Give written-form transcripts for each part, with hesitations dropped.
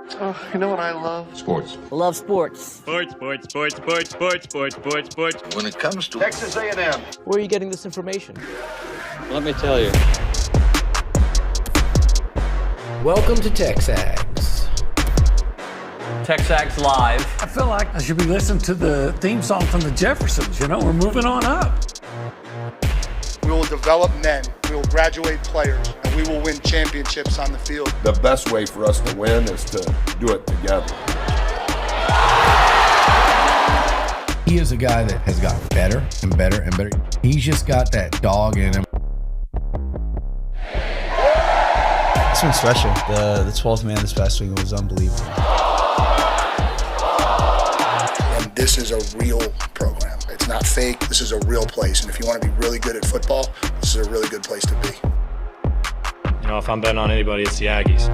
Oh, you know what I love? Sports. Love sports. Sports. When It comes to Texas A&M. Where are you getting this information? Let me tell you. Welcome to TexAgs. TexAgs Live. I feel like I should be listening to the theme song from the Jeffersons. You know, we're moving on up. We will develop men, we will graduate players, and we will win championships on the field. The best way for us to win is to do it together. He is a guy that has gotten better and better and better. He's just got that dog in him. It's been special. The 12th man this past week was unbelievable. And this is a real program. It's not fake. This is a real place. And if you want to be really good at football, this is a really good place to be. You know, if I'm betting on anybody, it's the Aggies.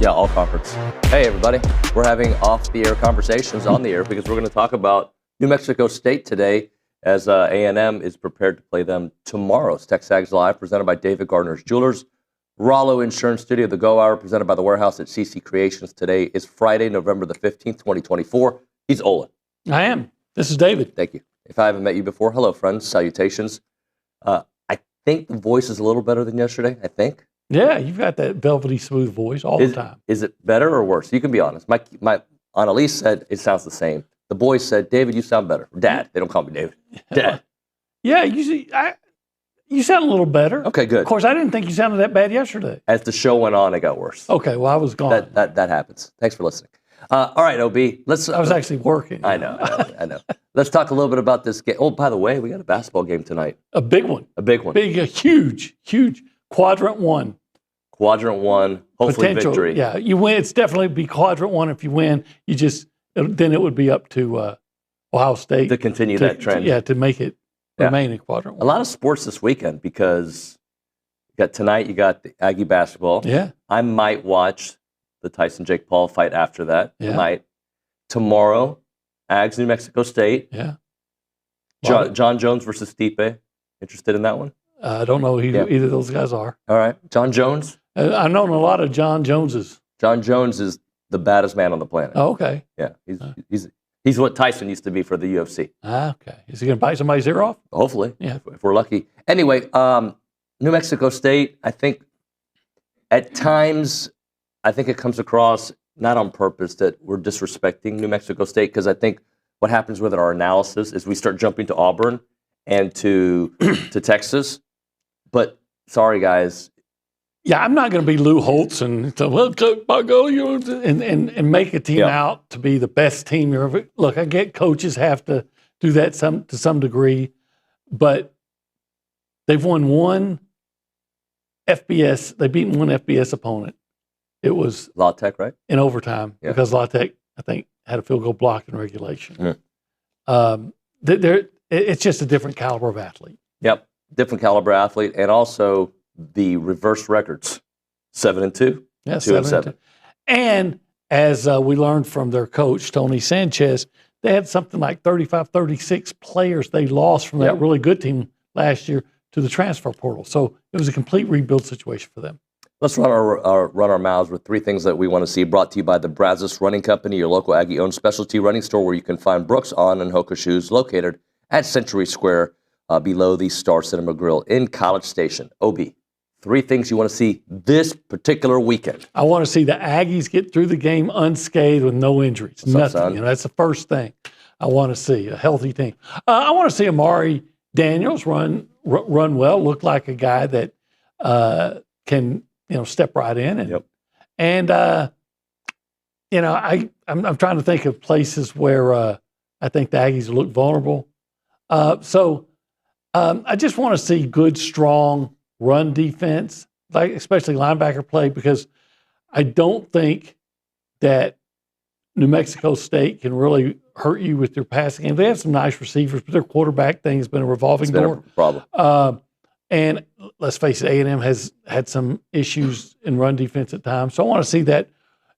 Yeah, all conference. Hey, everybody. We're having off-the-air conversations on the air because we're going to talk about New Mexico State today as A&M is prepared to play them tomorrow. It's TexAgs Live, presented by David Gardner's Jewelers. Rollo Insurance Studio, the Go Hour, presented by The Warehouse at CC Creations. Today is Friday, November the 15th, 2024. He's Olin. I am. This is David. Thank you. If I haven't met you before, hello, friends. Salutations. I think the voice is a little better than yesterday, I think. Yeah, you've got that velvety smooth voice all the time. Is it better or worse? You can be honest. My Annalise said it sounds the same. The boys said, David, you sound better. Dad. They don't call me David. Dad. Yeah, you sound a little better. Okay, good. Of course, I didn't think you sounded that bad yesterday. As the show went on, it got worse. Okay, well, I was gone. That happens. Thanks for listening. All right, OB. I was actually working. I know. Let's talk a little bit about this game. Oh, by the way, we got a basketball game tonight. A big one. A big one. Big, a huge quadrant one. Quadrant one, hopefully potential, victory. Yeah, you win. It's definitely be quadrant one if you win. Then it would be up to Ohio State to continue that trend. Yeah, to make it remain in quadrant one. A lot of sports this weekend because tonight you got the Aggie basketball. Yeah. I might watch the Tyson-Jake Paul fight after that tonight. Tomorrow, Ags New Mexico State. Yeah. John Jones versus Stipe. Interested in that one? I don't know who either of those guys are. All right. John Jones? I've known a lot of John Joneses. John Jones is the baddest man on the planet. Oh, okay. Yeah. He's what Tyson used to be for the UFC. Okay. Is he going to bite somebody's ear off? Hopefully. Yeah. If we're lucky. Anyway, New Mexico State, I think at times, it comes across not on purpose that we're disrespecting New Mexico State, because I think what happens with our analysis is we start jumping to Auburn and to Texas. But sorry, guys. Yeah, I'm not going to be Lou Holtz and make a team out to be the best team you're ever. Look, I get coaches have to do that to some degree, but they've won one FBS. They've beaten one FBS opponent. It was La Tech, right? In overtime, because La Tech, I think, had a field goal block in regulation. It's just a different caliber of athlete. Yep, different caliber athlete, and also the reverse records, 7-2, 2-7. And as we learned from their coach, Tony Sanchez, they had something like 35, 36 players they lost from that really good team last year to the transfer portal. So it was a complete rebuild situation for them. Let's run our mouths with three things that we want to see, brought to you by the Brazos Running Company, your local Aggie-owned specialty running store where you can find Brooks On and Hoka shoes, located at Century Square below the Star Cinema Grill in College Station. OB, three things you want to see this particular weekend. I want to see the Aggies get through the game unscathed with no injuries. Nothing. That's the first thing I want to see, a healthy team. I want to see Amari Daniels run well, look like a guy that can step right in. I'm trying to think of places where I think the Aggies look vulnerable. So I just want to see good, strong run defense, like especially linebacker play, because I don't think that New Mexico State can really hurt you with their passing game. They have some nice receivers, but their quarterback thing has been a revolving door. A problem. And let's face it, A&M has had some issues in run defense at times. So I want to see that.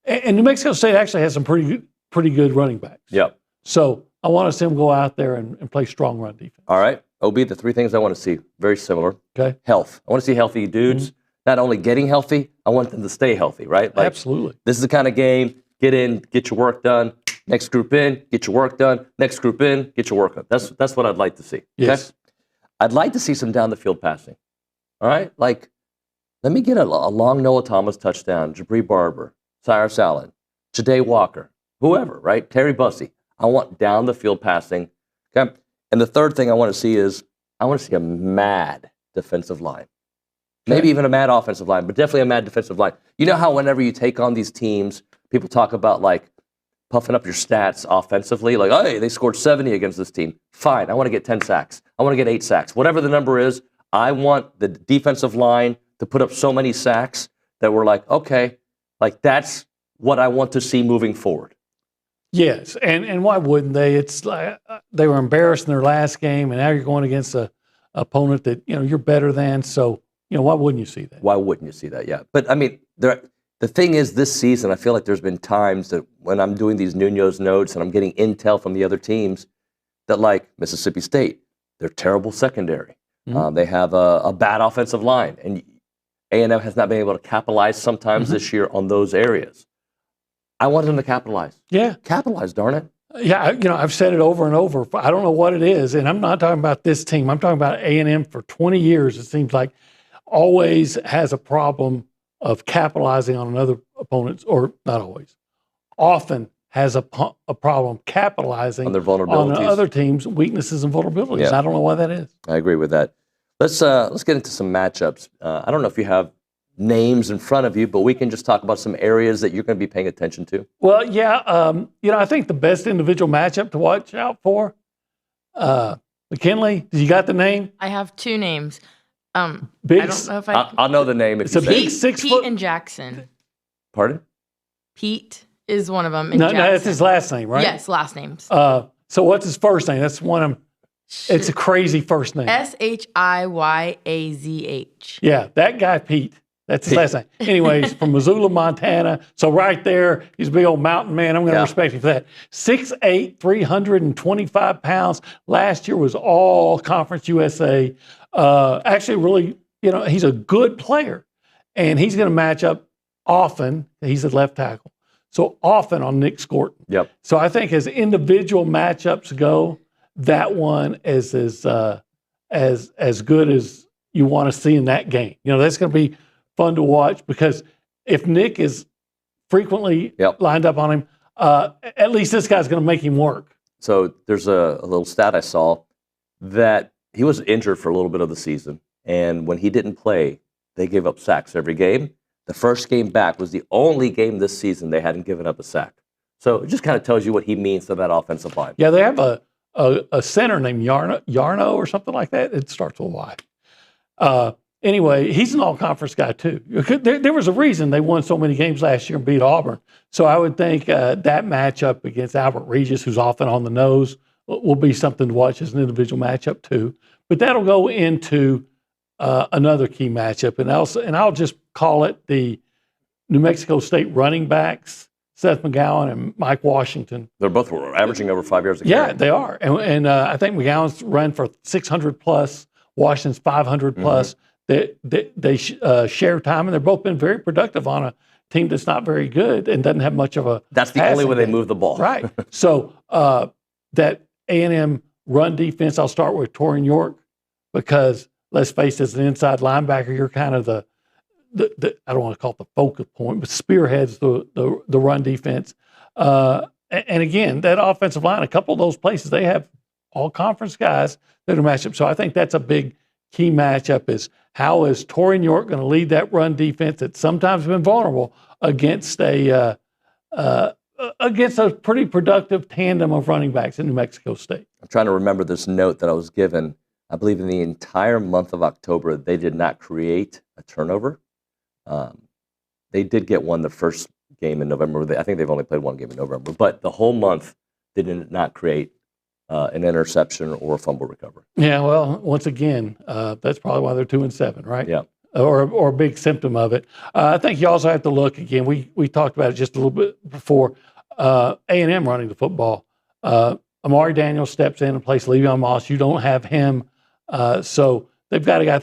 And New Mexico State actually has some pretty good running backs. Yep. So I want to see them go out there and play strong run defense. All right. OB, the three things I want to see, very similar. Okay. Health. I want to see healthy dudes. Not only getting healthy, I want them to stay healthy, right? Like, Absolutely. This is the kind of game, get in, get your work done. Next group in, get your work done. Next group in, get your work done. That's what I'd like to see. Okay? Yes. I'd like to see some down the field passing. All right? Like, let me get a long Noah Thomas touchdown, Jabri Barber, Cyrus Allen, Ja'Day Walker, whoever, right? Terry Bussey. I want down the field passing. Okay? And the third thing I want to see is I want to see a mad defensive line. Maybe even a mad offensive line, but definitely a mad defensive line. You know how whenever you take on these teams, people talk about like puffing up your stats offensively, like, hey, they scored 70 against this team. Fine, I want to get 10 sacks. I want to get 8 sacks. Whatever the number is, I want the defensive line to put up so many sacks that we're like, okay, like that's what I want to see moving forward. Yes, and why wouldn't they? It's like they were embarrassed in their last game, and now you're going against a opponent that you're better than. So why wouldn't you see that? Why wouldn't you see that? Yeah, but I mean, the thing is, this season, I feel like there's been times that when I'm doing these Nuño's notes and I'm getting intel from the other teams, that like Mississippi State, they're terrible secondary. They have a bad offensive line, and A&M has not been able to capitalize sometimes this year on those areas. I want them to capitalize. Yeah. Capitalize, darn it. Yeah, I've said it over and over. I don't know what it is, and I'm not talking about this team. I'm talking about A&M for 20 years. It seems like always has a problem of capitalizing on another opponent's, or not always, often has a problem capitalizing on their vulnerabilities, on other teams' weaknesses and vulnerabilities. Yeah. I don't know why that is. I agree with that. Let's get into some matchups. I don't know if you have names in front of you, but we can just talk about some areas that you're going to be paying attention to. Well, yeah, I think the best individual matchup to watch out for, McKinley, you got the name? I have 2 names. Big, I don't know if I'll know the name if you say Pete, it. 6 Pete foot. and Jackson. Pardon? Pete is one of them. And No, Jackson. that's his last name, right? Yes, last names. So what's his first name? That's one of them. It's a crazy first name. Shiyazh. Yeah, that guy, Pete. That's his last name. Anyways, from Missoula, Montana. So right there, he's a big old mountain man. I'm going to respect him for that. 6'8", 325 pounds. Last year was all Conference USA. Actually, really, he's a good player. And he's going to match up often. He's a left tackle. So often on Nick Scorton. Yep. So I think as individual matchups go, that one is as good as you want to see in that game. That's going to be fun to watch because if Nick is frequently lined up on him, at least this guy's going to make him work. So there's a little stat I saw that he was injured for a little bit of the season, and when he didn't play, they gave up sacks every game. The first game back was the only game this season they hadn't given up a sack. So it just kind of tells you what he means to that offensive line. Yeah, they have a center named Yarno or something like that. It starts with a Y. Anyway, he's an all-conference guy too. There was a reason they won so many games last year and beat Auburn. So I would think that matchup against Albert Regis, who's often on the nose, will be something to watch as an individual matchup too. But that'll go into another key matchup, and I'll just call it the New Mexico State running backs, Seth McGowan and Mike Washington. They're both averaging over 5 yards a Yeah, carry. they are. And I think McGowan's run for 600 plus, Washington's 500 plus. They share time, and they've both been very productive on a team that's not very good and doesn't have much of a That's the only way they move the ball. Right. So that A&M run defense, I'll start with Torian York because, let's face it, as an inside linebacker, you're kind of the I don't want to call it the focal point, but spearheads the run defense. And again, that offensive line, a couple of those places, they have all conference guys that are matched up. So I think that's a big key matchup is how is Torian York going to lead that run defense that's sometimes been vulnerable against a pretty productive tandem of running backs in New Mexico State. I'm trying to remember this note that I was given. I believe in the entire month of October, they did not create a turnover. They did get one the first game in November. I think they've only played one game in November, but the whole month they did not create an interception or a fumble recovery. Yeah, well, once again, that's probably why they're 2-7, right? Yeah. Or a big symptom of it. I think you also have to look again. We talked about it just a little bit before. A&M running the football. Amari Daniels steps in and plays Le'Veon Moss. You don't have him. So they've got a guy, I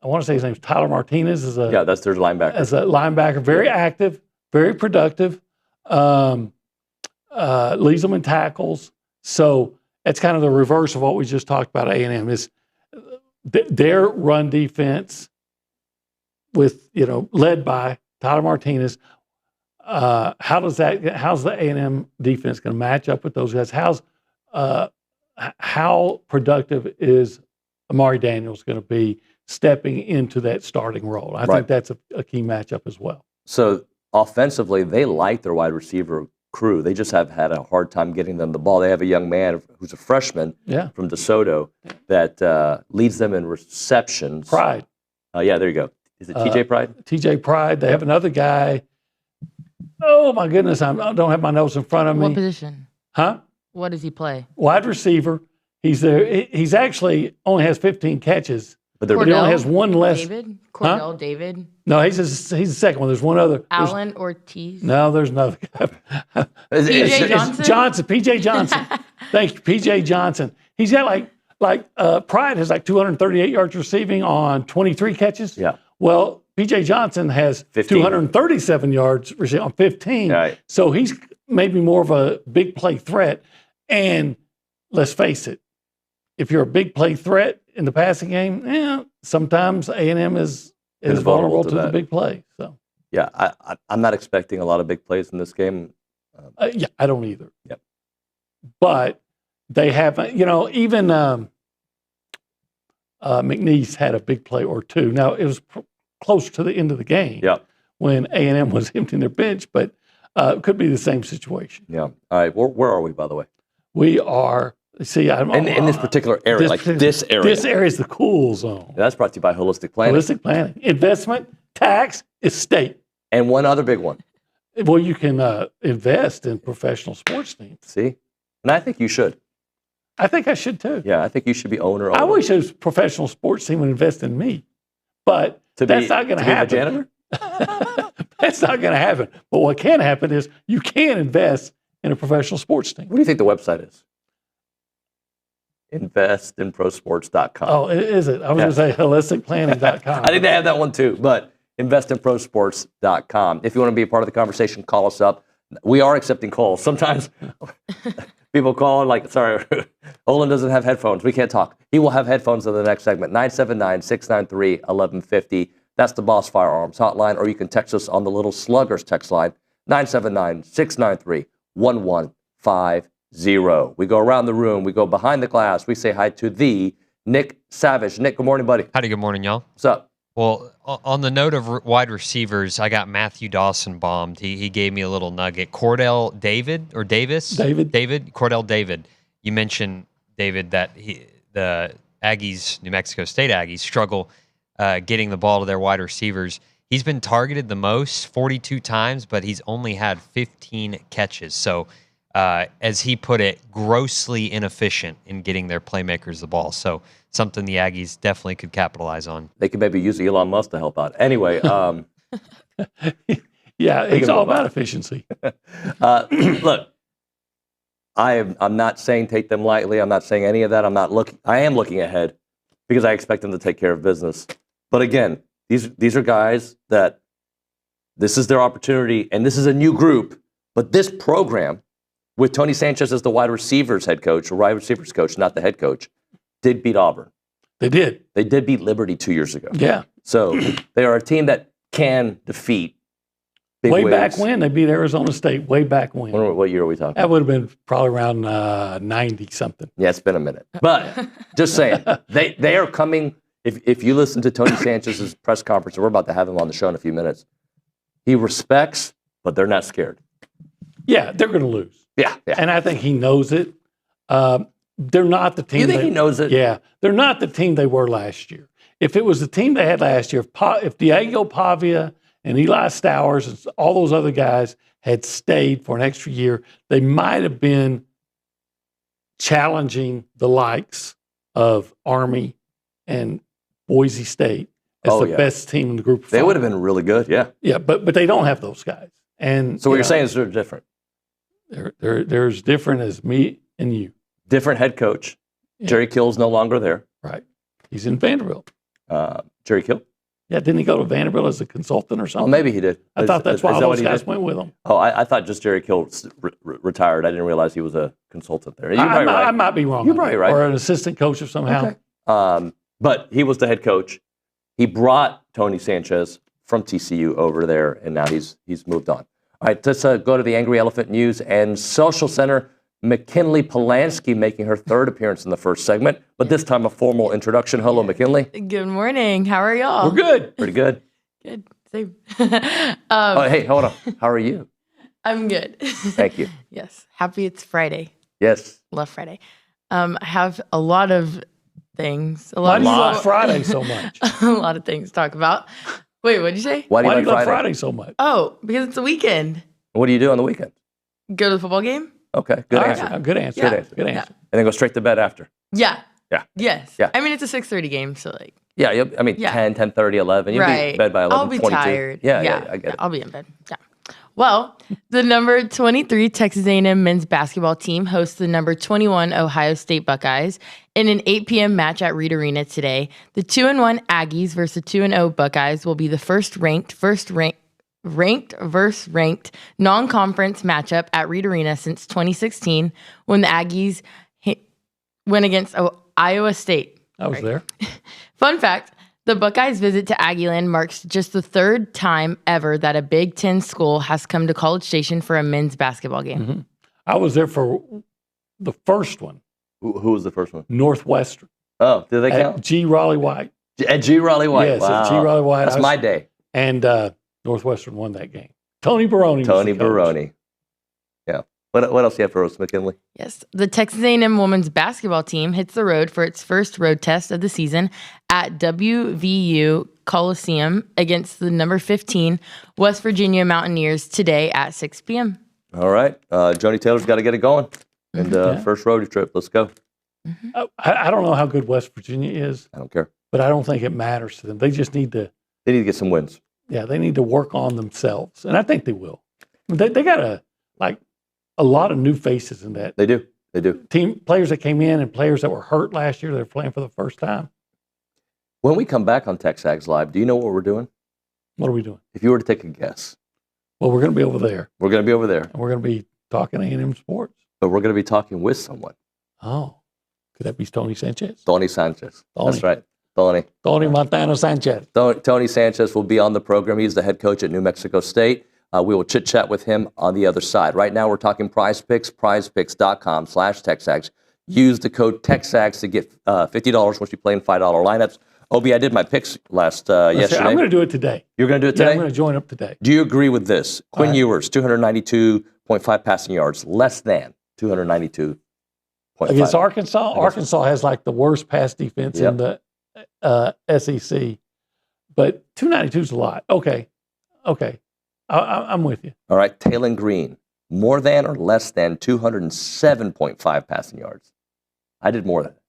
want to say his name's Tyler Martinez. That's their linebacker. As a linebacker, very active, very productive, leads them in tackles. So that's kind of the reverse of what we just talked about. A&M is their run defense with, led by Tyler Martinez. How's the A&M defense going to match up with those guys? How productive is Amari Daniels going to be stepping into that starting role? I think that's a key matchup as well. So offensively, they like their wide receiver crew. They just have had a hard time getting them the ball. They have a young man who's a freshman from DeSoto that leads them in receptions. Pride. There you go. Is it TJ Pride? TJ Pride. They have another guy. Oh, my goodness. I don't have my notes in front of me. What position? Huh? What does he play? Wide receiver. He's there. He's actually only has 15 catches. But he only has one less. David? Cordell David? No, he's the second one. There's one other. Alan Ortiz? No, there's another guy. PJ Johnson? PJ Johnson. Thank you, PJ Johnson. He's got Pride has 238 yards receiving on 23 catches. Yeah. Well, PJ Johnson has 15. 237 yards receiving on 15. Right. So he's maybe more of a big play threat. And let's face it, if you're a big play threat in the passing game, sometimes A&M is vulnerable to the big play. So I'm not expecting a lot of big plays in this game. I don't either. Yep. But they haven't, even McNeese had a big play or two. Now, it was close to the end of the game when A&M was emptying their bench, but it could be the same situation. Yeah. All right. Where are we, by the way? We are, in this particular area, this area. This area is the cool zone. That's brought to you by Holistic Planning. Holistic Planning. Investment, tax, estate. And one other big one. Well, you can invest in professional sports teams. See? And I think you should. I think I should too. Yeah, I think you should be owner. I wish a professional sports team would invest in me, but that's not going to happen. Be the janitor? That's not going to happen. But what can happen is you can invest in a professional sports team. What do you think the website is? Investinprosports.com. Oh, is it? I was going to say holisticplanning.com. I think they have that one too, but investinprosports.com. If you want to be a part of the conversation, call us up. We are accepting calls. Sometimes people call and sorry, Olin doesn't have headphones. We can't talk. He will have headphones in the next segment. 979-693-1150. That's the Boss Firearms hotline, or you can text us on the Little Sluggers text line, 979-693-1150. We go around the room. We go behind the glass. We say hi to the Nick Savage. Nick, good morning, buddy. Howdy, good morning, y'all. What's up? Well, on the note of wide receivers, I got Matthew Dawson bombed. He gave me a little nugget. Cordell David or Davis? David. Cordell David. You mentioned, David, that the Aggies, New Mexico State Aggies, struggle getting the ball to their wide receivers. He's been targeted the most, 42 times, but he's only had 15 catches. So, as he put it, grossly inefficient in getting their playmakers the ball. So something the Aggies definitely could capitalize on. They could maybe use Elon Musk to help out. Anyway. Yeah, it's all about efficiency. Look, I'm not saying take them lightly. I'm not saying any of that. I am looking ahead because I expect them to take care of business. But again, these are guys that this is their opportunity, and this is a new group. But this program, with Tony Sanchez as the wide receivers head coach, or wide receivers coach, not the head coach, did beat Auburn. They did. They did beat Liberty 2 years ago. Yeah. So they are a team that can defeat big way waves. back when. They beat Arizona State way back when. What year are we talking That would have been probably around 90-something. Yeah, it's been a minute. But just saying, they are coming. If you listen to Tony Sanchez's press conference, and we're about to have him on the show in a few minutes, he respects, but they're not scared. Yeah, they're going to lose. Yeah. And I think he knows it. They're not the team. You think he knows it? Yeah. They're not the team they were last year. If it was the team they had last year, if Diego Pavia and Eli Stowers and all those other guys had stayed for an extra year, they might have been challenging the likes of Army and Boise State as the best team in the group. They would have been really good, yeah. Yeah, but they don't have those guys. And so what you're saying is they're different. They're as different as me and you. Different head coach. Yeah. Jerry Kill's no longer there. Right. He's in Vanderbilt. Jerry Kill? Yeah, didn't he go to Vanderbilt as a consultant or something? Oh, maybe he did. I thought that's why all those guys did? went with him. Oh, I thought just Jerry Kill retired. I didn't realize he was a consultant there. You're probably right. I might be wrong. You're probably right. Or an assistant coach of somehow. Okay. But he was the head coach. He brought Tony Sanchez from TCU over there, and now he's moved on. All right, let's go to the Angry Elephant News and Social Center. McKinley Polanski making her third appearance in the first segment, but this time a formal introduction. Hello, McKinley. Good morning. How are y'all? We're good. Pretty good. Good. Same. Oh, hey, hold on. How are you? I'm good. Thank you. Yes. Happy it's Friday. Yes. Love Friday. I have a lot of things. Why do you love Friday so much? A lot of things to talk about. Wait, what did you say? Why do you love Friday so much? Oh, because it's a weekend. What do you do on the weekend? Go to the football game. Okay, good answer. Right. Good answer. Yeah. Good answer. And then go straight to bed after. Yeah. Yeah. Yes. Yeah. I mean, it's a 6:30 game, so like. Yeah, I mean, Yeah. 10, 10:30, 11. You'll be in bed by 11, I'll be 22. tired. Yeah, I get it. I'll be in bed. Yeah. Well, the number 23 Texas A&M men's basketball team hosts the number 21 Ohio State Buckeyes in an 8 p.m. match at Reed Arena today. The 2-1 Aggies versus the 2-0 Buckeyes will be the first ranked versus ranked non-conference matchup at Reed Arena since 2016 when the Aggies went against Iowa State. I was there. Fun fact, the Buckeyes' visit to Aggieland marks just the third time ever that a Big Ten school has come to College Station for a men's basketball game. Mm-hmm. I was there for the first one. Who was the first one? Northwestern. Oh, did they count? At G. Raleigh White. At G. Raleigh White. Yes, wow. at G. Raleigh White. That's my day. And Northwestern won that game. Tony Barone. Tony Barone. Yeah. What else do you have for us, McKinley? Yes. The Texas A&M women's basketball team hits the road for its first road test of the season at WVU Coliseum against the number 15 West Virginia Mountaineers today at 6 p.m. All right. Joni Taylor's got to get it going. And first road trip. Let's go. Mm-hmm. I don't know how good West Virginia is. I don't care. But I don't think it matters to them. They just need to. They need to get some wins. Yeah, they need to work on themselves. And I think they will. They got a lot of new faces in that. They do. They do. Team players that came in and players that were hurt last year, they're playing for the first time. When we come back on TexAgs Live, do you know what we're doing? What are we doing? If you were to take a guess. Well, we're going to be over there. We're going to be over there. And we're going to be talking A&M sports. But we're going to be talking with someone. Oh. Could that be Tony Sanchez? Tony Sanchez. That's right. Tony Montana Sanchez. Tony Sanchez will be on the program. He's the head coach at New Mexico State. We will chit-chat with him on the other side. Right now, we're talking Prize Picks, prizepicks.com/TexAgs. Use the code TexAgs to get $50 once you play in $5 lineups. Obi, I did my picks yesterday. I'm going to do it today. You're going to do it today? I'm going to join up today. Do you agree with this? Quinn Ewers, 292.5 passing yards, less than 292.5. Against Arkansas? Arkansas has like the worst pass defense in the SEC. But 292 is a lot. Okay. I'm with you. All right. Taylon Green, more than or less than 207.5 passing yards. I did more than that.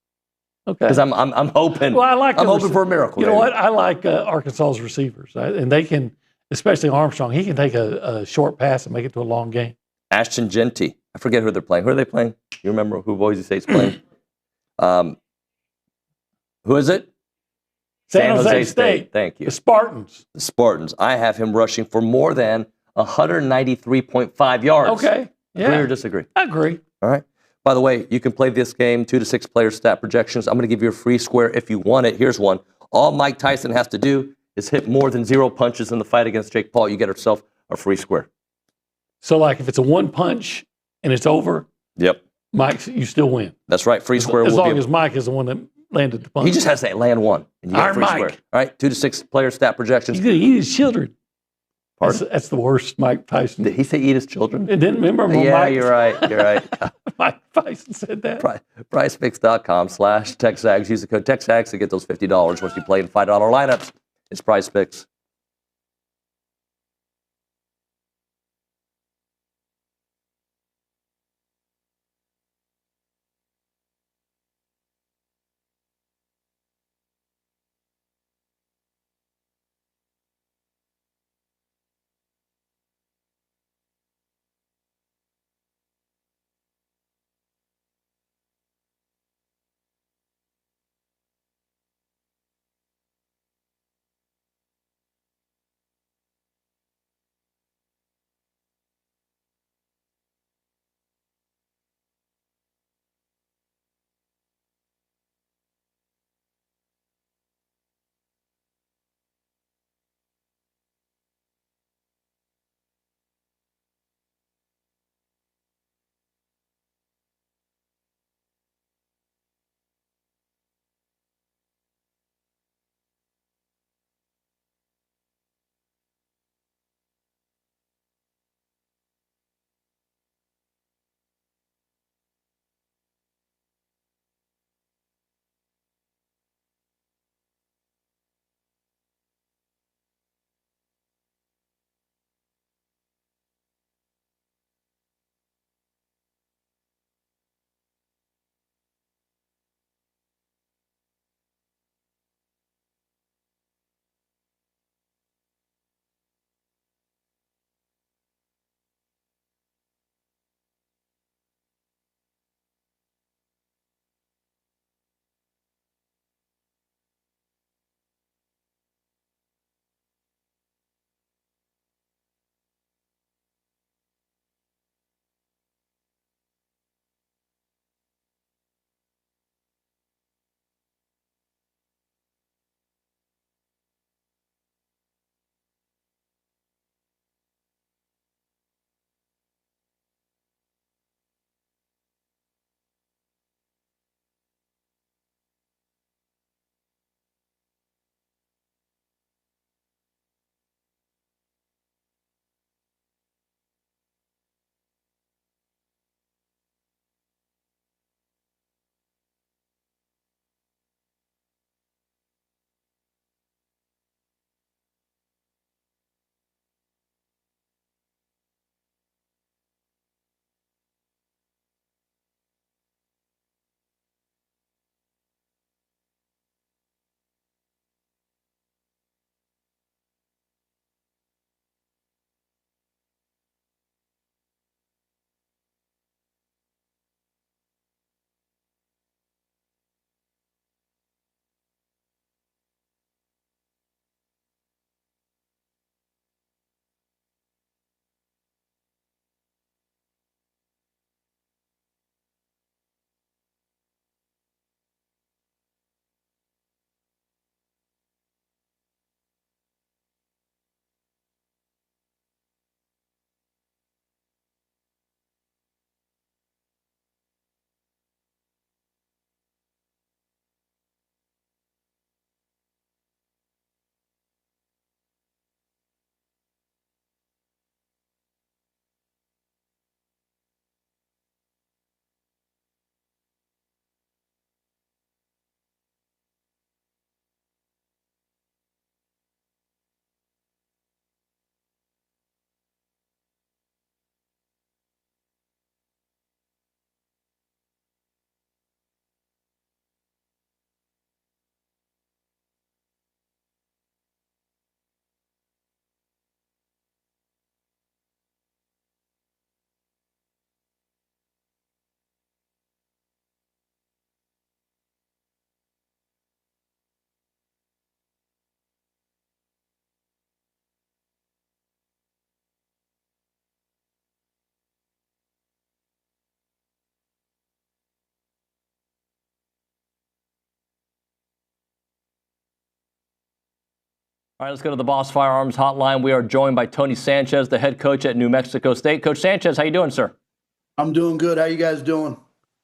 Okay. Because I'm hoping. Well, I'm hoping for a miracle. You know what? I like Arkansas's receivers, and they can, especially Armstrong. He can take a short pass and make it to a long game. Ashton Genty. I forget who they're playing. Who are they playing? You remember who Boise State's playing? Who is it? San Jose State. Thank you. The Spartans. The Spartans. I have him rushing for more than 193.5 yards. Okay. Yeah. Agree or disagree? I agree. All right. By the way, you can play this game, 2 to 6 player stat projections. I'm going to give you a free square if you want it. Here's one. All Mike Tyson has to do is hit more than 0 punches in the fight against Jake Paul. You get yourself a free square. So, like, if it's a one punch and it's over, yep, Mike, you still win. That's right. Free square. As long as Mike is the one that landed the punch. He just has to land one, and you get a free square. All right, 2 to 6 player stat projections. He's going to eat his children. Pardon? That's the worst Mike Tyson. Did he say eat his children? It didn't remember when Yeah, Mike, you're right. You're right. Mike Tyson said that. PrizePicks.com/TexAgs. Use the code TexAgs to get those $50 once you play in $5 lineups. It's Prize Picks. All right, let's go to the Boss Firearms Hotline. We are joined by Tony Sanchez, the head coach at New Mexico State. Coach Sanchez, how you doing, sir? I'm doing good. How you guys doing?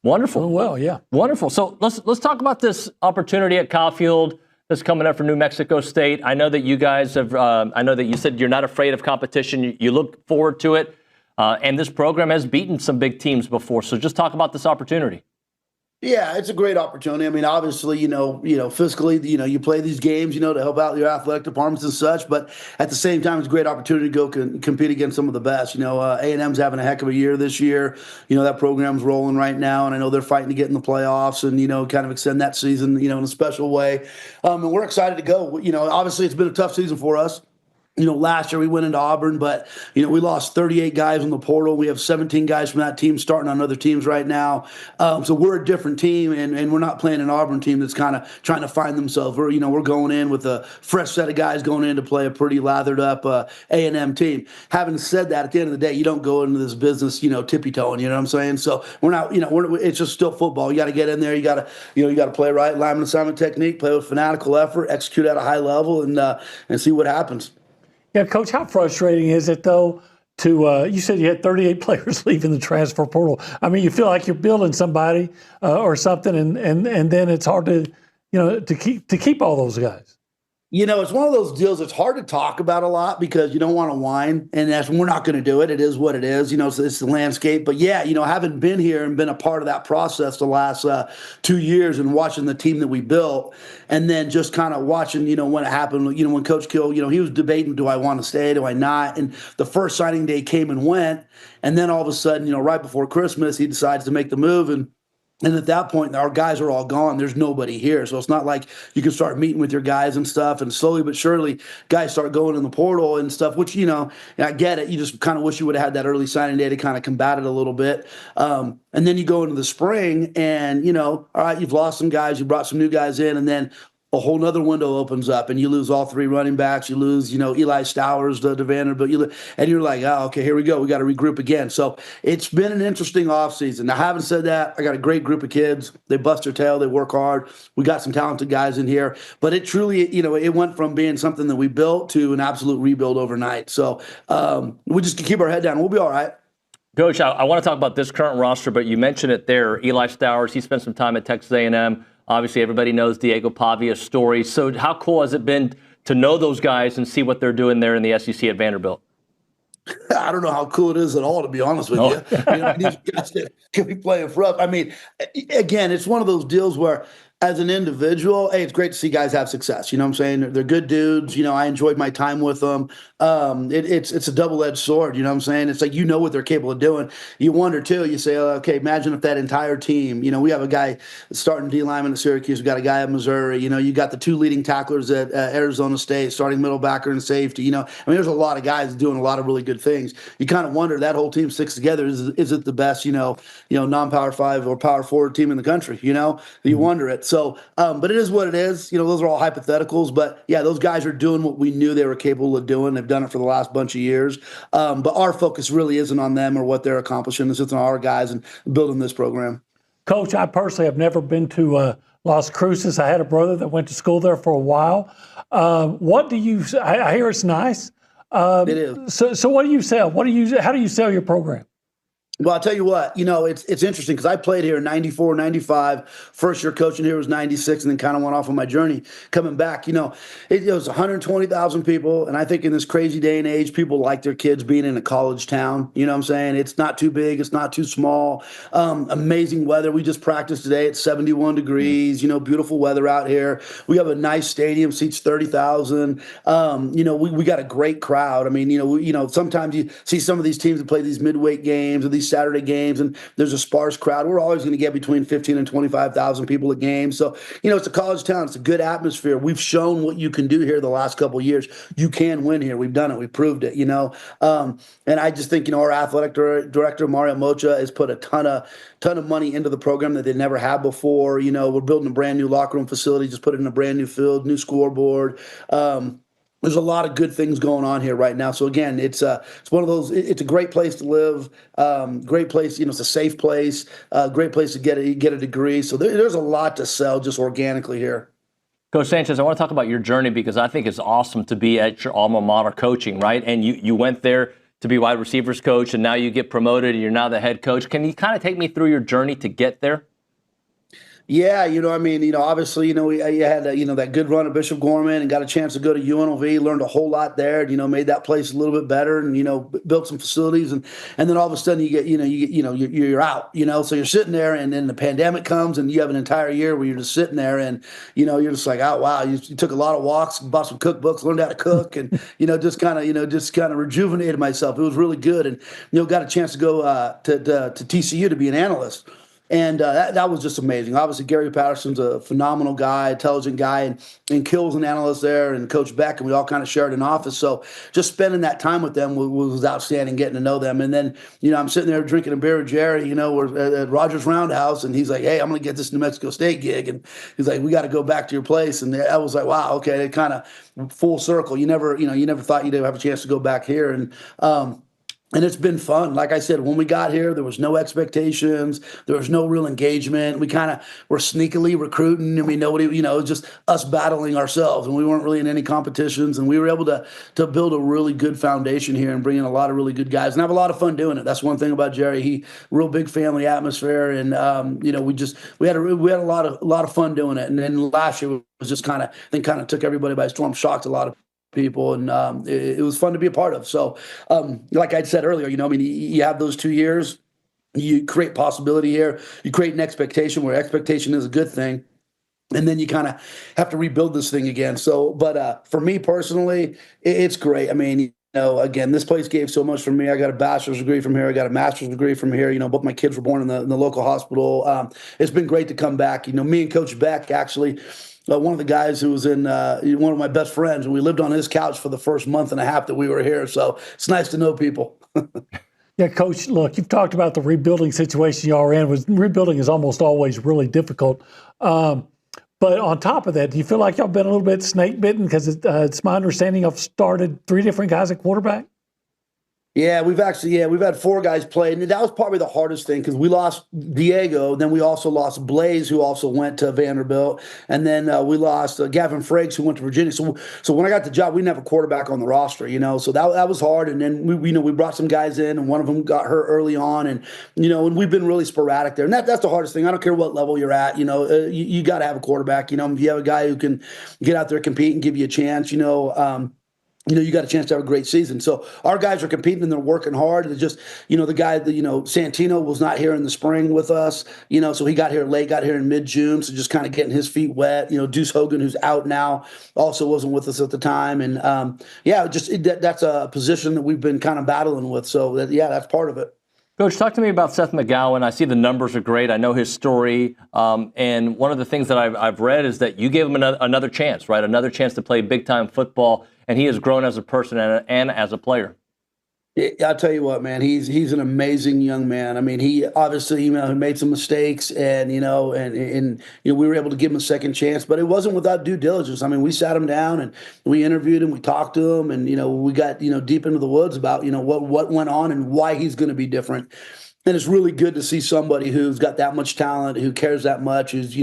Wonderful. Doing well, yeah. Wonderful. So let's talk about this opportunity at Kyle Field that's coming up for New Mexico State. I know that you guys have. I know that you said you're not afraid of competition. You look forward to it, and this program has beaten some big teams before. So just talk about this opportunity. Yeah, it's a great opportunity. I mean, obviously, fiscally, you play these games, to help out your athletic departments and such. But at the same time, it's a great opportunity to go compete against some of the best. A&M's having a heck of a year this year. That program's rolling right now, and I know they're fighting to get in the playoffs and, kind of extend that season, in a special way. And we're excited to go. Obviously, it's been a tough season for us. Last year we went into Auburn, but, we lost 38 guys in the portal. We have 17 guys from that team starting on other teams right now. So we're a different team, and we're not playing an Auburn team that's kind of trying to find themselves. We're going in with a fresh set of guys going in to play a pretty lathered up A&M team. Having said that, at the end of the day, you don't go into this business, tippy-toeing, you know what I'm saying? So we're not, it's just still football. You got to get in there. You got to play right, lineman assignment technique, play with fanatical effort, execute at a high level, and see what happens. Yeah, Coach, how frustrating is it, though, to you said you had 38 players leaving the transfer portal. I mean, you feel like you're building somebody or something, and then it's hard to, to keep all those guys. It's one of those deals that's hard to talk about a lot because you don't want to whine, and we're not going to do it. It is what it is. So it's the landscape. But, yeah, having been here and been a part of that process the last 2 years and watching the team that we built and then just kind of watching, when it happened, when Coach Kill, he was debating, do I want to stay, do I not? And the first signing day came and went, and then all of a sudden, right before Christmas, he decides to make the move, and at that point, our guys are all gone. There's nobody here. So it's not like you can start meeting with your guys and stuff. And slowly but surely, guys start going in the portal and stuff, which, I get it. You just kind of wish you would have had that early signing day to kind of combat it a little bit. And then you go into the spring and, all right, you've lost some guys. You brought some new guys in. And then a whole nother window opens up and you lose all three running backs. You lose, Eli Stowers to Vanderbilt. And you're like, oh, okay, here we go. We got to regroup again. So it's been an interesting offseason. Now, having said that, I got a great group of kids. They bust their tail. They work hard. We got some talented guys in here. But it truly, it went from being something that we built to an absolute rebuild overnight. So we just keep our head down. We'll be all right. Coach, I want to talk about this current roster, but you mentioned it there. Eli Stowers, he spent some time at Texas A&M. Obviously, everybody knows Diego Pavia's story. So how cool has it been to know those guys and see what they're doing there in the SEC at Vanderbilt? I don't know how cool it is at all, to be honest with you. These guys can be playing for us. I mean, again, it's one of those deals where as an individual, hey, it's great to see guys have success. You know what I'm saying? They're good dudes. I enjoyed my time with them. It's a double-edged sword. You know what I'm saying? It's like what they're capable of doing. You wonder, too. You say, okay, imagine if that entire team, we have a guy starting D lineman at Syracuse. We got a guy at Missouri. You got the two leading tacklers at Arizona State, starting middle backer and safety. There's a lot of guys doing a lot of really good things. You kind of wonder, that whole team sticks together. Is it the best, non-power 5 or power 4 team in the country? You wonder it. So, but it is what it is. Those are all hypotheticals. But, yeah, those guys are doing what we knew they were capable of doing. They've done it for the last bunch of years. But our focus really isn't on them or what they're accomplishing. It's on our guys and building this program. Coach, I personally have never been to Las Cruces. I had a brother that went to school there for a while. What do you – I hear it's nice. It is. So what do you sell? How do you sell your program? Well, I'll tell you what, it's interesting because I played here in 94, 95. First year coaching here was 96 and then kind of went off on my journey. Coming back, it was 120,000 people. And I think in this crazy day and age, people like their kids being in a college town. You know what I'm saying? It's not too big. It's not too small. Amazing weather. We just practiced today at 71 degrees, beautiful weather out here. We have a nice stadium, seats 30,000. We got a great crowd. I mean, sometimes you see some of these teams that play these midweek games or these Saturday games, and there's a sparse crowd. We're always going to get between 15 and 25,000 people at games. So, it's a college town. It's a good atmosphere. We've shown what you can do here the last couple of years. You can win here. We've done it. We proved it, And I just think, our athletic director, Mario Mocha, has put a ton of money into the program that they never had before. We're building a brand new locker room facility, just put it in a brand new field, new scoreboard. There's a lot of good things going on here right now. So again, it's one of those. It's a great place to live. Great place. It's a safe place. Great place to get a degree. So there's a lot to sell just organically here. Coach Sanchez, I want to talk about your journey because I think it's awesome to be at your alma mater coaching, right? And you went there to be wide receivers coach, and now you get promoted and you're now the head coach. Can you kind of take me through your journey to get there? Yeah, obviously, you had, that good run at Bishop Gorman and got a chance to go to UNLV, learned a whole lot there, made that place a little bit better and, built some facilities. And then all of a sudden you're out, so you're sitting there and then the pandemic comes and you have an entire year where you're just sitting there and, you're just like, oh, wow, you took a lot of walks, bought some cookbooks, learned how to cook and, just kind of rejuvenated myself. It was really good. And, got a chance to go to TCU to be an analyst. And that was just amazing. Obviously, Gary Patterson's a phenomenal guy, intelligent guy, and Kill's an analyst there, and Coach Beck, and we all kind of shared an office. So just spending that time with them was outstanding, getting to know them. And then, I'm sitting there drinking a beer with Jerry, we're at Rogers Roundhouse, and he's like, hey, I'm going to get this New Mexico State gig. And he's like, we got to go back to your place. And I was like, wow, okay, kind of full circle. You never thought you'd have a chance to go back here. And it's been fun. Like I said, when we got here, there was no expectations. There was no real engagement. We kind of were sneakily recruiting. I mean, nobody, it was just us battling ourselves. And we weren't really in any competitions. And we were able to build a really good foundation here and bring in a lot of really good guys and have a lot of fun doing it. That's one thing about Jerry. He real big family atmosphere. And, we had a lot of fun doing it. And then last year was just kind of took everybody by storm, shocked a lot of people, and it was fun to be a part of. So, like I said earlier, you have those 2 years, you create possibility here, you create an expectation where expectation is a good thing, and then you kind of have to rebuild this thing again. So, but for me personally, it's great. I mean, again, this place gave so much for me. I got a bachelor's degree from here. I got a master's degree from here. Both my kids were born in the local hospital. It's been great to come back. Me and Coach Beck actually. One of the guys who was in one of my best friends, and we lived on his couch for the first month and a half that we were here. So it's nice to know people. Yeah, Coach, look, you've talked about the rebuilding situation you are in. Rebuilding is almost always really difficult. But on top of that, do you feel like y'all been a little bit snake bitten? Because it's my understanding I've started 3 different guys at quarterback. Yeah, we've had 4 guys play, and that was probably the hardest thing because we lost Diego, then we also lost Blaze, who also went to Vanderbilt, and then we lost Gavin Frakes, who went to Virginia. So when I got the job, we didn't have a quarterback on the roster, so that was hard. And then we brought some guys in, and one of them got hurt early on, and and we've been really sporadic there. And that's the hardest thing. I don't care what level you're at, you got to have a quarterback. If you have a guy who can get out there, compete, and give you a chance, you got a chance to have a great season. So our guys are competing and they're working hard. It's just, the guy that, Santino was not here in the spring with us, so he got here late, got here in mid-June. So just kind of getting his feet wet. Deuce Hogan, who's out now, also wasn't with us at the time. And that's a position that we've been kind of battling with. So that's part of it. Coach, talk to me about Seth McGowan. I see the numbers are great. I know his story. And one of the things that I've read is that you gave him another chance, right? Another chance to play big-time football. And he has grown as a person and as a player. I'll tell you what, man, he's an amazing young man. I mean, he obviously, made some mistakes and we were able to give him a second chance, but it wasn't without due diligence. I mean, we sat him down and we interviewed him, we talked to him, and, we got, deep into the woods about, what went on and why he's going to be different. And it's really good to see somebody who's got that much talent, who cares that much, who's,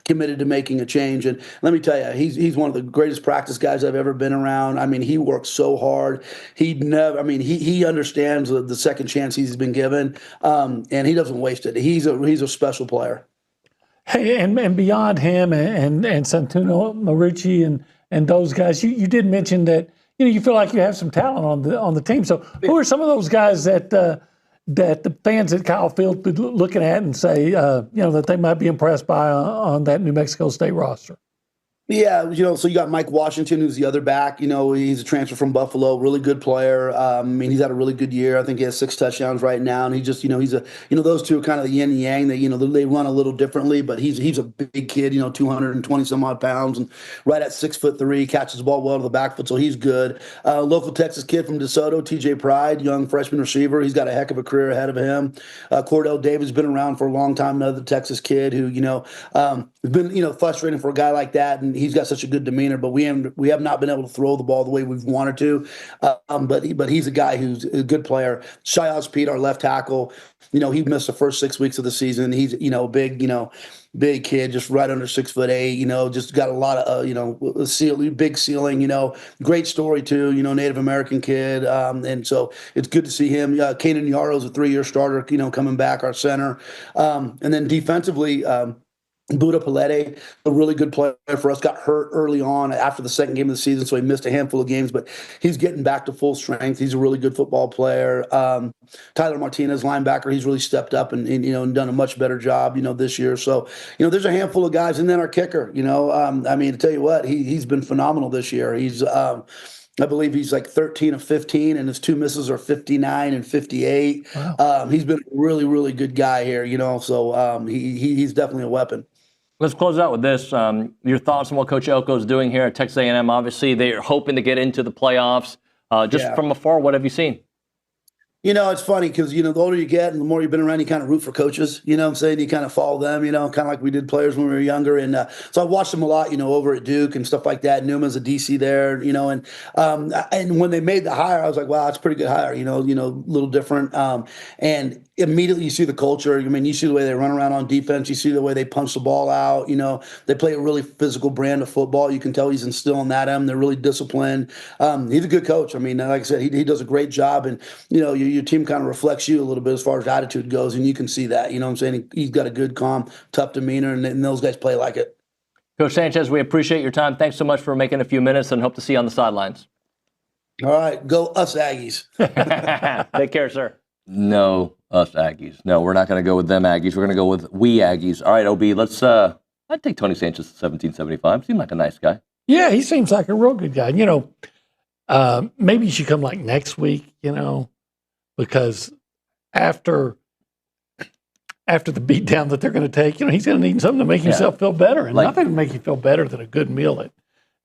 committed to making a change. And let me tell you, he's one of the greatest practice guys I've ever been around. I mean, he works so hard. He understands the second chance he's been given, and he doesn't waste it. He's a special player. Hey, and beyond him and Santino Liucci and those guys, you did mention that, you feel like you have some talent on the team. So who are some of those guys that the fans at Kyle Field be looking at and say, that they might be impressed by on that New Mexico State roster? Yeah, so you got Mike Washington, who's the other back. He's a transfer from Buffalo, really good player. He's had a really good year. I think he has 6 touchdowns right now, and he just, he's a, those two are kind of the yin and yang. They run a little differently, but he's a big kid, 220 some odd pounds, and right at 6'3", catches the ball well to the backfoot, so he's good. Local Texas kid from DeSoto, TJ Pride, young freshman receiver. He's got a heck of a career ahead of him. Cordell Davis been around for a long time, another Texas kid who, has been, frustrating for a guy like that, and he's got such a good demeanor. But we have not been able to throw the ball the way we've wanted to. But he's a guy who's a good player. Shiaz Pete, our left tackle, he missed the first 6 weeks of the season. He's big kid, just right under 6'8", just got a lot of, big ceiling, great story too, Native American kid. And so it's good to see him. Kay Naegeli is a 3-year starter, coming back, our center. And then defensively, Buda Palete, a really good player for us, got hurt early on after the second game of the season, so he missed a handful of games, but he's getting back to full strength. He's a really good football player. Tyler Martinez, linebacker, he's really stepped up and done a much better job, this year. So, there's a handful of guys. And then our kicker, to tell you what, he's been phenomenal this year. He's I believe he's like 13 of 15, and his 2 misses are 59 and 58. Wow. He's been a really, really good guy here, so he's definitely a weapon. Let's close out with this. Your thoughts on what Coach Elko is doing here at Texas A&M? Obviously, they're hoping to get into the playoffs. From afar, what have you seen? It's funny because, the older you get and the more you've been around, you kind of root for coaches, what I'm saying? You kind of follow them, kind of like we did players when we were younger. And so I watched them a lot, over at Duke and stuff like that. Newman's a DC there, and when they made the hire, I was like, wow, that's a pretty good hire, a little different. And immediately you see the culture. You see the way they run around on defense. You see the way they punch the ball out. They play a really physical brand of football. You can tell he's instilling that in them. They're really disciplined. He's a good coach. Like I said, he does a great job. And, your team kind of reflects you a little bit as far as attitude goes. And you can see that, what I'm saying? He's got a good, calm, tough demeanor, and those guys play like it. Coach Sanchez, we appreciate your time. Thanks so much for making a few minutes and hope to see you on the sidelines. All right. Go us Aggies. Take care, sir. No, us Aggies. No, we're not going to go with them Aggies. We're going to go with we Aggies. All right, OB, let's I'd take Tony Sanchez at 1775. Seemed like a nice guy. Yeah, he seems like a real good guy. Maybe he should come like next week, because after the beatdown that they're going to take, he's going to need something to make himself feel better. And nothing to make you feel better than a good meal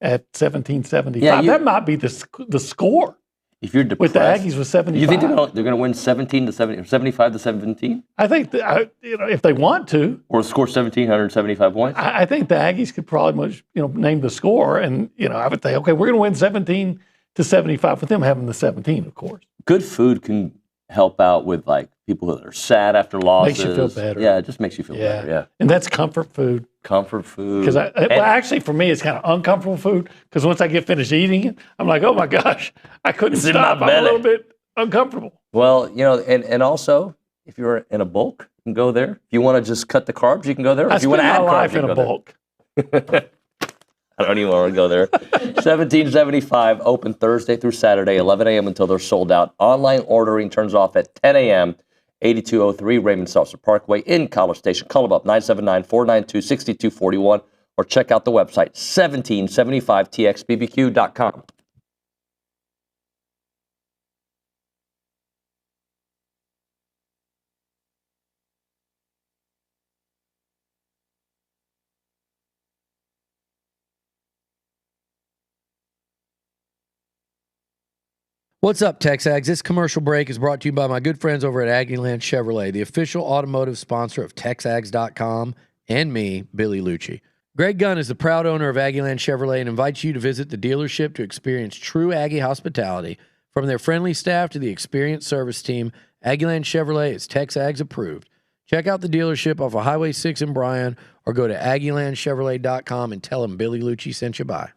at 1775. Yeah, that might be the score. If you're depressed, with the Aggies with 75, you think they're going to win 17 to 70, 75 to 17? I think if they want to, or score 1,775 points. I think the Aggies could probably name the score, and I would think, okay, we're going to win 17 to 75 with them having the 17, of course. Good food can help out with people that are sad after losses. Makes you feel better. Yeah, it just makes you feel better. Yeah, and that's comfort food. Comfort food. Because actually, for me, it's kind of uncomfortable food. Because once I get finished eating it, I'm like, oh my gosh, I couldn't stop. I'm a little bit uncomfortable. Well, and also, if you're in a bulk, you can go there. If you want to just cut the carbs, you can go there. If you want to add carbs, you can go bulk. I don't even want to go there. 1775, open Thursday through Saturday, 11 a.m. until they're sold out. Online ordering turns off at 10 a.m. 8203 Raymond Seltzer Parkway in College Station. Call them up, 979-492-6241, or check out the website, 1775txbbq.com. What's up, TexAgs? This commercial break is brought to you by my good friends over at Aggieland Chevrolet, the official automotive sponsor of TexAgs.com and me, Billy Liucci. Greg Gunn is the proud owner of Aggieland Chevrolet and invites you to visit the dealership to experience true Aggie hospitality. From their friendly staff to the experienced service team, Aggieland Chevrolet is TexAgs approved. Check out the dealership off of Highway 6 in Bryan or go to AggielandChevrolet.com and tell them Billy Liucci sent you by.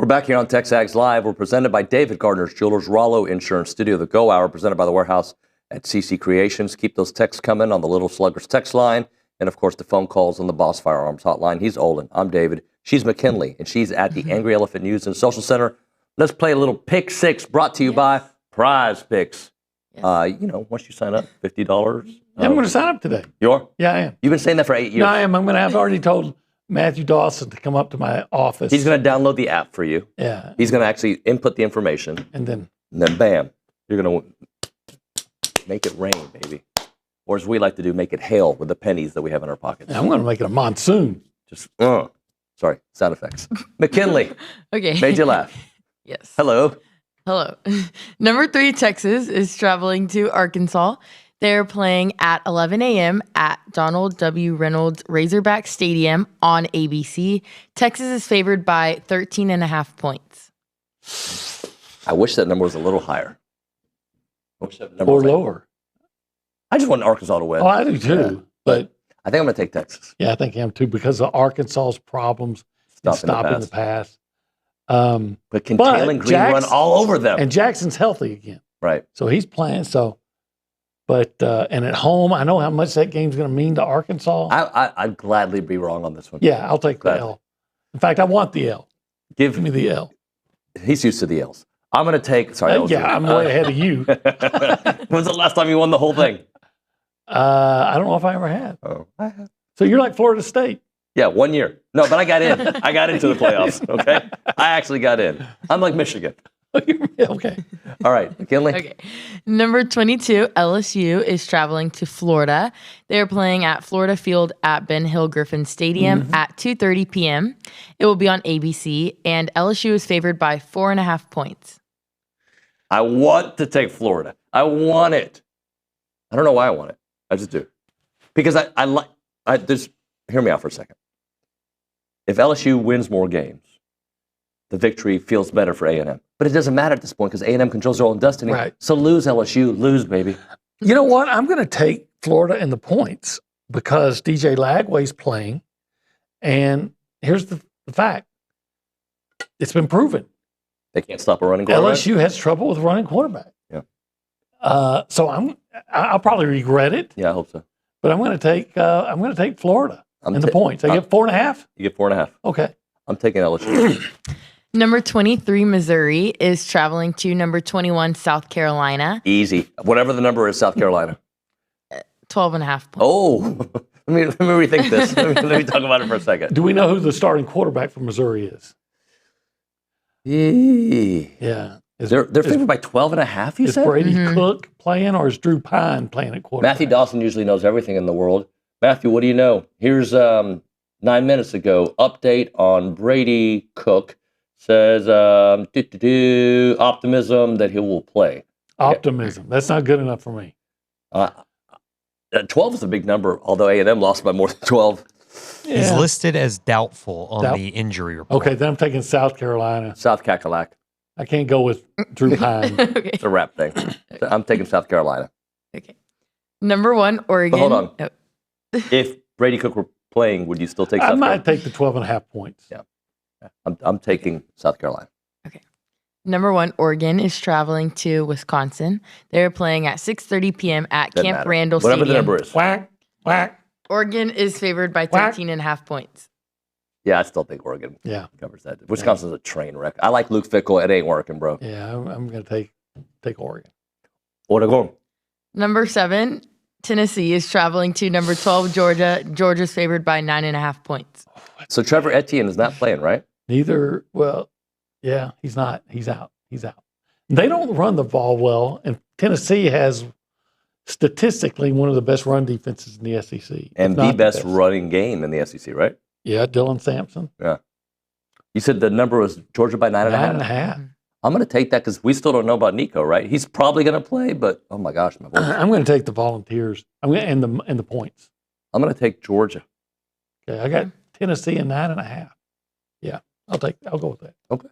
We're back here on TexAgs Live. We're presented by David Gardner's Jewelers, Rollo Insurance Studio, the Go Hour, presented by the Warehouse at CC Creations. Keep those texts coming on the Little Sluggers text line. And, of course, the phone calls on the Boss Firearms hotline. He's Olin. I'm David. She's McKinley, and she's at the Angry Elephant News and Social Center. Let's play a little Pick Six brought to you by Prize Picks. Once you sign up, $50. I'm going to sign up today. You are? Yeah, I am. You've been saying that for 8 years. No, I am. I've already told Matthew Dawson to come up to my office. He's going to download the app for you. Yeah. He's going to actually input the information. And then Bam, you're going to make it rain, baby. Or as we like to do, make it hail with the pennies that we have in our pockets. I'm going to make it a monsoon. Just, sorry, sound effects. McKinley. Okay. Made you laugh. Yes. Hello. Hello. Number 3, Texas is traveling to Arkansas. They're playing at 11 a.m. at Donald W. Reynolds Razorback Stadium on ABC. Texas is favored by 13.5 points. I wish that number was a little higher. Or lower. I just want Arkansas to win. Oh, I do too. But I think I'm going to take Texas. Yeah, I think I am too because of Arkansas's problems in stopping the pass. But can Taylor Green run all over them? And Jackson's healthy again. Right. So he's playing. And at home, I know how much that game's going to mean to Arkansas. I'd gladly be wrong on this one. Yeah, I'll take the L. In fact, I want the L. Give me the L. He's used to the L's. I'm going to take. Sorry. I'm way ahead of you. When's the last time you won the whole thing? I don't know if I ever have. Oh, I have. So you're like Florida State. Yeah, 1 year. No, but I got in. I got into the playoffs. Okay, I actually got in. I'm like Michigan. Okay. All right, McKinley. Okay. Number 22, LSU is traveling to Florida. They're playing at Florida Field at Ben Hill Griffin Stadium at 2:30 p.m. It will be on ABC, and LSU is favored by 4.5 points. I want to take Florida. I want it. I don't know why I want it. I just do. Because I like. Hear me out for a second. If LSU wins more games, the victory feels better for A&M. But it doesn't matter at this point because A&M controls their own destiny. Right. So lose, LSU. Lose, baby. You know what? I'm going to take Florida in the points because DJ Lagway's playing. And here's the fact. It's been proven. They can't stop a running quarterback. LSU has trouble with running quarterback. Yeah. So I'll probably regret it. Yeah, I hope so. But I'm going to take Florida in the points. I get 4.5. You get 4.5. Okay. I'm taking LSU. Number 23, Missouri, is traveling to number 21, South Carolina. Easy. Whatever the number is, South Carolina. 12.5 points. Oh, let me rethink this. let me talk about it for a second. Do we know who the starting quarterback for Missouri is? Yeah. They're favored by 12.5, you said? Is Brady Cook playing or is Drew Pine playing at quarterback? Matthew Dawson usually knows everything in the world. Matthew, what do you know? Here's 9 minutes ago, update on Brady Cook. Says optimism that he will play. Optimism. That's not good enough for me. 12 is a big number, although A&M lost by more than 12. Yeah. He's listed as doubtful on the injury report. Okay, then I'm taking South Carolina. South Cackalack. I can't go with Drew Pine. Okay. It's a rap thing. I'm taking South Carolina. Okay. Number 1, Oregon. But hold on. If Brady Cook were playing, would you still take South Carolina? I might take the 12.5 points. Yeah. I'm taking South Carolina. Okay. Number 1, Oregon is traveling to Wisconsin. They're playing at 6:30 p.m. at Doesn't Camp matter. Randall Whatever Stadium. the number is. Whack, whack. Oregon is favored by 13.5 points. Yeah, I still think Oregon covers that. Wisconsin's a train wreck. I like Luke Fickell. It ain't working, bro. Yeah, I'm going to take Oregon. Oregon. Number 7, Tennessee is traveling to number 12, Georgia. Georgia's favored by 9.5 points. So Trevor Etienne is not playing, right? Neither. Well, yeah, he's not. He's out. They don't run the ball well, and Tennessee has statistically one of the best run defenses in the SEC. And the best running game in the SEC, right? Yeah, Dylan Sampson. Yeah. You said the number was Georgia by 9.5? 9.5. I'm going to take that because we still don't know about Nico, right? He's probably going to play, but oh my gosh, my voice. I'm going to take the Volunteers. And the points. I'm going to take Georgia. Okay, I got Tennessee at 9.5. Yeah, I'll go with that. Okay.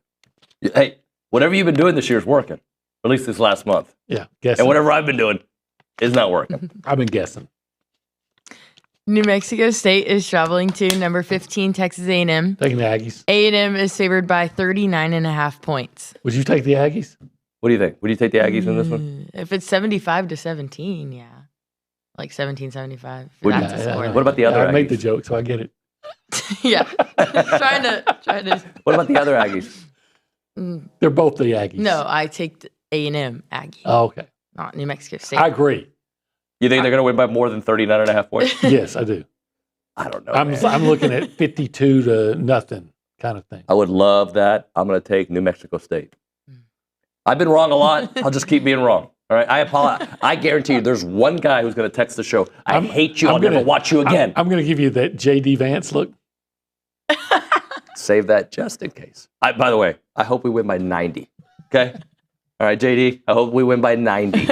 Hey, whatever you've been doing this year is working. At least this last month. Yeah, guessing. And whatever I've been doing is not working. I've been guessing. New Mexico State is traveling to number 15 Texas A&M. Taking the Aggies. A&M is favored by 39.5 points. Would you take the Aggies? What do you think? Would you take the Aggies in this one? If it's 75-17, yeah. Like 17-75. What about the other Aggies? I made the joke, so I get it. Yeah. trying to. What about the other Aggies? They're both the Aggies. No, I take the A&M Aggie. Oh, okay. Not New Mexico State. I agree. You think they're going to win by more than 39.5 points? Yes, I do. I don't know. I'm looking at 52 to nothing kind of thing. I would love that. I'm going to take New Mexico State. I've been wrong a lot. I'll just keep being wrong. All right. I apologize. I guarantee you there's one guy who's going to text the show. I hate you. I'll never watch you again. I'm going to give you that J.D. Vance look. Save that just in case. By the way, I hope we win by 90. Okay? All right, JD, I hope we win by 90.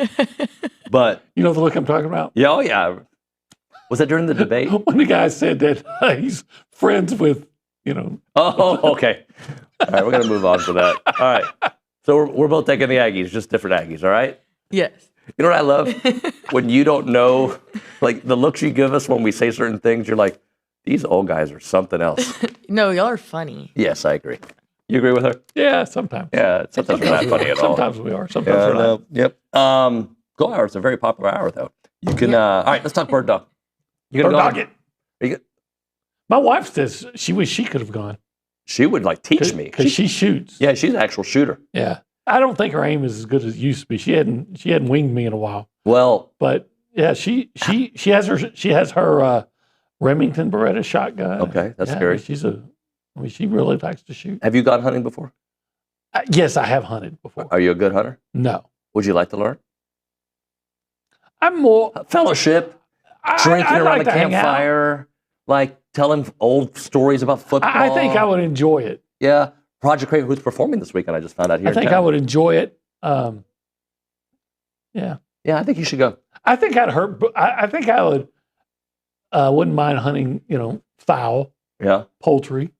But you know the look I'm talking about? Yeah, oh yeah. Was that during the debate? When the guy said that he's friends with, Oh, okay. All right, we're going to move on to that. All right. So we're both taking the Aggies, just different Aggies, all right? Yes. You know what I love? When you don't know, like the looks you give us when we say certain things, you're like, these old guys are something else. No, y'all are funny. Yes, I agree. You agree with her? Yeah, sometimes. Yeah, sometimes we're not funny at all. Sometimes we are. Sometimes we're not. Yep. Go hour is a very popular hour, though. You can. All right, let's talk bird dog. You gonna bird dog it. My wife says she wish she could have gone. She would like teach me because she shoots. Yeah, she's an actual shooter. Yeah, I don't think her aim is as good as it used to be. She hadn't winged me in a while. Well, but yeah, she has her Remington Beretta shotgun. Okay, that's scary. She really likes to shoot. Have you gone hunting before? Yes, I have hunted before. Are you a good hunter? No. Would you like to learn? I'm more fellowship, drinking around the campfire, like telling old stories about football. I think I would enjoy it. Yeah, Project Craven, who's performing this weekend? I just found out here. I think I would enjoy it. Yeah. Yeah, I think you should go. I think I'd hurt. I think I would. Wouldn't mind hunting. Fowl. Yeah. Poultry.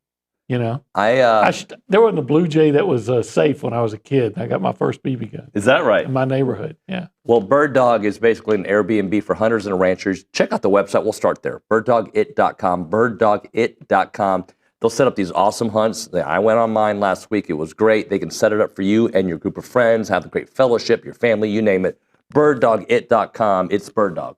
There wasn't a blue jay that was safe when I was a kid. I got my first BB gun. Is that right? In my neighborhood, yeah. Well, Bird Dog is basically an Airbnb for hunters and ranchers. Check out the website. We'll start there. Birddogit.com. Birddogit.com. They'll set up these awesome hunts. I went on mine last week. It was great. They can set it up for you and your group of friends, have a great fellowship, your family, you name it. Birddogit.com. It's Bird Dog.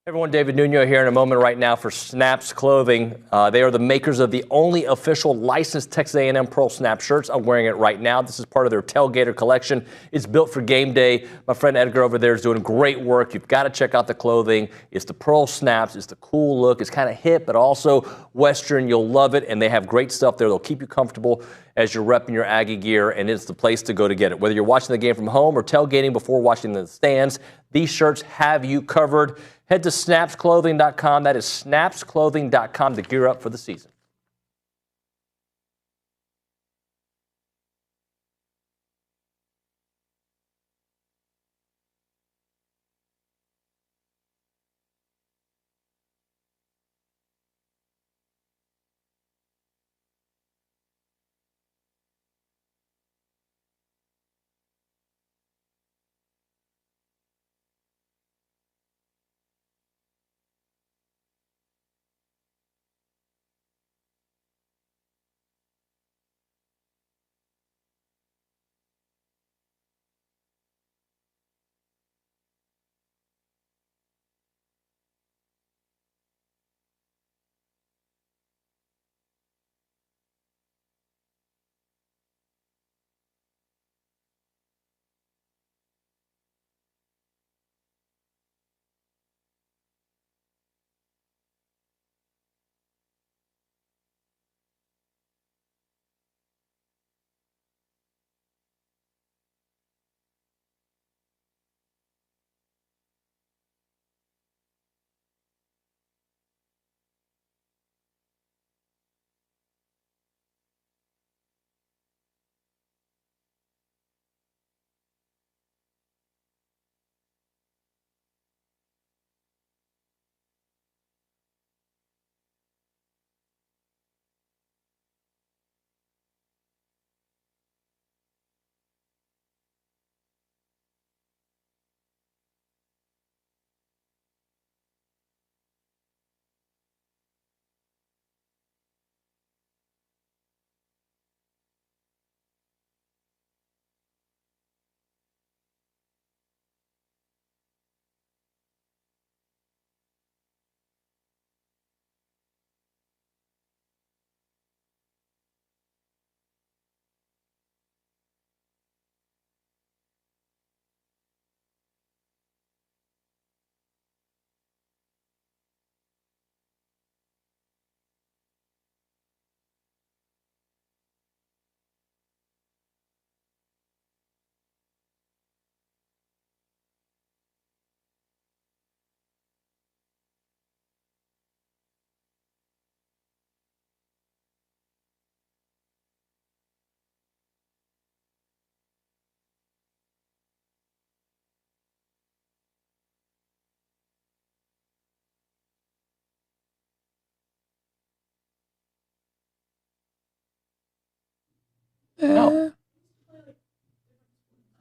Everyone, David Nuño here in a moment right now for Snaps Clothing. They are the makers of the only official licensed Texas A&M Pearl Snap shirts. I'm wearing it right now. This is part of their Tailgater collection. It's built for game day. My friend Edgar over there is doing great work. You've got to check out the clothing. It's the Pearl Snaps. It's the cool look. It's kind of hip, but also Western. You'll love it, and they have great stuff there. They'll keep you comfortable as you're repping your Aggie gear, and it's the place to go to get it. Whether you're watching the game from home or tailgating before watching the stands, these shirts have you covered. Head to snapsclothing.com. That is snapsclothing.com to gear up for the season.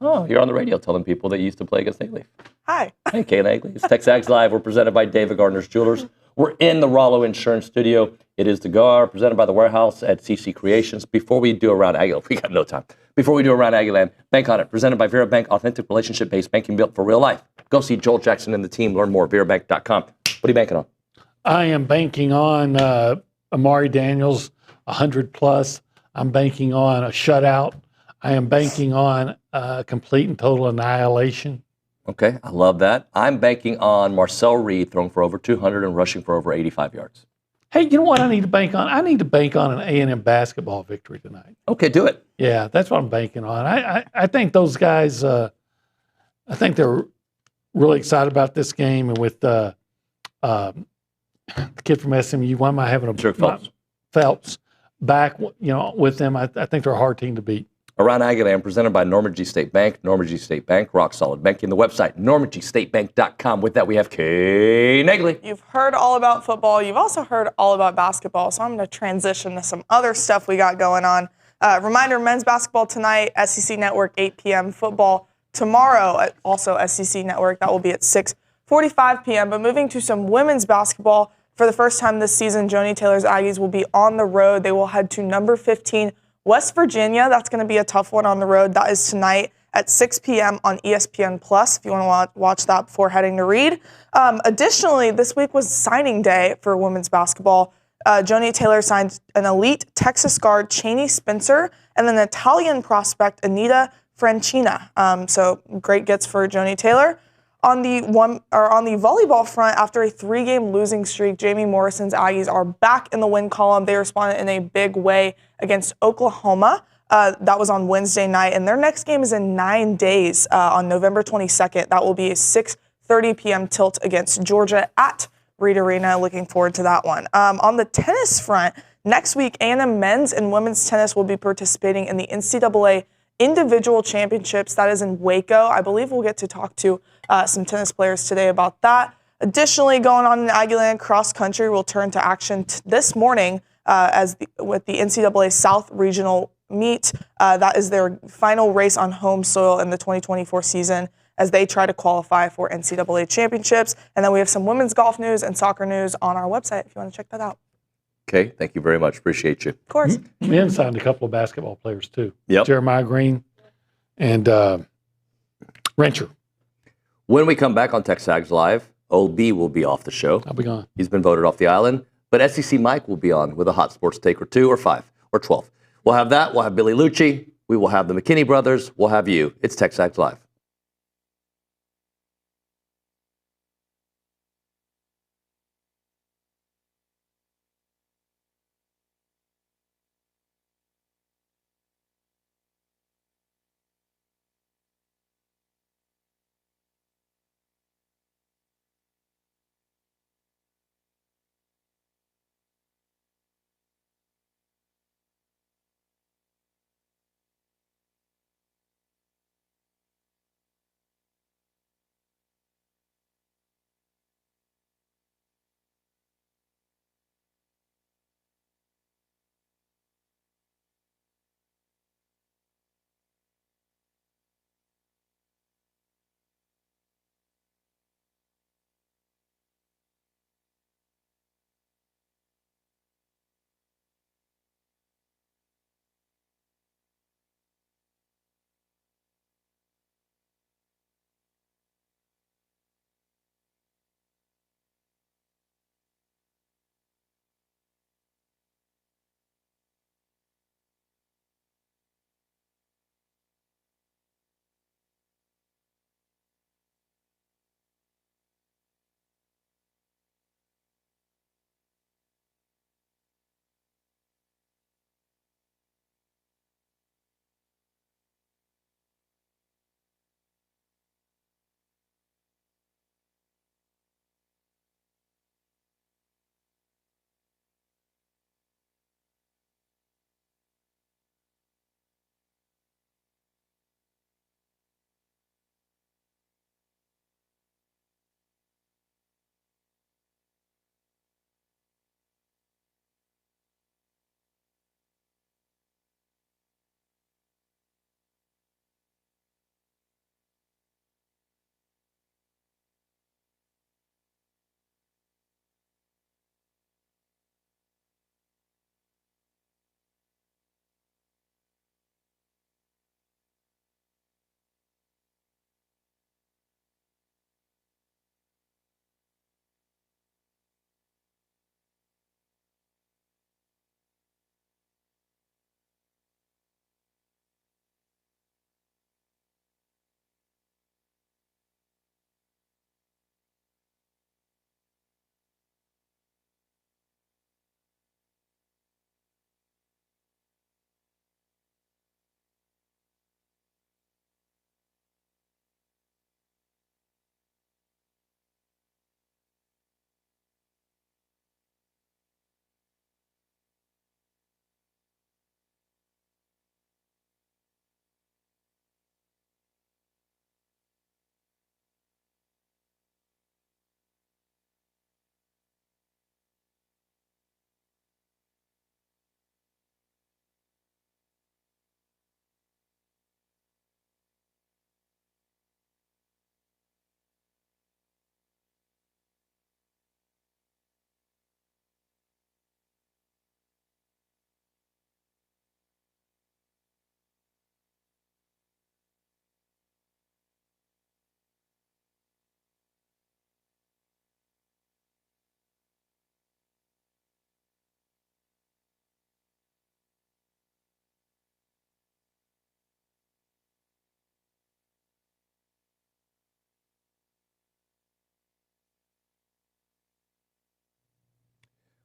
Oh, you're on the radio telling people that you used to play against Naegeli. Hi. Hey, Kay Naegeli. It's TexAgs Live. We're presented by David Gardner's Jewelers. We're in the Rollo Insurance Studio. It is the GAR, presented by the Warehouse at CC Creations. Before we do Around Aggieland, we got no time. Before we do Around Aggieland, Bank on It, presented by Vera Bank, authentic relationship-based banking built for real life. Go see Joel Jackson and the team. Learn more at verabank.com. What are you banking on? I am banking on Amari Daniels, 100 plus. I'm banking on a shutout. I am banking on complete and total annihilation. Okay, I love that. I'm banking on Marcel Reed throwing for over 200 and rushing for over 85 yards. Hey, you know what I need to bank on? I need to bank on an A&M basketball victory tonight. Okay, do it. Yeah, that's what I'm banking on. I think those guys, I think they're really excited about this game. And with the kid from SMU, why am I having a Phelps back, with them? I think they're a hard team to beat. Around Aggieland, presented by Normandy State Bank. Normandy State Bank, rock solid banking. The website, normandystatebank.com. With that, we have Kay Naegeli. You've heard all about football. You've also heard all about basketball. So I'm going to transition to some other stuff we got going on. Reminder, men's basketball tonight, SEC Network, 8 p.m. Football tomorrow, also SEC Network. That will be at 6:45 p.m. But moving to some women's basketball, for the first time this season, Joni Taylor's Aggies will be on the road. They will head to number 15, West Virginia. That's going to be a tough one on the road. That is tonight at 6 p.m. on ESPN+, if you want to watch that before heading to Reed. Additionally, this week was signing day for women's basketball. Joni Taylor signed an elite Texas guard, Cheney Spencer, and an Italian prospect, Anita Francina. So great gets for Joni Taylor. On the volleyball front, after a 3-game losing streak, Jamie Morrison's Aggies are back in the win column. They responded in a big way against Oklahoma. That was on Wednesday night, and their next game is in 9 days on November 22nd. That will be a 6:30 p.m. tilt against Georgia at Reed Arena. Looking forward to that one. On the tennis front, next week, A&M men's and women's tennis will be participating in the NCAA individual championships. That is in Waco. I believe we'll get to talk to some tennis players today about that. Additionally, going on in Aggieland, cross country will turn to action this morning with the NCAA South Regional meet. That is their final race on home soil in the 2024 season as they try to qualify for NCAA championships. And then we have some women's golf news and soccer news on our website if you want to check that out. Okay, thank you very much. Appreciate you. Of course. Men signed a couple of basketball players too. Yep. Jeremiah Green and Rencher. When we come back on TexAgs Live, OB will be off the show. I'll be gone. He's been voted off the island. But SEC Mike will be on with a hot sports take or 2 or 5 or 12. We'll have that. We'll have Billy Liucci. We will have the McKinney brothers. We'll have you. It's TexAgs Live.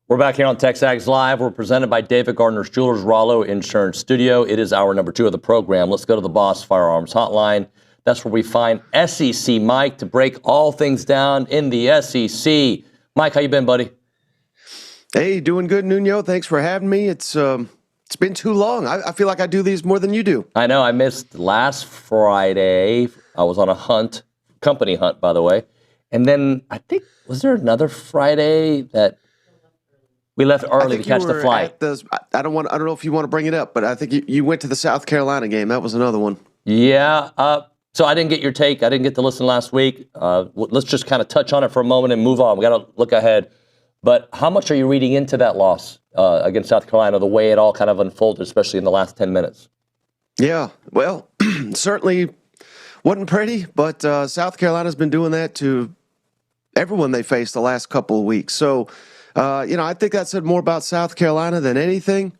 We're back here on TexAgs Live. We're presented by David Gardner's Jewelers, Rollo Insurance Studio. It is hour number 2 of the program. Let's go to the Boss Firearms Hotline. That's where we find SEC Mike to break all things down in the SEC. Mike, how you been, buddy? Hey, doing good, Nuño. Thanks for having me. It's been too long. I feel like I do these more than you do. I know. I missed last Friday. I was on a hunt, company hunt, by the way. And then I think, was there another Friday that we left early to catch the flight? I don't know if you want to bring it up, but I think you went to the South Carolina game. That was another one. Yeah. So I didn't get your take. I didn't get to listen last week. Let's just kind of touch on it for a moment and move on. We got to look ahead. But how much are you reading into that loss against South Carolina, the way it all kind of unfolded, especially in the last 10 minutes? Yeah, well, certainly wasn't pretty, but South Carolina's been doing that to everyone they faced the last couple of weeks. So, I think that said more about South Carolina than anything.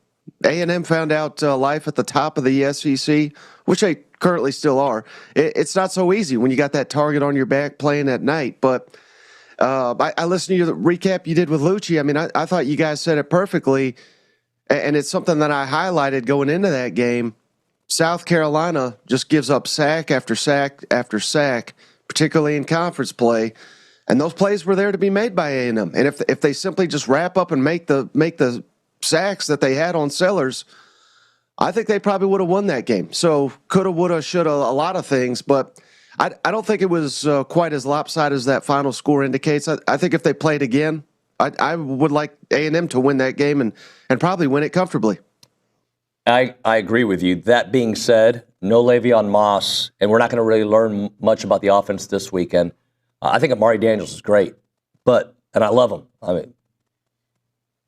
A&M found out life at the top of the SEC, which they currently still are. It's not so easy when you got that target on your back playing at night, but I listened to the recap you did with Liucci. I mean, I thought you guys said it perfectly, and it's something that I highlighted going into that game. South Carolina just gives up sack after sack after sack, particularly in conference play, and those plays were there to be made by A&M. And if they simply just wrap up and make the sacks that they had on Sellers, I think they probably would have won that game. So coulda, woulda, shoulda, a lot of things, but I don't think it was quite as lopsided as that final score indicates. I think if they played again, I would like A&M to win that game and probably win it comfortably. I agree with you. That being said, no Le'Veon Moss, and we're not going to really learn much about the offense this weekend. I think Amari Daniels is great, and I love him.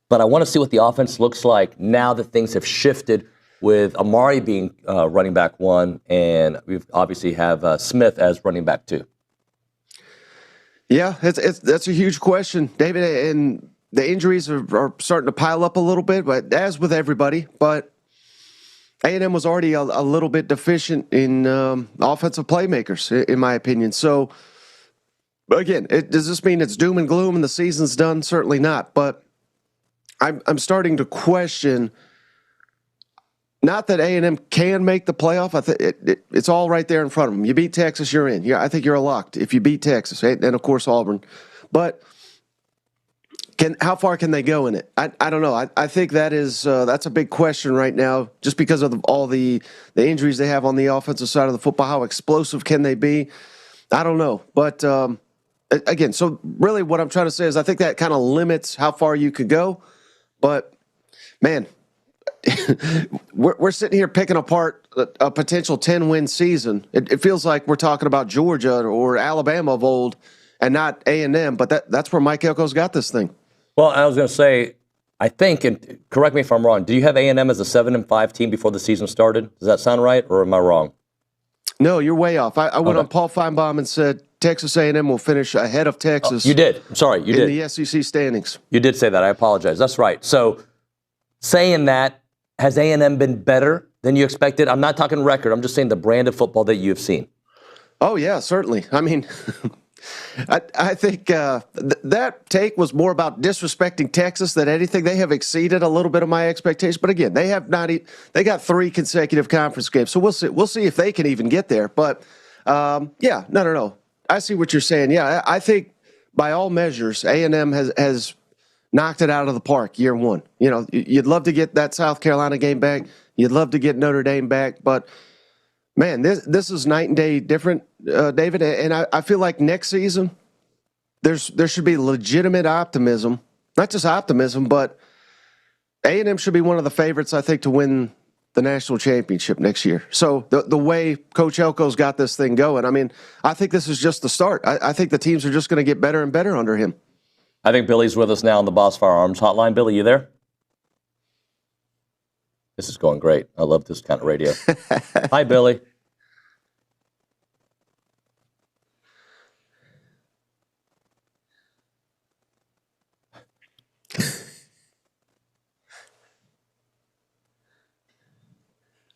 But I want to see what the offense looks like now that things have shifted with Amari being running back 1, and we obviously have Smith as running back 2. Yeah, that's a huge question, David, and the injuries are starting to pile up a little bit, but as with everybody. But A&M was already a little bit deficient in offensive playmakers, in my opinion. So, again, does this mean it's doom and gloom and the season's done? Certainly not, but I'm starting to question. Not that A&M can make the playoff. I think it's all right there in front of them. You beat Texas, you're in. Yeah, I think you're locked if you beat Texas, and of course Auburn. But how far can they go in it? I don't know. I think that's a big question right now, just because of all the injuries they have on the offensive side of the football. How explosive can they be? I don't know. But again, so really what I'm trying to say is I think that kind of limits how far you could go. But man. We're sitting here picking apart a potential 10-win season. It feels like we're talking about Georgia or Alabama of old and not A&M, but that's where Mike Elko's got this thing. Well, I was going to say, I think, and correct me if I'm wrong, do you have A&M as a 7-5 team before the season started? Does that sound right, or am I wrong? No, you're way off. I went on Paul Feinbaum and said Texas A&M will finish ahead of Texas. You did. I'm sorry, you did. In the SEC standings. You did say that. I apologize. That's right. So saying that, has A&M been better than you expected? I'm not talking record. I'm just saying the brand of football that you've seen. Oh, yeah, certainly. I mean, I think that take was more about disrespecting Texas than anything. They have exceeded a little bit of my expectations. But again, they got 3 consecutive conference games. So we'll see if they can even get there. But, no. I see what you're saying. Yeah, I think by all measures, A&M has knocked it out of the park year 1. You know, you'd love to get that South Carolina game back. You'd love to get Notre Dame back. But, man, this is night and day different, David. And I feel like next season there should be legitimate optimism. Not just optimism, but A&M should be one of the favorites, I think, to win the national championship next year. So the way Coach Elko's got this thing going, I mean, I think this is just the start. I think the teams are just going to get better and better under him. I think Billy's with us now on the Boss Firearms Hotline. Billy, you there? This is going great. I love this kind of radio. Hi, Billy.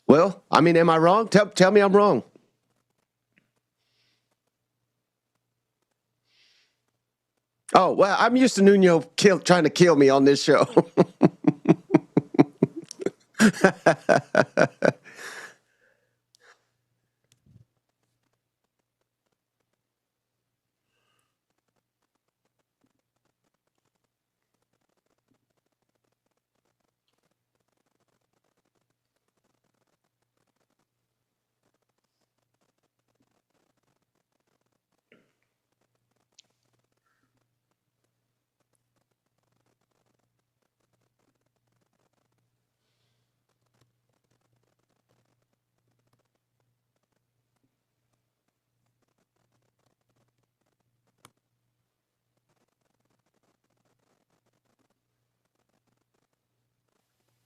Well, I mean, am I wrong? Tell me I'm wrong. Oh, well, I'm used to Nuño trying to kill me on this show.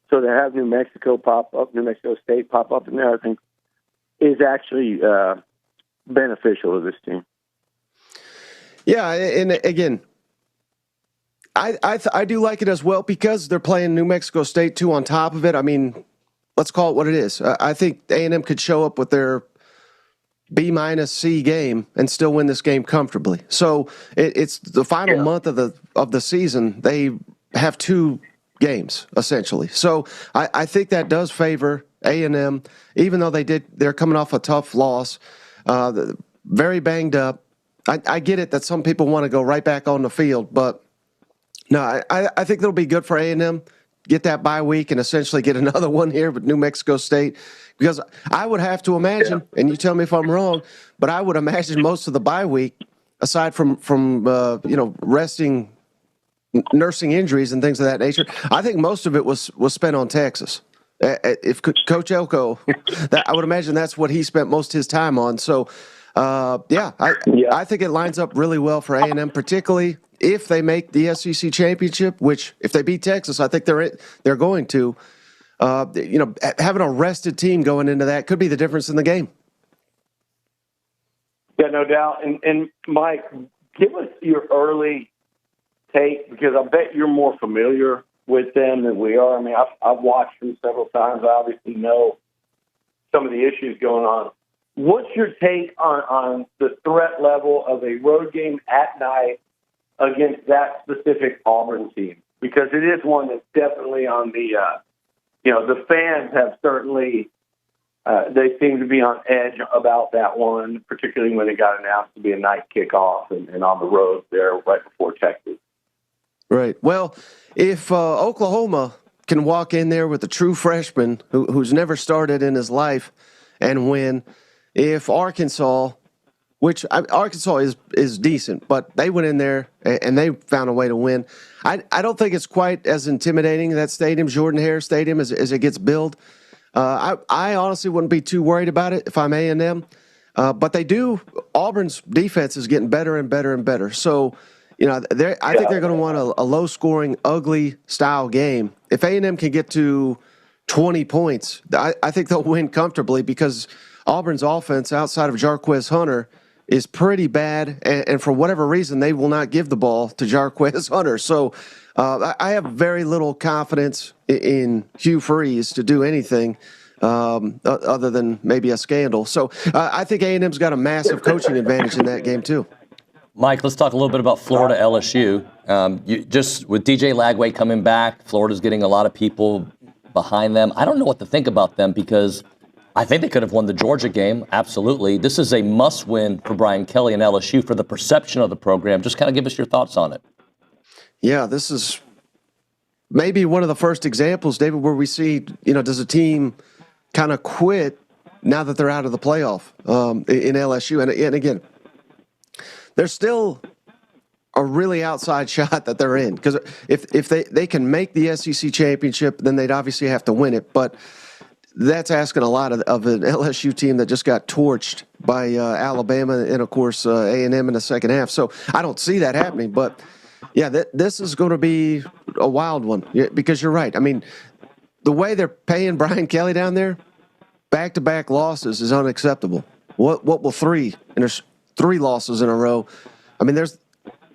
So to have New Mexico State pop up in there, I think is actually beneficial to this team. Yeah, and again, I do like it as well because they're playing New Mexico State too on top of it. I mean, let's call it what it is. I think A&M could show up with their B-C game and still win this game comfortably. So it's the final month of the season. They have 2 games essentially. So I think that does favor A&M, even though they're coming off a tough loss, very banged up. I get it that some people want to go right back on the field, but no, I think it'll be good for A&M. Get that bye week and essentially get another one here with New Mexico State, because I would have to imagine, and you tell me if I'm wrong, but I would imagine most of the bye week, aside from resting, nursing injuries and things of that nature, I think most of it was spent on Texas. If Coach Elko, I would imagine that's what he spent most of his time on. So, I think it lines up really well for A&M, particularly if they make the SEC championship. Which, if they beat Texas, I think they're going to. Having a rested team going into that could be the difference in the game. Yeah, no doubt. And Mike, give us your early take, because I bet you're more familiar with them than we are. I mean, I've watched them several times. I obviously know some of the issues going on. What's your take on the threat level of a road game at night against that specific Auburn team? Because it is one that's definitely on the, the fans have certainly, they seem to be on edge about that one, particularly when it got announced to be a night kickoff and on the road there right before Texas. Right. Well, if Oklahoma can walk in there with a true freshman who's never started in his life and win, if Arkansas, which Arkansas is decent, but they went in there and they found a way to win. I don't think it's quite as intimidating, that stadium, Jordan-Hare Stadium, as it gets built. I honestly wouldn't be too worried about it if I'm A&M. But Auburn's defense is getting better and better and better. So, I think they're going to want a low-scoring, ugly style game. If A&M can get to 20 points, I think they'll win comfortably, because Auburn's offense outside of Jarquez Hunter is pretty bad, and for whatever reason, they will not give the ball to Jarquez Hunter. So I have very little confidence in Hugh Freeze to do anything other than maybe a scandal. So I think A&M's got a massive coaching advantage in that game too. Mike, let's talk a little bit about Florida LSU. Just with DJ Lagway coming back, Florida's getting a lot of people behind them. I don't know what to think about them, because I think they could have won the Georgia game. Absolutely. This is a must-win for Brian Kelly and LSU for the perception of the program. Just kind of give us your thoughts on it. Yeah, this is maybe one of the first examples, David, where we see, does a team kind of quit now that they're out of the playoff in LSU? And again, there's still a really outside shot that they're in, because if they can make the SEC championship, then they'd obviously have to win it. But that's asking a lot of an LSU team that just got torched by Alabama and, of course, A&M in the second half. So I don't see that happening. But, yeah, this is going to be a wild one, because you're right. I mean, the way they're paying Brian Kelly down there, back-to-back losses is unacceptable. What will 3? And there's 3 losses in a row. I mean,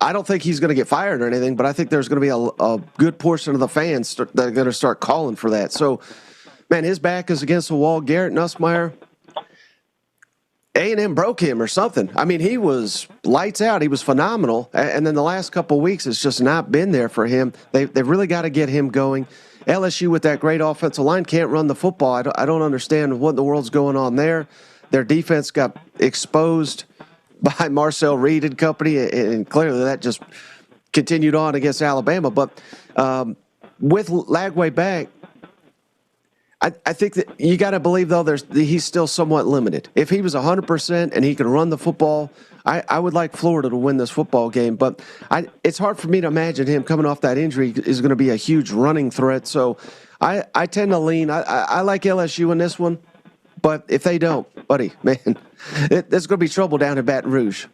I don't think he's going to get fired or anything, but I think there's going to be a good portion of the fans that are going to start calling for that. So, man, his back is against the wall. Garrett Nussmeier, A&M broke him or something. I mean, he was lights out. He was phenomenal. And then the last couple of weeks, it's just not been there for him. They've really got to get him going. LSU with that great offensive line can't run the football. I don't understand what in the world's going on there. Their defense got exposed by Marcel Reed and company, and clearly that just continued on against Alabama. But with Lagway back, I think that you got to believe, though, he's still somewhat limited. If he was 100% and he could run the football, I would like Florida to win this football game. But it's hard for me to imagine him coming off that injury is going to be a huge running threat. So I tend to lean. I like LSU in this one. But if they don't, buddy, man, there's going to be trouble down in Baton Rouge.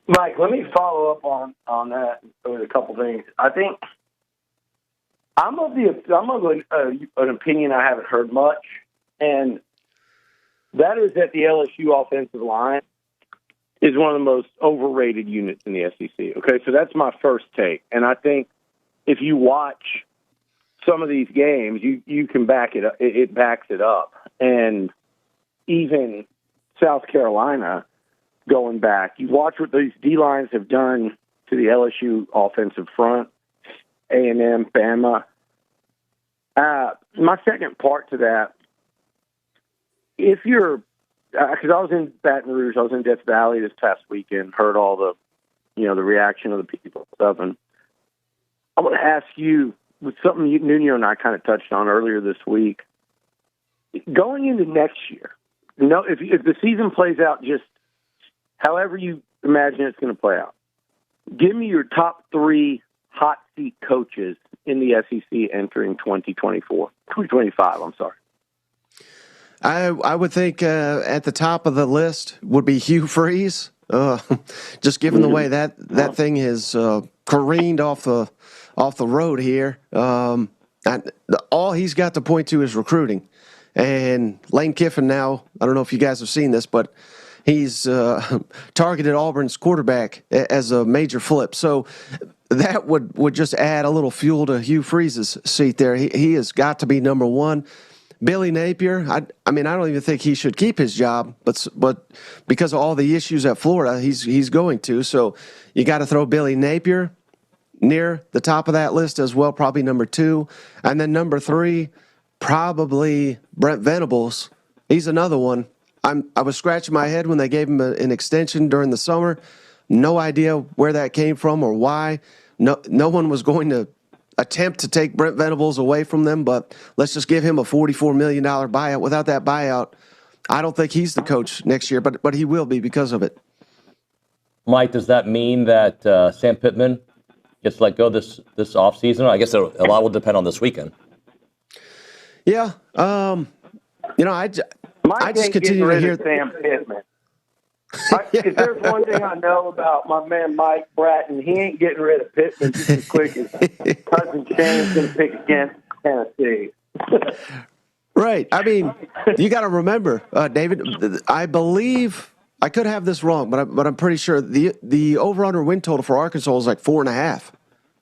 Mike, let me follow up on that with a couple things. I think I'm of an opinion I haven't heard much, and that is that the LSU offensive line is one of the most overrated units in the SEC. Okay, so that's my first take, and I think if you watch some of these games, you can back it up. It backs it up, and even South Carolina going back, you watch what these D lines have done to the LSU offensive front. A&M, Bama. My second part to that, if you're, because I was in Baton Rouge, I was in Death Valley this past weekend, heard all the, the reaction of the people and stuff, and I want to ask you, with something Nuño and I kind of touched on earlier this week, going into next year, if the season plays out just however you imagine it's going to play out, give me your top 3 hot seat coaches in the SEC entering 2025, I'm sorry. I would think at the top of the list would be Hugh Freeze. Just given the way that thing has careened off the road here, all he's got to point to is recruiting. And Lane Kiffin now, I don't know if you guys have seen this, but he's targeted Auburn's quarterback as a major flip. So that would just add a little fuel to Hugh Freeze's seat there. He has got to be number one. Billy Napier, I mean, I don't even think he should keep his job, but because of all the issues at Florida, he's going to. So you got to throw Billy Napier near the top of that list as well, probably number 2. And then number 3, probably Brent Venables. He's another one. I was scratching my head when they gave him an extension during the summer. No idea where that came from or why. No one was going to attempt to take Brent Venables away from them, but let's just give him a $44 million buyout. Without that buyout, I don't think he's the coach next year, but he will be because of it. Mike, does that mean that Sam Pittman gets let go this offseason? I guess a lot will depend on this weekend. Yeah. I just continue to hear Sam Pittman. If there's one thing I know about my man Mike Bratton, he ain't getting rid of Pittman just as quick as Cousin Shane's going to pick against Tennessee. Right. I mean, you got to remember, David, I believe, I could have this wrong, but I'm pretty sure the over-under win total for Arkansas is like 4.5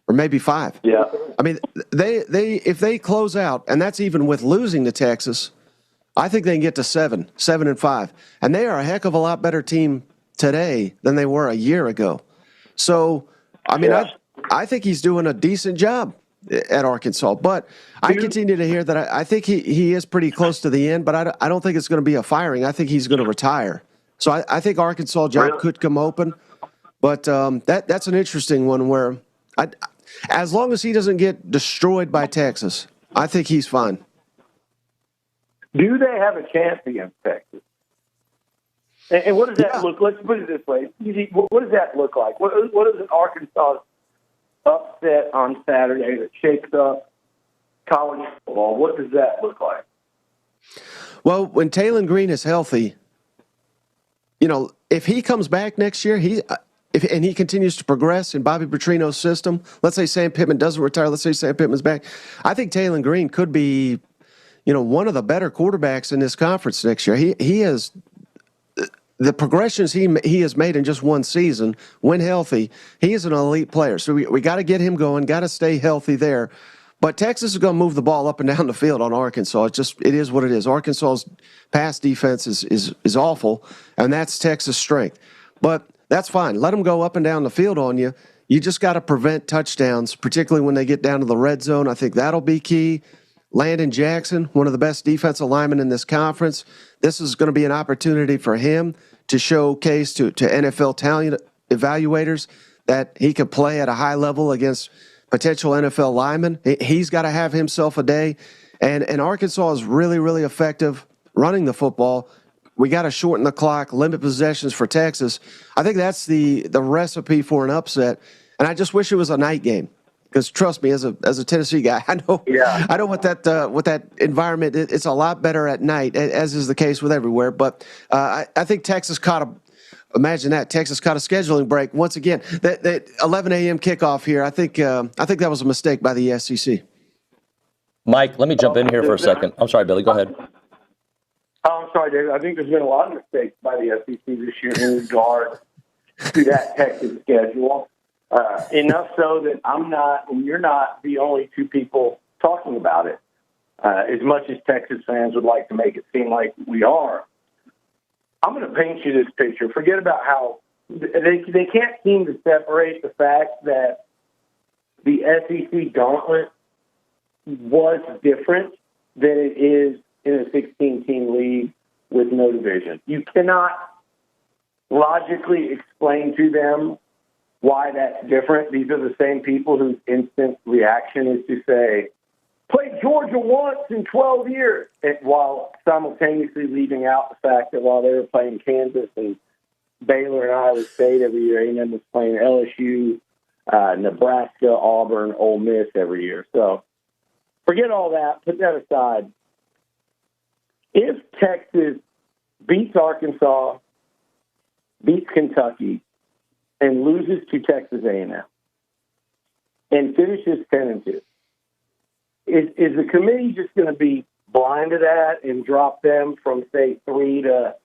or maybe 5. Yeah. I mean, if they close out, and that's even with losing to Texas, I think they can get to 7-5. And they are a heck of a lot better team today than they were a year ago. So, I mean, I think he's doing a decent job at Arkansas. But I continue to hear that I think he is pretty close to the end, but I don't think it's going to be a firing. I think he's going to retire. So I think Arkansas job could come open. But that's an interesting one where as long as he doesn't get destroyed by Texas, I think he's fine. Do they have a chance against Texas? And what does that look? Let's put it this way: what does that look like? What is an Arkansas upset on Saturday that shakes up college football? What does that look like? Well, when Taylon Green is healthy, if he comes back next year, and he continues to progress in Bobby Petrino's system. Let's say Sam Pittman doesn't retire. Let's say Sam Pittman's back. I think Taylon Green could be, one of the better quarterbacks in this conference next year. He has the progressions he has made in just one season. When healthy, he is an elite player. So we got to get him going. Got to stay healthy there. But Texas is going to move the ball up and down the field on Arkansas. It is what it is. Arkansas's pass defense is awful, and that's Texas' strength. But that's fine. Let them go up and down the field on you. You just got to prevent touchdowns, particularly when they get down to the red zone. I think that'll be key. Landon Jackson, one of the best defensive linemen in this conference. This is going to be an opportunity for him to showcase to NFL talent evaluators that he could play at a high level against potential NFL linemen. He's got to have himself a day. And Arkansas is really, really effective running the football. We got to shorten the clock, limit possessions for Texas. I think that's the recipe for an upset. And I just wish it was a night game. Because trust me, as a Tennessee guy, I know what that environment. It's a lot better at night, as is the case with everywhere. But I think Texas imagine that Texas caught a scheduling break once again. That 11 a.m. kickoff here. I think that was a mistake by the SEC. Mike, let me jump in here for a second. I'm sorry, Billy. Go ahead. Oh, I'm sorry, David. I think there's been a lot of mistakes by the SEC this year in regard to that Texas schedule. Enough so that I'm not, and you're not, the only two people talking about it. As much as Texas fans would like to make it seem like we are, I'm going to paint you this picture. Forget about how they can't seem to separate the fact that the SEC gauntlet was different than it is in a 16-team league with no division. You cannot logically explain to them why that's different. These are the same people whose instant reaction is to say, play Georgia once in 12 years, while simultaneously leaving out the fact that while they were playing Kansas and Baylor and Iowa State every year, A&M was playing LSU, Nebraska, Auburn, Ole Miss every year. So forget all that. Put that aside. If Texas beats Arkansas, beats Kentucky, and loses to Texas A&M, and finishes 10-2, is the committee just going to be blind to that and drop them from, say, 3 to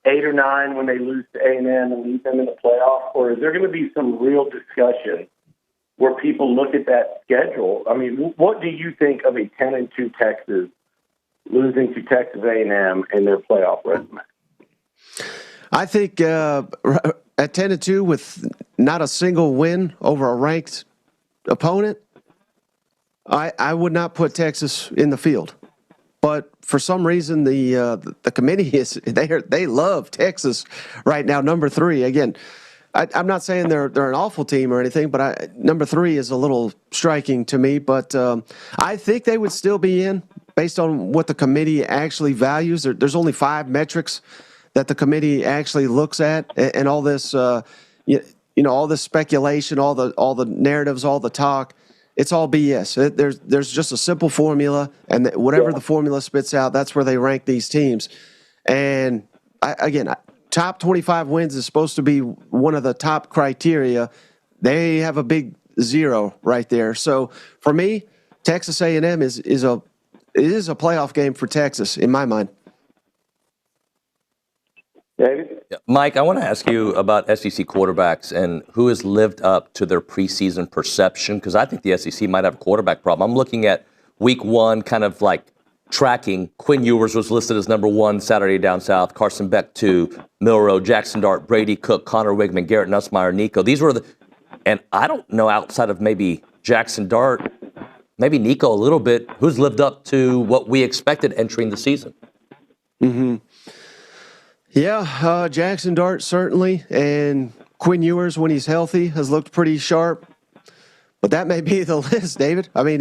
8 or 9 when they lose to A&M and leave them in the playoff? Or is there going to be some real discussion where people look at that schedule? I mean, what do you think of a 10-2 Texas losing to Texas A&M in their playoff resume? I think at 10-2 with not a single win over a ranked opponent, I would not put Texas in the field. But for some reason, the committee they love Texas right now, number 3. Again, I'm not saying they're an awful team or anything, but number 3 is a little striking to me. But I think they would still be in based on what the committee actually values. There's only 5 metrics that the committee actually looks at, and all this, all this speculation, all the narratives, all the talk, it's all BS. There's just a simple formula, and whatever the formula spits out, that's where they rank these teams. And top 25 wins is supposed to be one of the top criteria. They have a big 0 right there. So for me, Texas A&M is a playoff game for Texas in my mind. David? Mike, I want to ask you about SEC quarterbacks and who has lived up to their preseason perception, because I think the SEC might have a quarterback problem. I'm looking at week 1, kind of like tracking. Quinn Ewers was listed as number 1 Saturday down south, Carson Beck 2, Milroe, Jackson Dart, Brady Cook, Connor Wigman, Garrett Nussmeier, Nico. These were and I don't know outside of maybe Jackson Dart, maybe Nico a little bit, who's lived up to what we expected entering the season. Mm-hmm. Yeah, Jackson Dart certainly, and Quinn Ewers, when he's healthy, has looked pretty sharp. But that may be the list, David. I mean,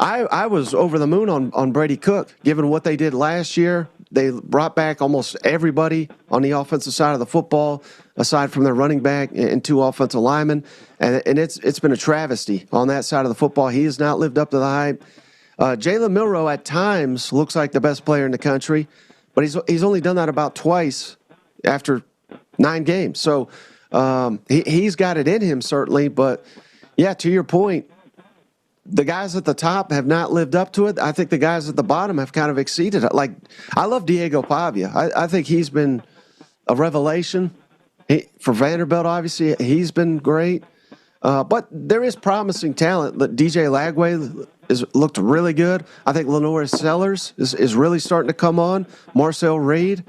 I was over the moon on Brady Cook, given what they did last year. They brought back almost everybody on the offensive side of the football, aside from their running back and 2 offensive linemen. And it's been a travesty on that side of the football. He has not lived up to the hype. Jalen Milroe at times looks like the best player in the country, but he's only done that about twice after 9 games. So he's got it in him, certainly. But, yeah, to your point, the guys at the top have not lived up to it. I think the guys at the bottom have kind of exceeded it. Like, I love Diego Pavia. I think he's been a revelation. For Vanderbilt, obviously, he's been great. But there is promising talent. DJ Lagway looked really good. I think Lenore Sellers is really starting to come on. Marcel Reed,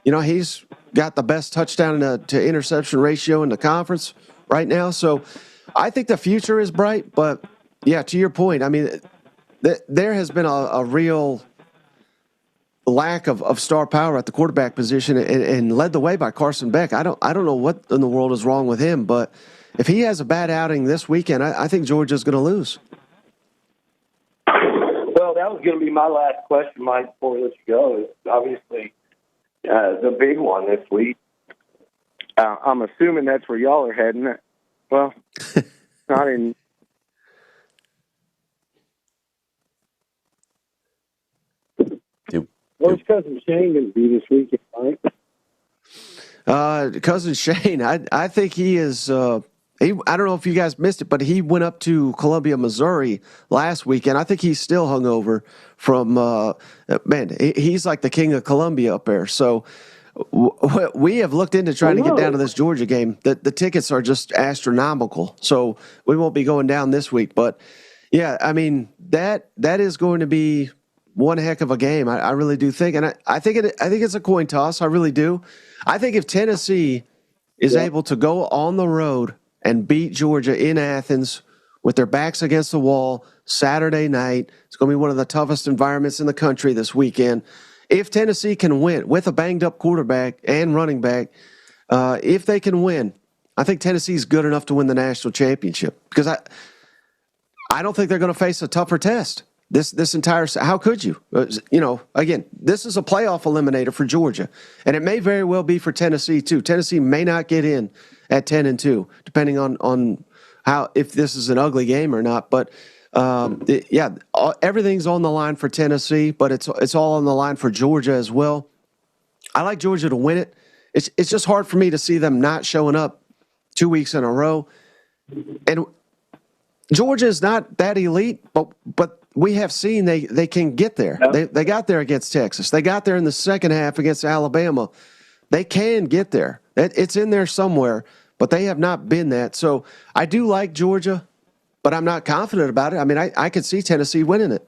he's got the best touchdown to interception ratio in the conference right now. So I think the future is bright. But, yeah, to your point, I mean, there has been a real lack of star power at the quarterback position and led the way by Carson Beck. I don't know what in the world is wrong with him, but if he has a bad outing this weekend, I think Georgia's going to lose. Well, that was going to be my last question, Mike, before we let you go. Is obviously the big one this week. I'm assuming that's where y'all are heading. Well, not in. Where's Cousin Shane going to be this weekend, Mike? Cousin Shane, I think he is. I don't know if you guys missed it, but he went up to Columbia, Missouri last weekend. I think he's still hungover from. He's like the king of Columbia up there. So we have looked into trying to get down to this Georgia game. The tickets are just astronomical, so we won't be going down this week. But yeah, I mean that is going to be one heck of a game. I really do think, and I think it's a coin toss. I really do. I think if Tennessee is able to go on the road and beat Georgia in Athens with their backs against the wall Saturday night, it's going to be one of the toughest environments in the country this weekend. If Tennessee can win with a banged-up quarterback and running back, if they can win, I think Tennessee's good enough to win the national championship because I don't think they're going to face a tougher test. This entire, how could you? Again, this is a playoff eliminator for Georgia, and it may very well be for Tennessee too. Tennessee may not get in at 10-2, depending on how, if this is an ugly game or not. But everything's on the line for Tennessee, but it's all on the line for Georgia as well. I like Georgia to win it. It's just hard for me to see them not showing up 2 weeks in a row, and Georgia is not that elite, but we have seen they can get there. They got there against Texas. They got there in the second half against Alabama. They can get there. It's in there somewhere, but they have not been that. So I do like Georgia, but I'm not confident about it. I mean, I could see Tennessee winning it.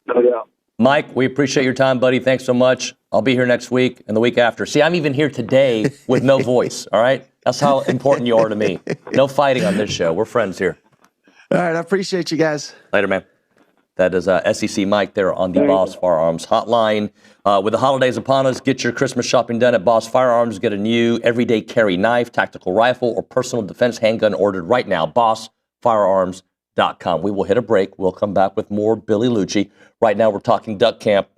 No doubt. Mike, we appreciate your time, buddy. Thanks so much. I'll be here next week and the week after. See, I'm even here today with no voice, all right? That's how important you are to me. No fighting on this show. We're friends here. All right, I appreciate you guys. Later, man. That is SEC Mike there on the Boss Firearms Hotline. With the holidays upon us, get your Christmas shopping done at Boss Firearms. Get a new everyday carry knife, tactical rifle, or personal defense handgun ordered right now. BossFirearms.com. We will hit a break. We'll come back with more Billy Liucci. Right now, we're talking duck camp.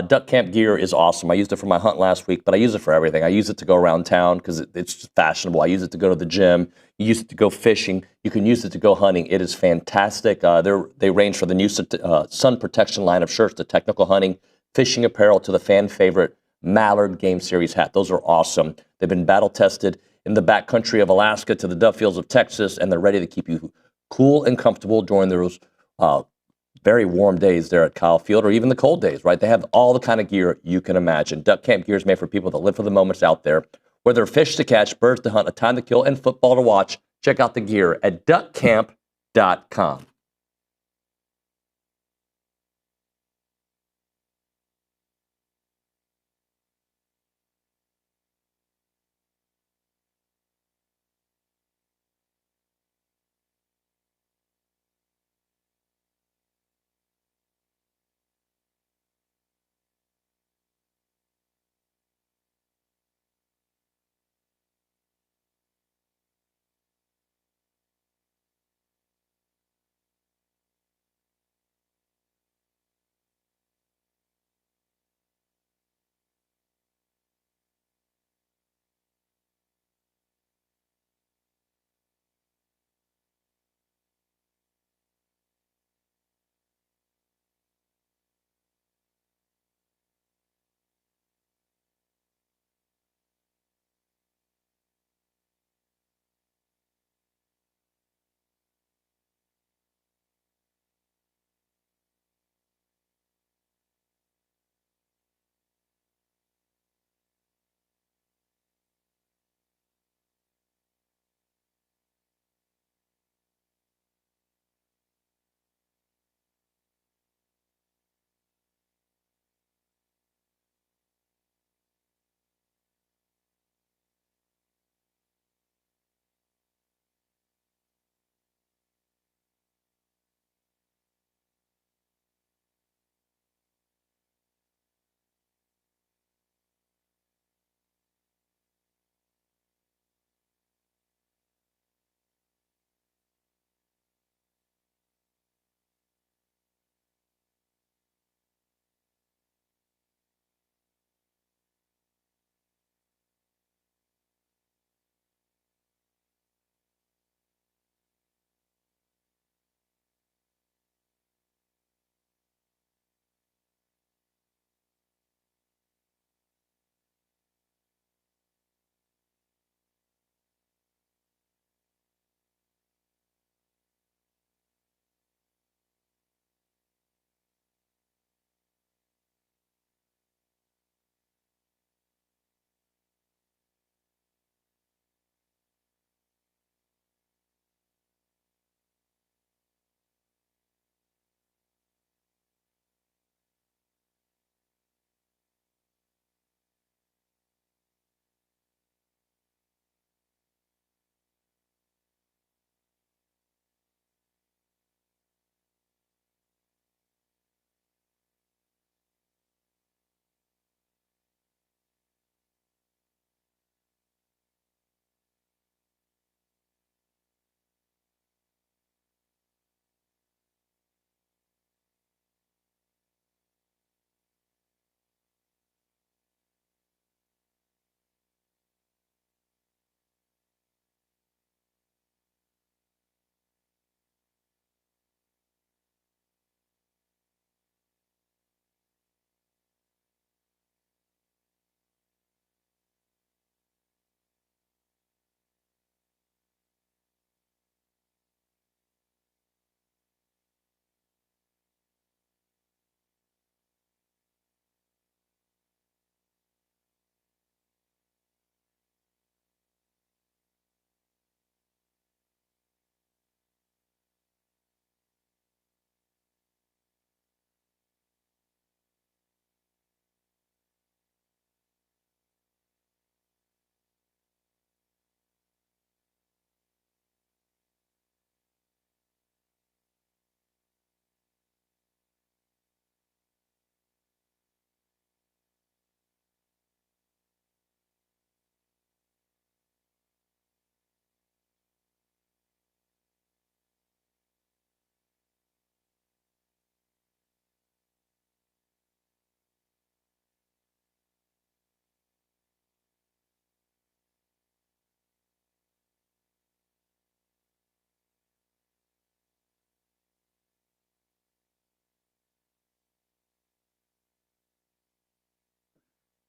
Duck camp gear is awesome. I used it for my hunt last week, but I use it for everything. I use it to go around town because it's just fashionable. I use it to go to the gym. You use it to go fishing. You can use it to go hunting. It is fantastic. They range from the new sun protection line of shirts to technical hunting, fishing apparel to the fan favorite Mallard Game Series hat. Those are awesome. They've been battle tested in the backcountry of Alaska to the duck fields of Texas, and they're ready to keep you cool and comfortable during those very warm days there at Kyle Field, or even the cold days, right? They have all the kind of gear you can imagine. Duck camp gear is made for people that live for the moments out there, whether fish to catch, birds to hunt, a time to kill, and football to watch. Check out the gear at duckcamp.com.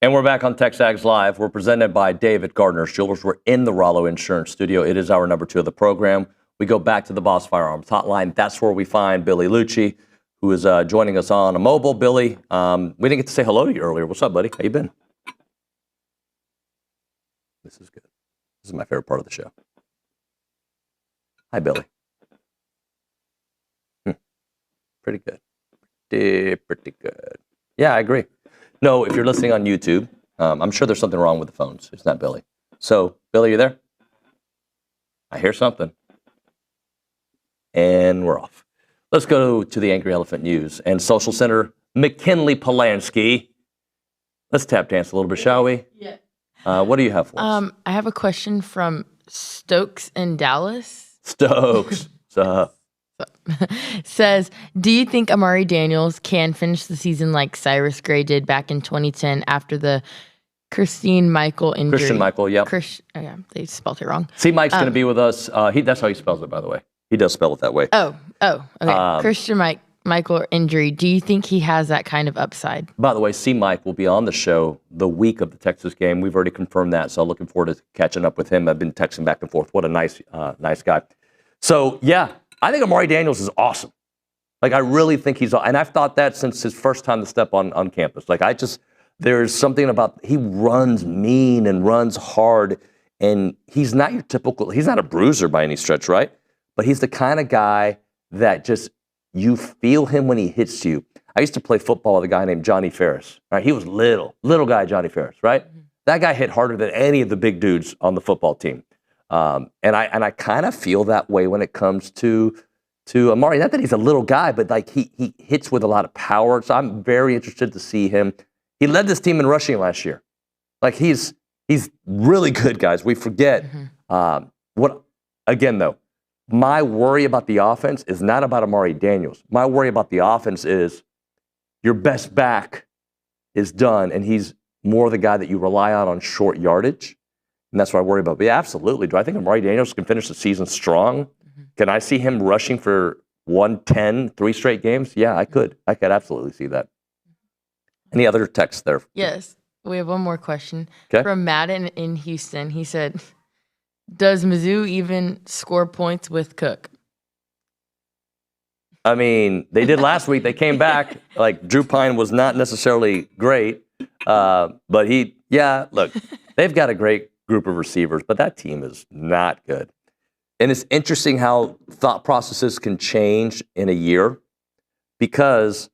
And we're back on TexAgs Live. We're presented by David Gardner's Jewelers. We're in the Rollo Insurance Studio. It is our number 2 of the program. We go back to the Boss Firearms Hotline. That's where we find Billy Liucci, who is joining us on a mobile. Billy, we didn't get to say hello to you earlier. What's up, buddy? How you been? This is good. This is my favorite part of the show. Hi, Billy. Pretty good. Pretty good. Yeah, I agree. No, if you're listening on YouTube, I'm sure there's something wrong with the phones. It's not Billy. So, Billy, you there? I hear something. And we're off. Let's go to the Angry Elephant News and Social Center, McKinley Polanski. Let's tap dance a little bit, shall we? Yeah. What do you have for us? I have a question from Stokes in Dallas. Stokes. Says, do you think Amari Daniels can finish the season like Cyrus Gray did back in 2010 after the Christine Michael injury? Christian Michael, yep. Oh, yeah, they spelled it wrong. See, Mike's going to be with us. That's how he spells it, by the way. He does spell it that way. Oh, okay. Christian Michael injury. Do you think he has that kind of upside? By the way, C-Mike will be on the show the week of the Texas game. We've already confirmed that, so I'm looking forward to catching up with him. I've been texting back and forth. What a nice guy. So, yeah, I think Amari Daniels is awesome. Like, I really think and I've thought that since his first time to step on campus. Like, there's something about, he runs mean and runs hard, and he's not your typical, he's not a bruiser by any stretch, right? But he's the kind of guy that just, you feel him when he hits you. I used to play football with a guy named Johnny Ferris, right? He was little guy Johnny Ferris, right? Mm-hmm. That guy hit harder than any of the big dudes on the football team. And I kind of feel that way when it comes to Amari. Not that he's a little guy, but like he hits with a lot of power. So I'm very interested to see him. He led this team in rushing last year. Like he's really good, guys. We forget again though. My worry about the offense is not about Amari Daniels. My worry about the offense is your best back is done, and he's more the guy that you rely on short yardage. And that's what I worry about. But yeah, absolutely. Do I think Amari Daniels can finish the season strong? Mm-hmm. Can I see him rushing for 110, 3 straight games? Yeah, I could. I could absolutely see that. Any other texts there? Yes. We have one more question. Okay. From Madden in Houston. He said, does Mizzou even score points with Cook? I mean, they did last week. They came back. Like, Drew Pine was not necessarily great. But look, they've got a great group of receivers, but that team is not good. And it's interesting how thought processes can change in a year because,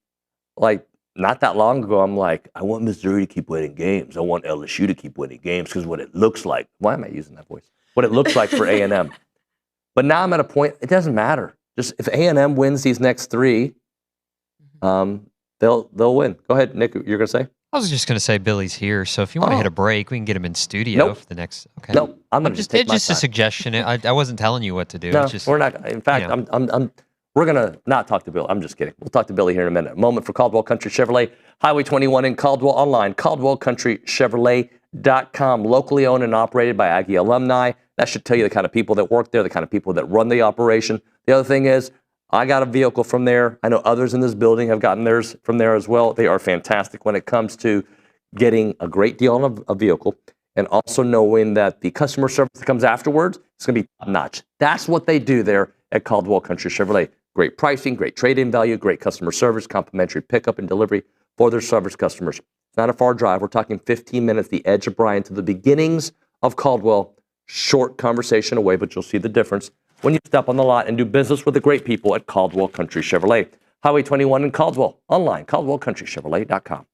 like, not that long ago, I'm like, I want Missouri to keep winning games. I want LSU to keep winning games because what it looks like. Why am I using that voice? What it looks like for A&M. But now I'm at a point, it doesn't matter. Just if A&M wins these next 3, they'll win. Go ahead, Nick, you're going to say? I was just going to say Billy's here, so if you want to hit a break, we can get him in studio for the next. Okay. Nope, I'm going to just take my It's just a suggestion. I wasn't telling you what to do. No, it's just, we're not. In fact, we're going to not talk to Bill. I'm just kidding. We'll talk to Billy here in a minute. A moment for Caldwell Country Chevrolet, Highway 21 in Caldwell, online, CaldwellCountryChevrolet.com, locally owned and operated by Aggie alumni. That should tell you the kind of people that work there, the kind of people that run the operation. The other thing is, I got a vehicle from there. I know others in this building have gotten theirs from there as well. They are fantastic when it comes to getting a great deal on a vehicle and also knowing that the customer service that comes afterwards is going to be top-notch. That's what they do there at Caldwell Country Chevrolet. Great pricing, great trade-in value, great customer service, complimentary pickup and delivery for their service customers. It's not a far drive. We're talking 15 minutes, the edge of Bryan to the beginnings of Caldwell. Short conversation away, but you'll see the difference when you step on the lot and do business with the great people at Caldwell Country Chevrolet. Highway 21 in Caldwell, online, CaldwellCountryChevrolet.com.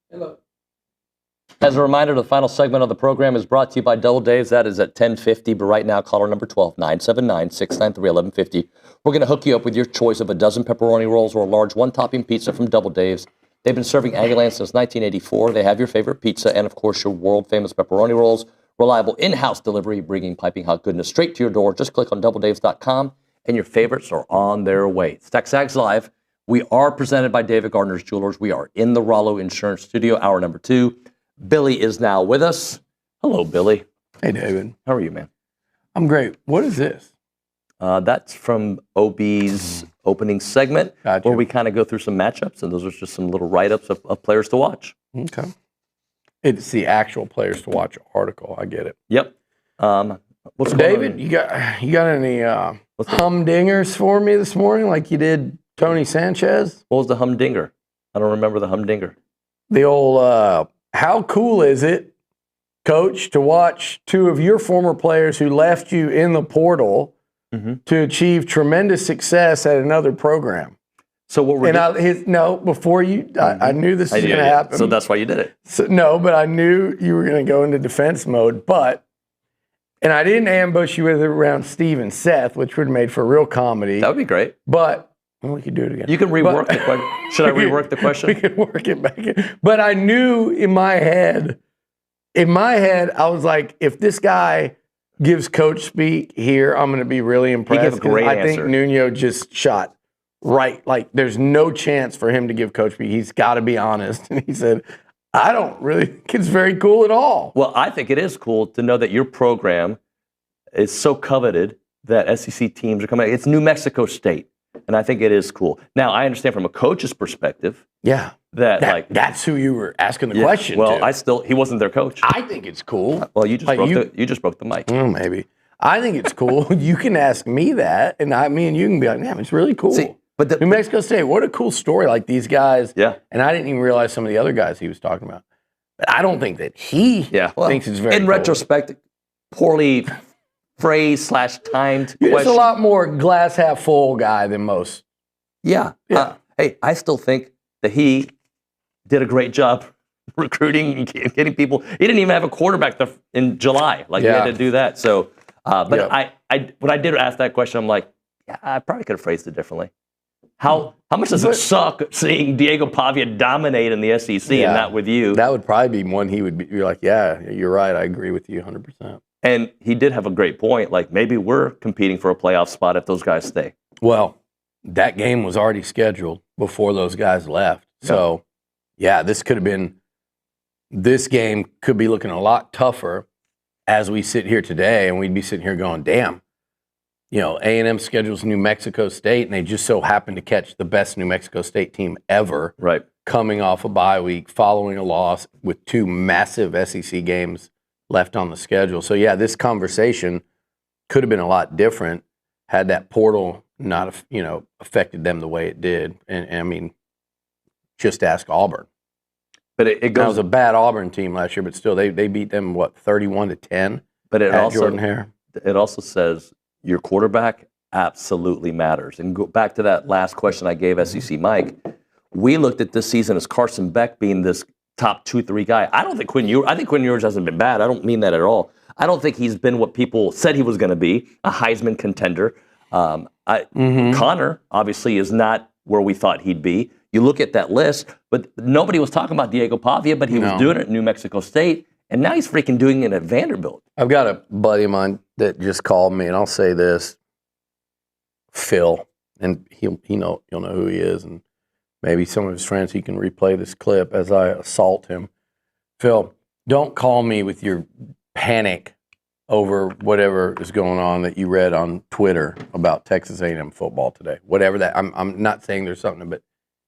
Hello. As a reminder, the final segment of the program is brought to you by Double Dave's. That is at 10:50. But right now, caller number 12, 979-693-1150. We're going to hook you up with your choice of a dozen pepperoni rolls or a large one-topping pizza from Double Dave's. They've been serving Aggieland since 1984. They have your favorite pizza and, of course, your world-famous pepperoni rolls. Reliable in-house delivery, bringing piping hot goodness straight to your door. Just click on doubledaves.com, and your favorites are on their way. It's TexAgs Live. We are presented by David Gardner's Jewelers. We are in the Rollo Insurance Studio, hour number 2. Billy is now with us. Hello, Billy. Hey, David. How are you, man? I'm great. What is this? That's from OB's opening segment, where we kind of go through some matchups, and those are just some little write-ups of players to watch. Okay. It's the actual players to watch article. I get it. Yep. What's David, you got any humdingers for me this morning, like you did Tony Sanchez? What was the humdinger? I don't remember the humdinger. The old, how cool is it, Coach, to watch two of your former players who left you in the portal to achieve tremendous success at another program? So what we're before you, I knew this was going to happen. So that's why you did it. No, but I knew you were going to go into defense mode. And I didn't ambush you with it around Steve and Seth, which would have made for real comedy. That would be great. But we could do it again. You can rework the question. Should I rework the question? We can work it back in. But I knew in my head, I was like, if this guy gives coach speak here, I'm going to be really impressed. He gave a great answer. I think answer. Nuño just shot right. Like, there's no chance for him to give coach speak. He's got to be honest. And he said, I don't really think it's very cool at all. Well, I think it is cool to know that your program is so coveted that SEC teams are coming. It's New Mexico State, and I think it is cool. Now, I understand from a coach's perspective. Yeah. That's who you were asking the question well, to. He wasn't their coach. I think it's cool. Well, you just broke the mic. Maybe. I think it's cool. You can ask me that, and me and you can be like, damn, it's really cool. See, but New Mexico State, what a cool story. Like these guys. Yeah. And I didn't even realize some of the other guys he was talking about. But I don't think that he thinks it's very in cool. retrospect, poorly phrased / timed You're question. just a lot more glass half full guy than most. Yeah. Hey, I still think that he did a great job recruiting and getting people. He didn't even have a quarterback in July. He had to do that. So, when I did ask that question, I'm like, yeah, I probably could have phrased it differently. How much does it suck seeing Diego Pavia dominate in the SEC and not with you? That would probably be one he would be. You're like, yeah, you're right. I agree with you 100%. And he did have a great point. Like, maybe we're competing for a playoff spot if those guys stay. Well, that game was already scheduled before those guys left. So, this game could be looking a lot tougher as we sit here today, and we'd be sitting here going, damn, A&M schedules New Mexico State, and they just so happen to catch the best New Mexico State team ever. Right. Coming off a bye week, following a loss with 2 massive SEC games left on the schedule. So, this conversation could have been a lot different had that portal not, affected them the way it did. And I mean, just ask Auburn. But it goes. That was a bad Auburn team last year, but still, they beat them 31-10. But it also Jordan Hare. It also says your quarterback absolutely matters. And go back to that last question I gave SEC Mike. We looked at this season as Carson Beck being this top 2-3 guy. I don't think I think Quinn Ewers hasn't been bad. I don't mean that at all. I don't think he's been what people said he was going to be, a Heisman contender. Connor obviously is not where we thought he'd be. You look at that list, but nobody was talking about Diego Pavia, but he was doing it at New Mexico State, and now he's freaking doing it at Vanderbilt. I've got a buddy of mine that just called me, and I'll say this, Phil, and you'll know who he is, and maybe some of his friends, he can replay this clip as I assault him. Phil, don't call me with your panic over whatever is going on that you read on Twitter about Texas A&M football today. Whatever that, I'm not saying there's something, but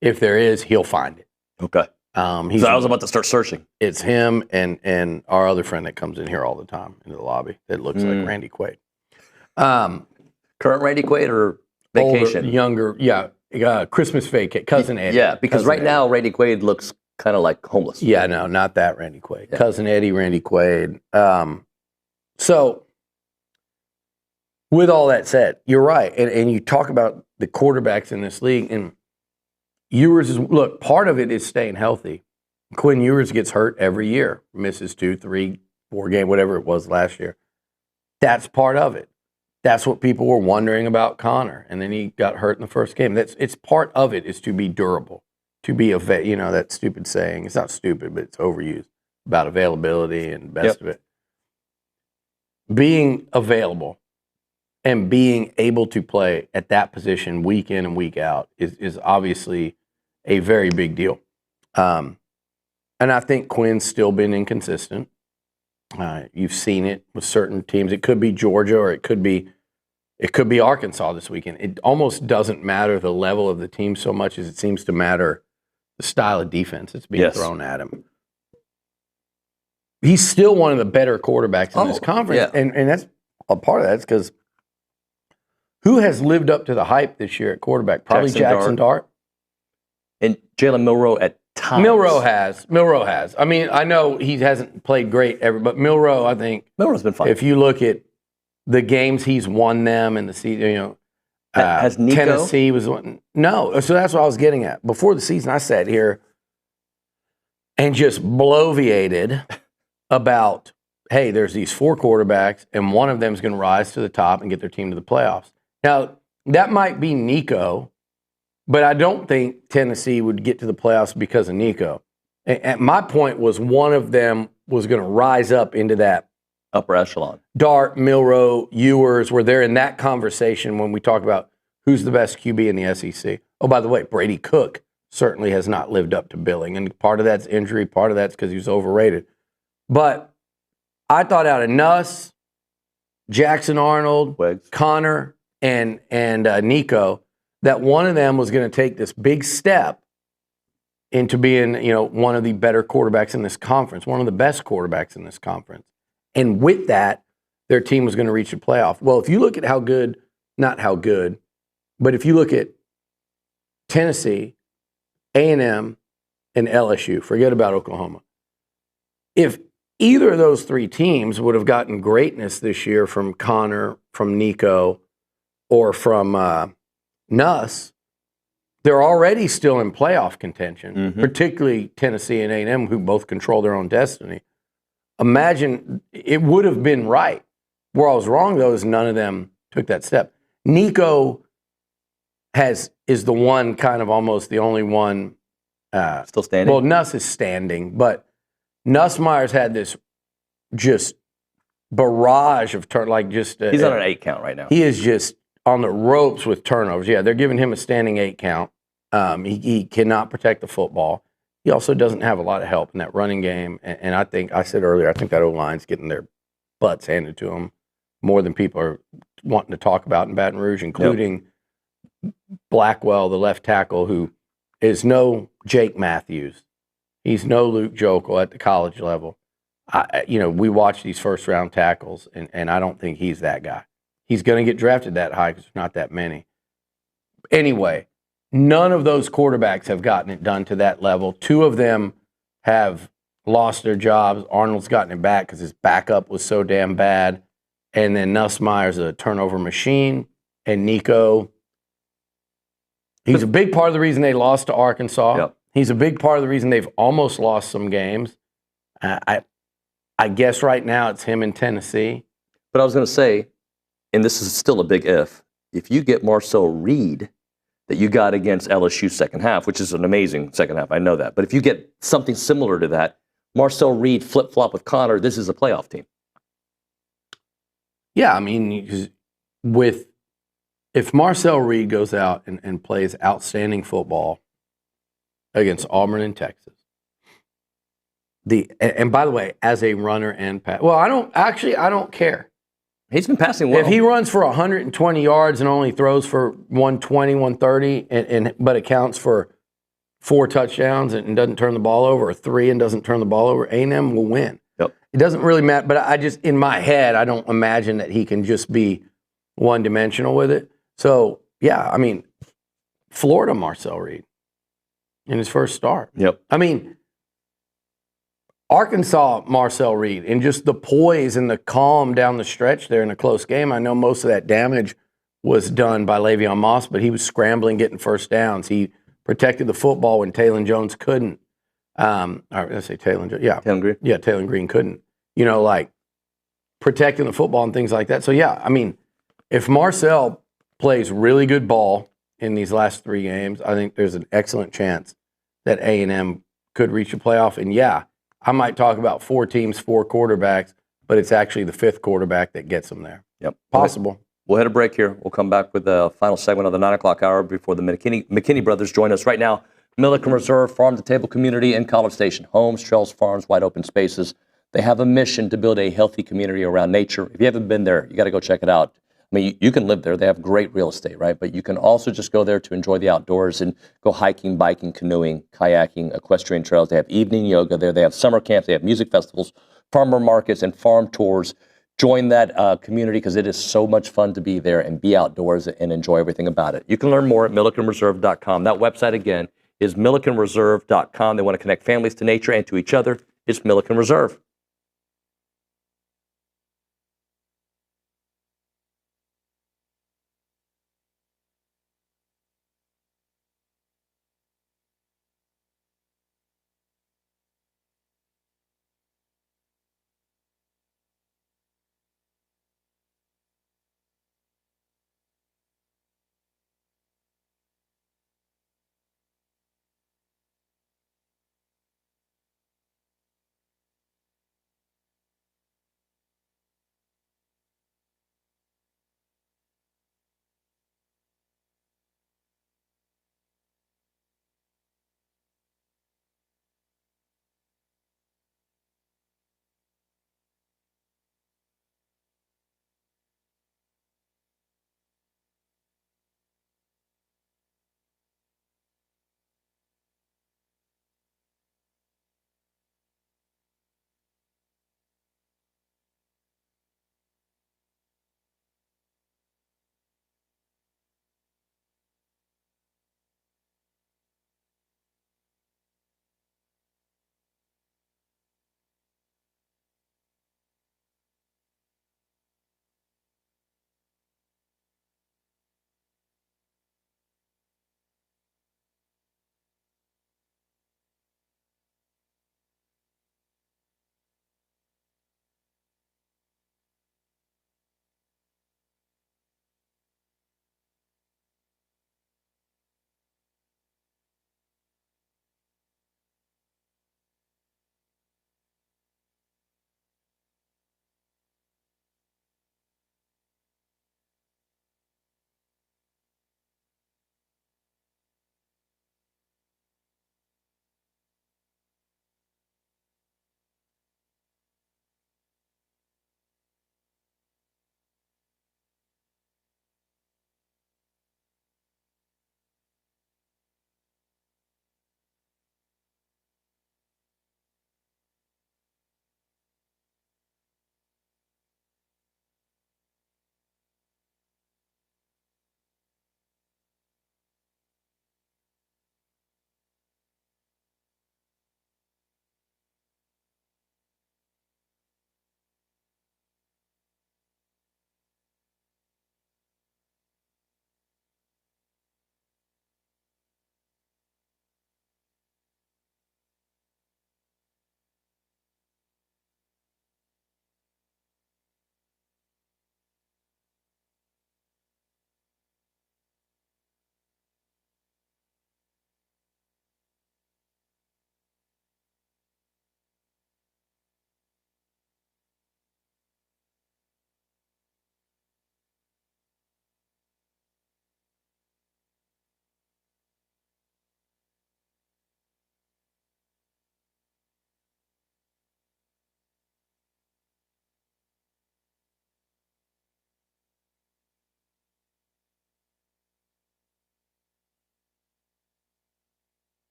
if there is, he'll find it. Okay. So I was about to start searching. It's him and our other friend that comes in here all the time in the lobby that looks like Randy Quaid. Current Randy Quaid or vacation? Older, younger, Christmas vacation, cousin Eddie. Yeah, because cousin now Randy Quaid looks kind of like homeless. Yeah, no, not that Randy Quaid. Yeah. Cousin Eddie, Randy Quaid. So, with all that said, you're right. And you talk about the quarterbacks in this league, and Ewers is, look, part of it is staying healthy. Quinn Ewers gets hurt every year, misses 2, 3, 4 games, whatever it was last year. That's part of it. That's what people were wondering about Connor, and then he got hurt in the first game. It's part of it is to be durable, to be that stupid saying. It's not stupid, but it's overused about availability and best of it. Being available and being able to play at that position week in and week out is obviously a very big deal. And I think Quinn's still been inconsistent. You've seen it with certain teams. It could be Georgia or it could be Arkansas this weekend. It almost doesn't matter the level of the team so much as it seems to matter the style of defense that's being thrown at him. He's still one of the better quarterbacks in this conference, and that's a part of that. It's because who has lived up to the hype this year at quarterback? Probably Jackson Dart. And Jalen Milroe at times. Milroe has. I mean, I know he hasn't played great ever, but Milroe, I think. Milroe's been fine. If you look at the games he's won them and the season, has Nico? Tennessee was one. No, so that's what I was getting at. Before the season, I sat here and just bloviated about, hey, there's these 4 quarterbacks, and one of them is going to rise to the top and get their team to the playoffs. Now, that might be Nico, but I don't think Tennessee would get to the playoffs because of Nico. And my point was one of them was going to rise up into that upper echelon. Dart, Milroe, Ewers, where they're in that conversation when we talk about who's the best QB in the SEC. Oh, by the way, Brady Cook certainly has not lived up to billing, and part of that's injury, part of that's because he was overrated. But I thought out of Nuss, Jackson Arnold, Connor, and Nico, that one of them was going to take this big step into being, one of the better quarterbacks in this conference, one of the best quarterbacks in this conference. And with that, their team was going to reach the playoff. Well, if you look at but if you look at Tennessee, A&M, and LSU, forget about Oklahoma. If either of those 3 teams would have gotten greatness this year from Connor, from Nico, or from Nuss, they're already still in playoff contention, particularly Tennessee and A&M, who both control their own destiny. Imagine it would have been right. Where I was wrong, though, is none of them took that step. Nico is the one, kind of almost the only one. Still standing? Well, Nuss is standing, but Nussmeier's had this just barrage of he's on an 8 count right now. He is just on the ropes with turnovers. Yeah, they're giving him a standing 8 count. He cannot protect the football. He also doesn't have a lot of help in that running game. And I think, I said earlier, I think that O-line's getting their butts handed to them more than people are wanting to talk about in Baton Rouge, including Blackwell, the left tackle, who is no Jake Matthews. He's no Luke Jokel at the college level. We watch these first-round tackles, and I don't think he's that guy. He's going to get drafted that high because there's not that many. Anyway, none of those quarterbacks have gotten it done to that level. 2 of them have lost their jobs. Arnold's gotten it back because his backup was so damn bad. And then Nussmeier's a turnover machine. And Nico, he's a big part of the reason they lost to Arkansas. Yep. He's a big part of the reason they've almost lost some games. I guess right now it's him in Tennessee. But I was going to say, and this is still a big if you get Marcel Reed that you got against LSU second half, which is an amazing second half, I know that. But if you get something similar to that, Marcel Reed flip-flop with Connor, this is a playoff team. Yeah, I mean, if Marcel Reed goes out and plays outstanding football against Auburn and Texas, and by the way, as a runner and pass, I don't care. He's been passing well. If he runs for 120 yards and only throws for 120, 130, but accounts for 4 touchdowns and doesn't turn the ball over, or 3 and doesn't turn the ball over, A&M will win. Yep. It doesn't really matter, but I just, in my head, I don't imagine that he can just be one-dimensional with it. So, yeah, I mean, Florida Marcel Reed in his first start. Yep. I mean, Arkansas Marcel Reed, and just the poise and the calm down the stretch there in a close game. I know most of that damage was done by Le'Veon Moss, but he was scrambling, getting first downs. He protected the football when Taylon Jones couldn't. Or let's say Taylor Green. Yeah, Taylor Green couldn't. You know, like protecting the football and things like that. So yeah, I mean, if Marcel plays really good ball in these last 3 games, I think there's an excellent chance that A&M could reach a playoff. And yeah, I might talk about 4 teams, 4 quarterbacks, but it's actually the 5th quarterback that gets them there. Yep. Possible. We'll hit a break here. We'll come back with the final segment of the 9 o'clock hour before the McKinney brothers join us right now. Milliken Reserve Farm-to-Table community in College Station. Homes, trails, farms, wide open spaces. They have a mission to build a healthy community around nature. If you haven't been there, you got to go check it out. I mean, you can live there. They have great real estate, right? But you can also just go there to enjoy the outdoors and go hiking, biking, canoeing, kayaking, equestrian trails. They have evening yoga there. They have summer camps. They have music festivals, farmer markets, and farm tours. Join that community because it is so much fun to be there and be outdoors and enjoy everything about it. You can learn more at millikenreserve.com. That website, again, is millikenreserve.com. They want to connect families to nature and to each other. It's Milliken Reserve.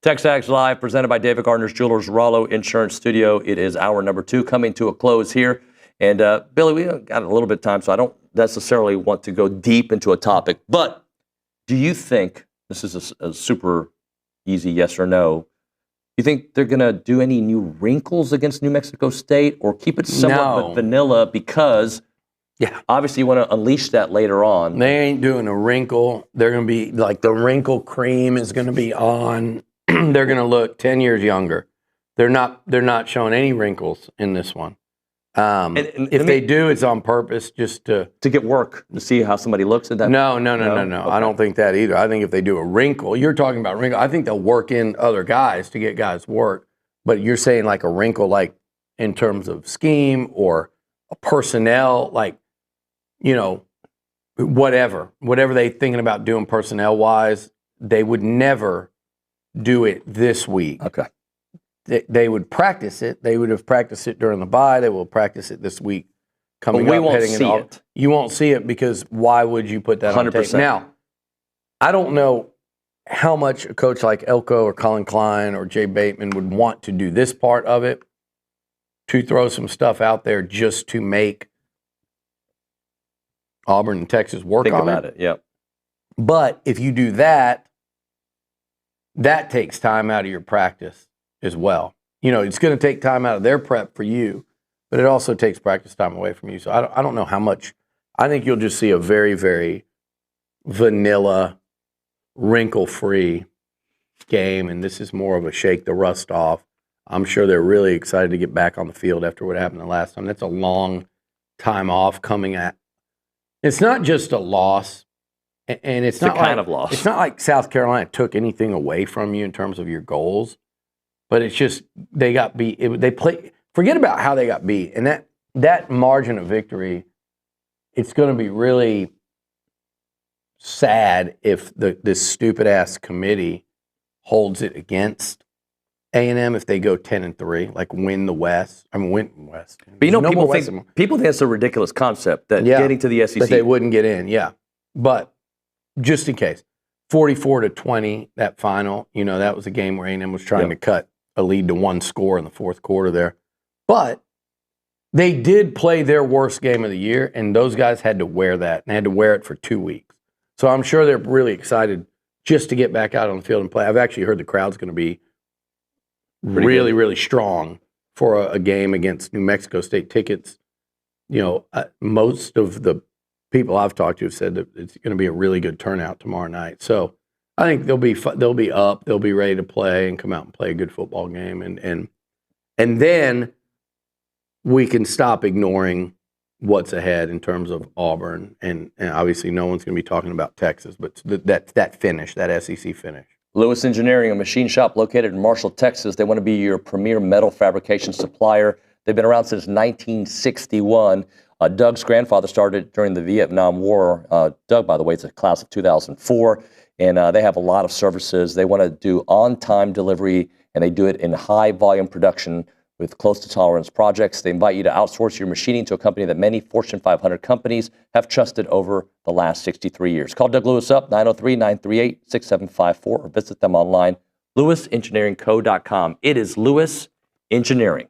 TexAgs Live, presented by David Gardner's Jewelers, Rollo Insurance Studio. It is hour number 2 coming to a close here. And Billy, we got a little bit of time, so I don't necessarily want to go deep into a topic. But do you think, this is a super easy yes or no, you think they're going to do any new wrinkles against New Mexico State or keep it somewhat vanilla? Because Yeah. Obviously, you want to unleash that later on. They ain't doing a wrinkle. They're going to be like the wrinkle cream is going to be on. They're going to look 10 years younger. They're not showing any wrinkles in this one. If they do, it's on purpose just to get work, to see how somebody looks at that. No. Okay. I don't think that either. I think if they do a wrinkle, you're talking about wrinkle. I think they'll work in other guys to get guys work. But you're saying like a wrinkle, like in terms of scheme or a personnel, like, whatever they thinking about doing personnel wise, they would never do it this week. Okay. They would practice it. They would have practiced it during the bye. They will practice it this week coming but we up. Won't see it. You won't see it because why would you put that 100%. On tape? Now, I don't know how much a coach like Elko or Colin Klein or Jay Bateman would want to do this part of it, to throw some stuff out there just to make Auburn and Texas work on it. Think about it, yeah. But if you do that, that takes time out of your practice as well. It's going to take time out of their prep for you, but it also takes practice time away from you. So I don't know how much. I think you'll just see a very, very vanilla, wrinkle-free game, and this is more of a shake the rust off. I'm sure they're really excited to get back on the field after what happened the last time. That's a long time off coming at. It's not just a loss, and it's not a kind of loss. It's not like South Carolina took anything away from you in terms of your goals, but it's just they got beat. They play. Forget about how they got beat, and that margin of victory. It's going to be really sad if this stupid ass committee holds it against A&M if they go 10-3, like win the West. Win the West. But people think it's a ridiculous concept that getting to the SEC. That they wouldn't get in, yeah. But just in case, 44-20, that final, that was a game where A&M was trying to cut a lead to one score in the fourth quarter there. But they did play their worst game of the year, and those guys had to wear that, and had to wear it for 2 weeks. So I'm sure they're really excited just to get back out on the field and play. I've actually heard the crowd's going to be really, really strong for a game against New Mexico State. Tickets, most of the people I've talked to have said that it's going to be a really good turnout tomorrow night. So I think they'll be up, they'll be ready to play and come out and play a good football game, and then we can stop ignoring what's ahead in terms of Auburn, and obviously no one's going to be talking about Texas, but that finish, that SEC finish. Lewis Engineering, a machine shop located in Marshall, Texas. They want to be your premier metal fabrication supplier. They've been around since 1961. Doug's grandfather started during the Vietnam War. Doug, by the way, is a class of 2004, and they have a lot of services. They want to do on-time delivery, and they do it in high-volume production with close-to-tolerance projects. They invite you to outsource your machining to a company that many Fortune 500 companies have trusted over the last 63 years. Call Doug Lewis up, 903-938-6754, or visit them online, lewisengineeringco.com. It is Lewis Engineering.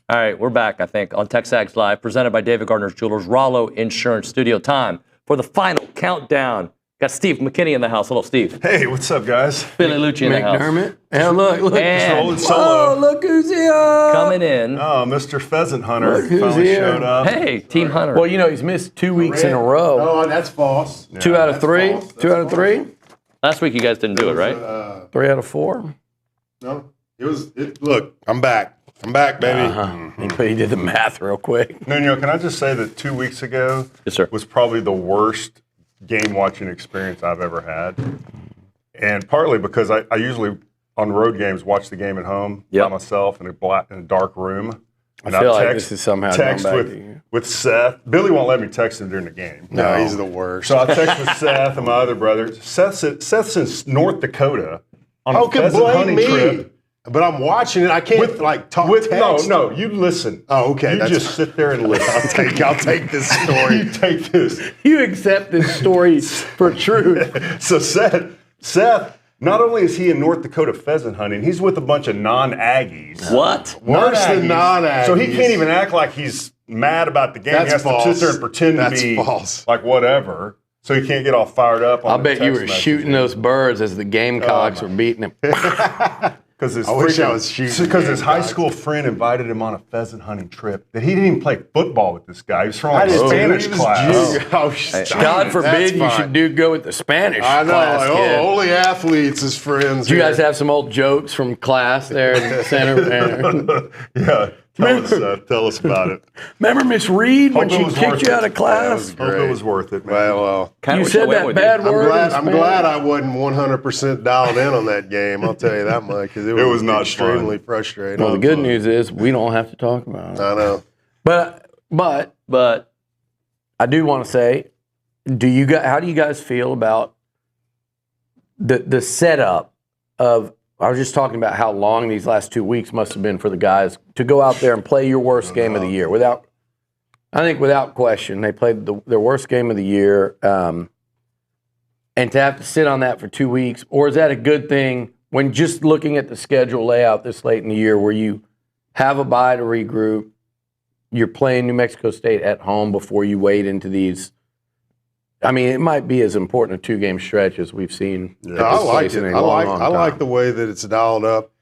All right, we're back, I think, on TexAgs Live, presented by David Gardner's Jewelers, Rollo Insurance Studio. Time for the final countdown. Got Steve McKinney in the house. Hello, Steve. Hey, what's up, guys? Billy Liucci in the house. McDermott. And look. And rolling solo. Oh, look who's here. coming in. Oh, Mr. Pheasant Hunter Look who's finally here. showed up. Hey, Team Hunter. Well, he's missed 2 weeks in a row. Oh, that's false. 2 out of 3. 2 out of 3. Last week you guys didn't do it, right? 3 out of 4. No, look, I'm back. I'm back, baby. He did the math real quick. Nuño, can I just say that 2 weeks ago Yes, sir. was probably the worst game watching experience I've ever had. And partly because I usually, on road games, watch the game at home by myself in a dark room. And I feel like this is somehow text going back to you. with Seth. Billy won't let me text him during the game. No, he's the worst. So I text with Seth and my other brother. Seth's in North Dakota on a pheasant hunting trip. But I'm watching it. I can't talk text. No, you listen. Oh, okay. You just sit there and listen. I'll take this story. You take this. You accept this story for truth. So Seth, not only is he in North Dakota pheasant hunting, he's with a bunch of non-Aggies. What? Worse than non-Aggies. So he can't even act like he's mad about the game. That's he has false. to sit there and pretend to be like whatever. So he can't get all fired up on I bet you were shooting those birds as the Gamecocks were beating him. Because his, his high school friend invited him on a pheasant hunting trip that he didn't even play football with this guy. He was from like Spanish class. God forbid you should go with the Spanish class. Kid. Only athletes as friends. Do you guys have some old jokes from class there in the center? Yeah. Tell us about it. Remember Miss Reed when she kicked you out of class? Hope it was worth it, man. Well, you said that bad word. I'm glad I wasn't 100% dialed in on that game. I'll tell you that much because it was not extremely frustrating. Well, the good news is we don't have to talk about it. I know. But I do want to say, how do you guys feel about the setup of? I was just talking about how long these last 2 weeks must have been for the guys to go out there and play your worst game of the year. I think without question, they played their worst game of the year. And to have to sit on that for 2 weeks, or is that a good thing when just looking at the schedule layout this late in the year where you have a bye to regroup, you're playing New Mexico State at home before you wade into these. I mean, it might be as important a 2-game stretch as we've seen. Yeah, I like it. I like the way that it's dialed up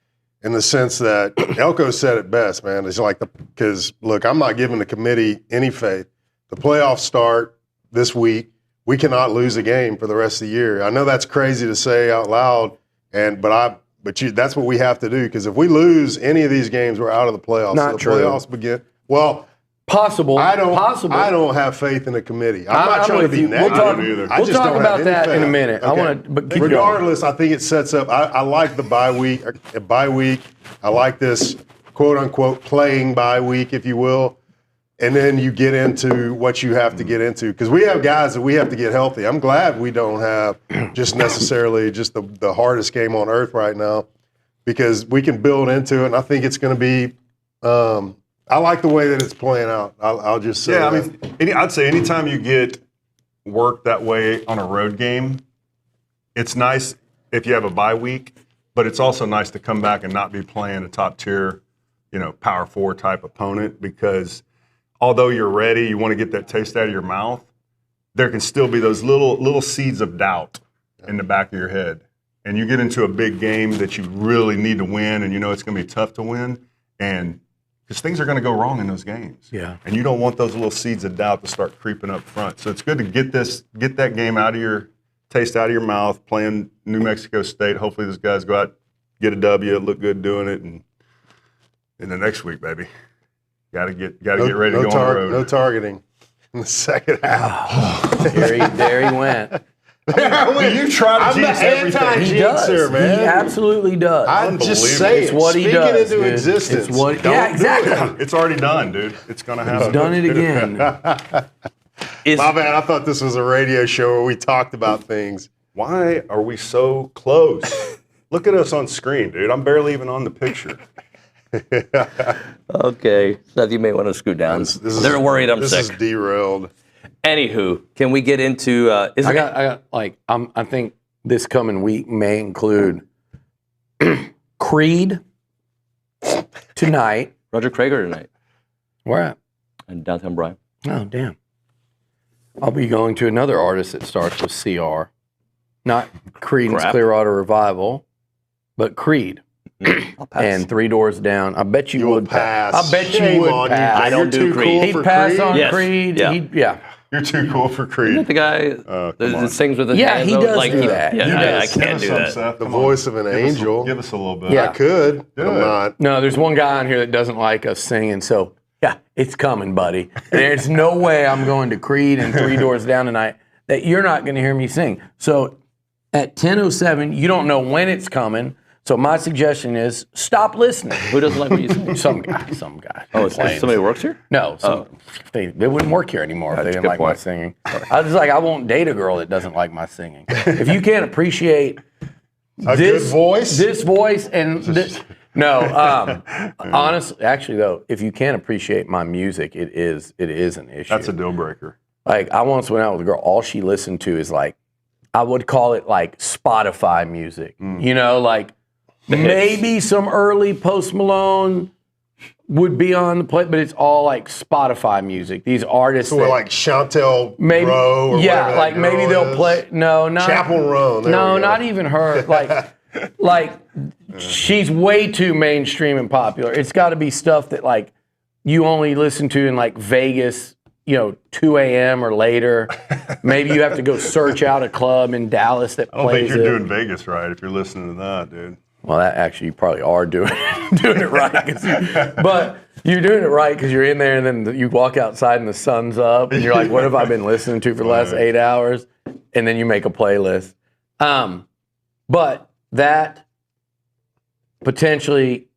in the sense that Elko said it best, man. It's like because look, I'm not giving the committee any faith. The playoffs start this week. We cannot lose a game for the rest of the year. I know that's crazy to say out loud, but that's what we have to do because if we lose any of these games, we're out of the playoffs. Not true. Playoffs begin. Well. Possible. I don't have faith in the committee. I'm not trying to be negative either. We'll talk about that in a minute. Okay. Regardless, I think it sets up. I like the bye week. I like this quote unquote playing bye week, if you will. And then you get into what you have to get into because we have guys that we have to get healthy. I'm glad we don't have just necessarily just the hardest game on earth right now because we can build into it. And I think it's going to be. I like the way that it's playing out. I'll just say that. I mean, I'd say anytime you get work that way on a road game, it's nice if you have a bye week, but it's also nice to come back and not be playing a top tier, Power 4 type opponent because although you're ready, you want to get that taste out of your mouth, there can still be those little seeds of doubt in the back of your head. And you get into a big game that you really need to win and it's going to be tough to win and because things are going to go wrong in those games. Yeah. And you don't want those little seeds of doubt to start creeping up front. So it's good to get that game taste out of your mouth, playing New Mexico State. Hopefully those guys go out, get a W, look good doing it, and in the next week, baby. Gotta get ready to go on the road. No targeting in the second half. There he went. You try to jinx everything. He does. Man. He absolutely does. I'm just saying. It's what he does. Speaking into existence. Yeah, exactly. It's already done, dude. It's going to happen. He's done it again. My bad. I thought this was a radio show where we talked about things. Why are we so close? Look at us on screen, dude. I'm barely even on the picture. Okay. Seth, you may want to scoot down. They're worried I'm sick. This is derailed. Anywho, can we get into? I think this coming week may include Creed tonight. Roger Crager tonight. Where at? In downtown Bryan. Oh, damn. I'll be going to another artist that starts with CR. Not Creedence Crap. Clearwater Revival, but Creed. I'll pass. And Three Doors Down. I bet you would pass. I bet Shame you would on you. pass. I don't You're do too Creed. cool He'd for pass Creed? on Yes. Creed. Yeah. Yeah. You're too cool for Isn't Creed. that the guy that sings with his hands? he out? does like, do that. Yeah, He I does. can't Give us do some, that. Seth. The Come on. voice of an angel. Give us a little bit. Yeah. I could, but I'm it. not. No, there's one guy on here that doesn't like us singing, so yeah, it's coming, buddy. There's no way I'm going to Creed and Three Doors Down tonight that you're not going to hear me sing. So at 10:07, you don't know when it's coming. So my suggestion is stop listening. Who doesn't like what you sing? Some guy. Oh, it's somebody who works here? No, they wouldn't work here anymore if they That's a didn't good like my point. singing. I was like, I won't date a girl that doesn't like my singing. If you can't appreciate Good voice? this voice, and this, no, honestly, actually though, if you can't appreciate my music, it is an issue. That's a deal breaker. Like I once went out with a girl, all she listened to is like, I would call it like Spotify music. You know, like maybe some early Post Malone would be on the play, but it's all like Spotify music. These artists, So that like Chantel maybe, Rowe or yeah, whatever that like maybe girl they'll is. play. No, not Chapel Roan. There no, we go. not even her. Like she's way too mainstream and popular. It's got to be stuff that like you only listen to in like Vegas, 2 a.m. or later. Maybe you have to go search out a club in Dallas that I don't plays think you're it. doing Vegas right if you're listening to that, dude. Well, that actually you probably are doing it right. But you're doing it right because you're in there and then you walk outside and the sun's up and you're like, what have I been listening to for the last 8 hours? And then you make a playlist. But that potentially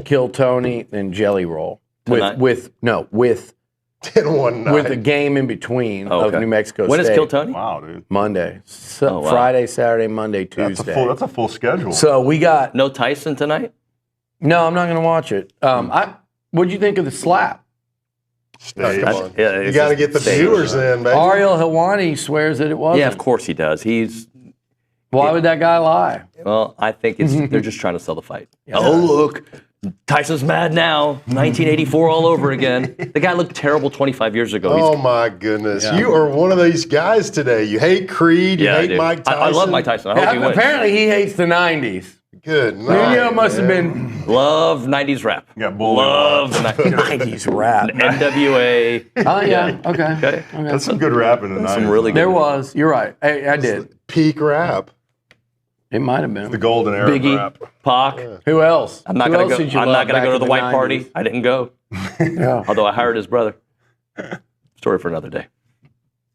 Kill Tony and Jelly Roll with 10-1 night. with a game in between of New Mexico When State. is Kill Tony? Wow, dude. Monday. So Oh, wow. Friday, Saturday, Monday, Tuesday. That's a full schedule. So we got No Tyson tonight? no. I'm not going to watch it. What'd you think of the slap? Stay That's- on. yeah, You it's got to just get the stay viewers on. in, baby. Ariel Helwani swears that it wasn't. Yeah, of course he does. Why would that guy lie? Well, I think they're just trying to sell the fight. Oh, look, Tyson's mad now. 1984 all over again. The guy looked terrible 25 years ago. Oh my goodness! You are one of these guys today. You hate Creed. You Yeah, I hate do. Mike Tyson. I love Mike Tyson. I hope he wins. Apparently, he hates the '90s. Good night. Nuño must have been Love 90s rap. Yeah, bull. Love the '90s rap. NWA. Oh yeah. Okay. Okay. That's some good rap in the That's 90s. some really good. There was. You're right. I did. Peak rap. It might have been The golden era Biggie, rap. Pac. Who else? I'm not Who gonna else go. did you I'm love not gonna back go to in the white 90s? party. I didn't go. Yeah. Although I hired his brother. Story for another day.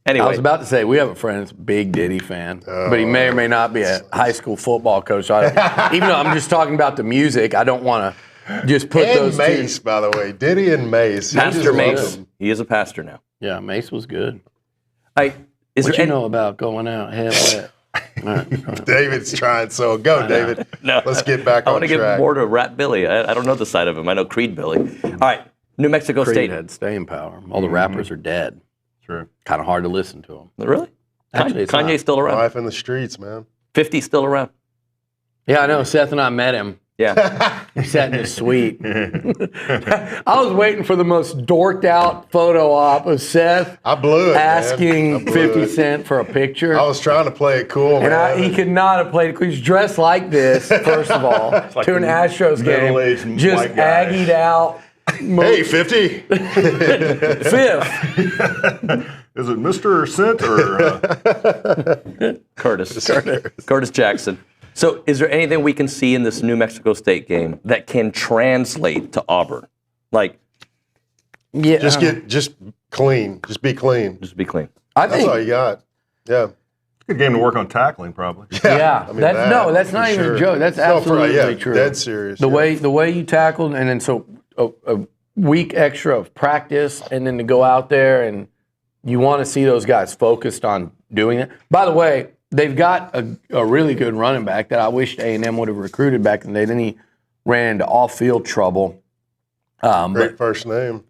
Anyway, I was about to say we have a friend that's a big Diddy fan, but he may or may not be a high school football coach. So even though I'm just talking about the music, I don't want to just put And those Mace, by the way, Diddy and Mace. He Pastor just loves Mace. them. He is a pastor now. Yeah, Mace was good. Is What there you any- know about going out? Hell yeah. All right. David's trying, so go, David. No. Let's get back I on want to give track. more to Rat Billy. I don't know the side of him. I know Creed Billy. All right, New Mexico Creed State. had staying power. All the rappers are dead. True. Kind of hard to listen to them. Really? Actually, it's Kanye's not. still around. Life in the streets, man. 50's still around. Yeah, I know. Seth and I met him. Yeah. He sat in his suite. I was waiting for the most dorked out photo op of Seth I blew it, man. asking I blew 50 it. Cent for a picture. I was trying to play it cool, And man. he could not have played it. He's dressed like this, first of all, like to an a Astros middle-aged game. Just white guy. aggied out. Hey, 50. Fifth. Is it Mr. Cent or Curtis Jackson. So, is there anything we can see in this New Mexico State game that can translate to Auburn? Like, Yeah. Just clean. Just be clean. just be clean. I That's think. all you got. Yeah. good game to work on tackling, probably? Yeah, I mean, that's not for even sure. a joke. That's No, absolutely yeah, true. Dead serious. The yeah. way you tackled, and then so a week extra of practice, and then to go out there and you want to see those guys focused on doing it. By the way, they've got a really good running back that I wished A&M would have recruited back in the day. Then he ran into off-field trouble. Great first name.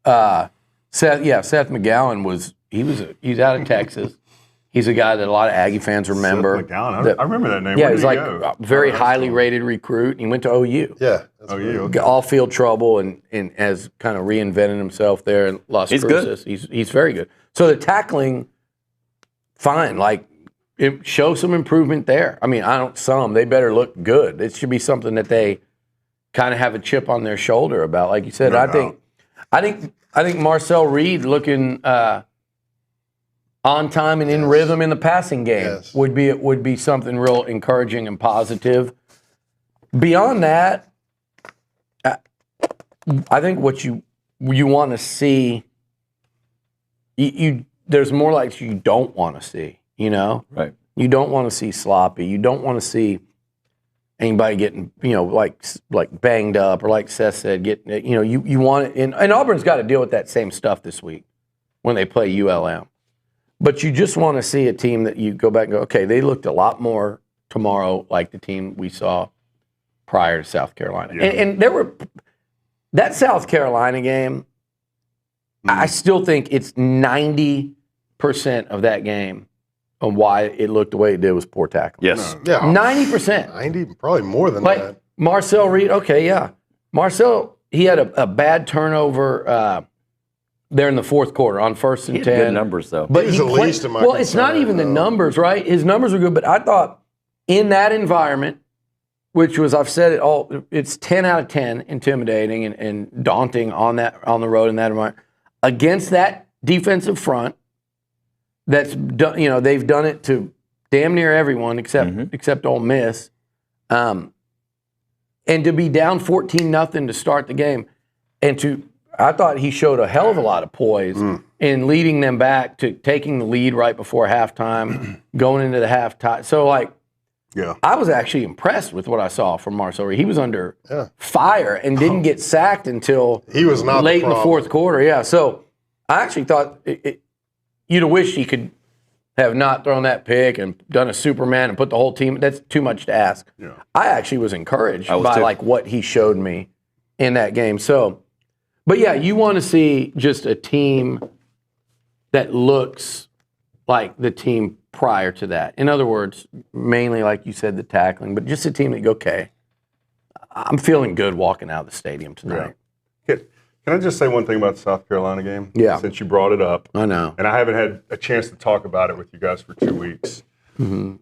Seth McGowan he's out of Texas. He's a guy that a lot of Aggie fans remember. Seth McGowan. I remember that name. Yeah, Where he's did he like go? a very highly rated recruit. He went to OU. Yeah. off-field trouble and has kind of reinvented himself there in Las Cruces. He's very good. So the tackling, fine. Like, show some improvement there. I mean, they better look good. It should be something that they kind of have a chip on their shoulder about. Like you said, I think Marcel Reed looking on time and in rhythm in the passing game would be something real encouraging and positive. Beyond that, I think what you want to see, there's more like you don't want to see. Right. You don't want to see sloppy. You don't want to see anybody getting, like banged up, or like Seth said, you want it. And Auburn's got to deal with that same stuff this week when they play ULM. But you just want to see a team that you go back and go, okay, they looked a lot more tomorrow like the team we saw prior to South Carolina. Yeah. And that South Carolina game, I still think it's 90% of that game on why it looked the way it did was poor tackling. Yes. Yeah. 90%. 90, probably more than that. Marcel Reed, okay, yeah. Marcel, he had a bad turnover there in the fourth quarter on 1st and 10. Good numbers, though. But He's the least of my Well, it's not even the numbers, right? His numbers were good, but I thought in that environment, which was, I've said it all, it's 10 out of 10 intimidating and daunting on the road in that environment. Against that defensive front, that's done, they've done it to damn near everyone except Ole Miss, and to be down 14-0 to start the game, and I thought he showed a hell of a lot of poise in leading them back to taking the lead right before halftime, going into the halftime. So I was actually impressed with what I saw from Marcel Reed. He was under fire and didn't get sacked until he was not late in the fourth quarter. Yeah, so I actually thought you'd have wished he could have not thrown that pick and done a Superman and put the whole team. That's too much to ask. Yeah. I actually was encouraged by what he showed me in that game. So, but yeah, you want to see just a team that looks like the team prior to that. In other words, mainly like you said, the tackling, but just a team that you go, okay, I'm feeling good walking out of the stadium tonight. Yeah. Can I just say one thing about the South Carolina game? Yeah. Since you brought it up. I know. And I haven't had a chance to talk about it with you guys for 2 weeks. Mm-hmm.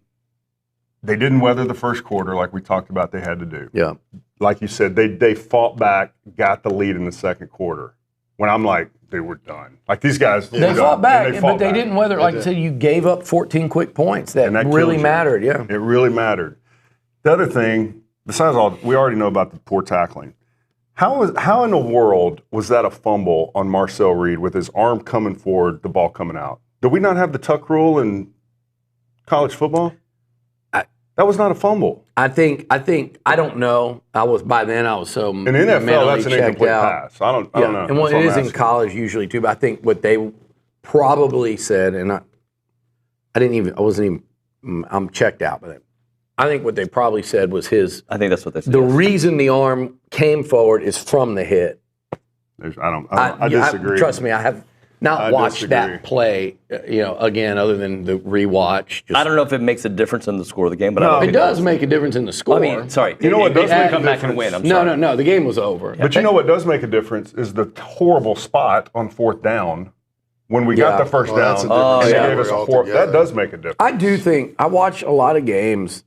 They didn't weather the first quarter like we talked about they had to do. Yeah. Like you said, they fought back, got the lead in the second quarter. When I'm like, they were done. Like these guys. They fought back, but they didn't weather. Like I said, you gave up 14 quick points. That really mattered, yeah. It really mattered. The other thing, besides all, we already know about the poor tackling. How in the world was that a fumble on Marcel Reed with his arm coming forward, the ball coming out? Did we not have the tuck rule in college football? That was not a fumble. I don't know. I was so in the NFL, that's an incomplete pass. I don't know. And it is in college usually too. But I think what they probably said, and I'm checked out, but I think what they probably said was his. I think that's what they said. The reason the arm came forward is from the hit. I disagree. Trust me, I have not watched that play, again, other than the rewatch. I don't know if it makes a difference in the score of the game, but it does make a difference in the score. I mean, sorry. You know what does make a come back and win? I'm sorry. No. No, the game was over. But you know what does make a difference is the horrible spot on fourth down when we got the first down. They gave us that does make a difference. I do think I watch a lot of games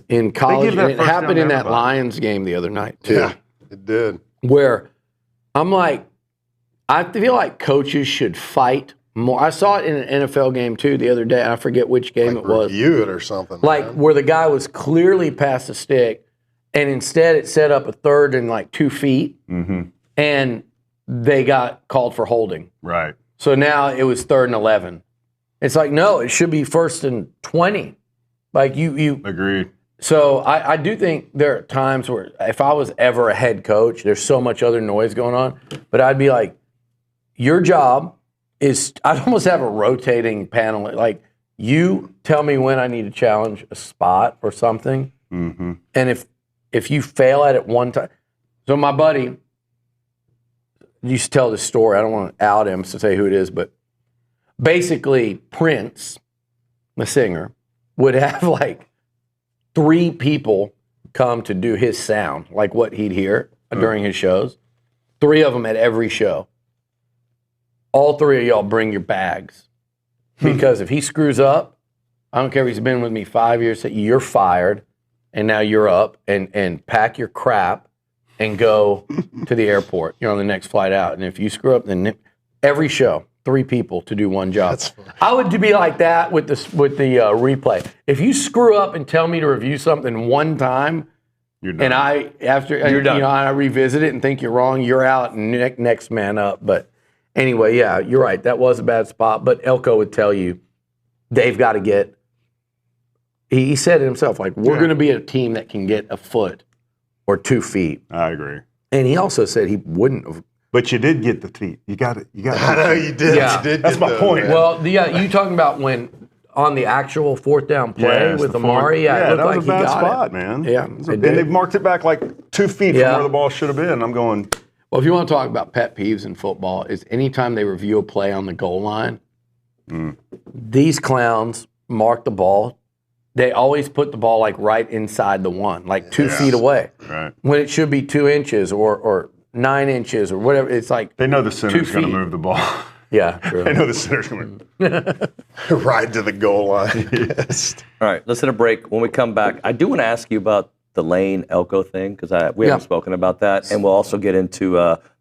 in college, and it happened in that Lions game the other night too. Yeah, it did. Where I'm like, I feel like coaches should fight more. I saw it in an NFL game too the other day. I forget which game it was. Review it or something. Where the guy was clearly past the stick, and instead it set up a 3rd and 2 feet, and they got called for holding. Right. So now it was 3rd and 11. It's like, no, it should be 1st and 20. You agreed. So I do think there are times where if I was ever a head coach, there's so much other noise going on, but I'd be like, your job is, I'd almost have a rotating panel. Like, you tell me when I need to challenge a spot or something. Mm-hmm. And if you fail at it one time. So my buddy used to tell this story. I don't want to out him to say who it is, but basically Prince, the singer, would have 3 people come to do his sound, like what he'd hear during his shows. 3 of them at every show. All 3 of y'all bring your bags. Because if he screws up, I don't care if he's been with me 5 years, you're fired, and now you're up, and pack your crap and go to the airport. You're on the next flight out. And if you screw up, then every show, 3 people to do one job. I would be like that with the replay. If you screw up and tell me to review something one time, you're done. And you're done. I revisit it and think you're wrong, you're out and next man up. But anyway, yeah, you're right. That was a bad spot. But Elko would tell you, they've got to get. He said it himself, like, we're going to be a team that can get a foot or 2 feet. I agree. And he also said he wouldn't have. But you did get the feet. You got it. I know you did. Yeah. You did. That's my point. Well, you talking about when on the actual 4th down play with Amari? Yeah, it looked that was like a bad he got spot, it. man. Yeah, and they marked it back like 2 feet from where the ball should have been. I'm going. Well, if you want to talk about pet peeves in football, is anytime they review a play on the goal line, these clowns mark the ball. They always put the ball like right inside the one, like 2 feet away. Right. When it should be 2 inches or 9 inches or whatever. It's like they know the center's going to move the ball. Yeah, true. They know the center's going to right to the goal line. Yes. All right, let's hit a break. When we come back, I do want to ask you about the Lane Elko thing because we haven't spoken about that, and we'll also get into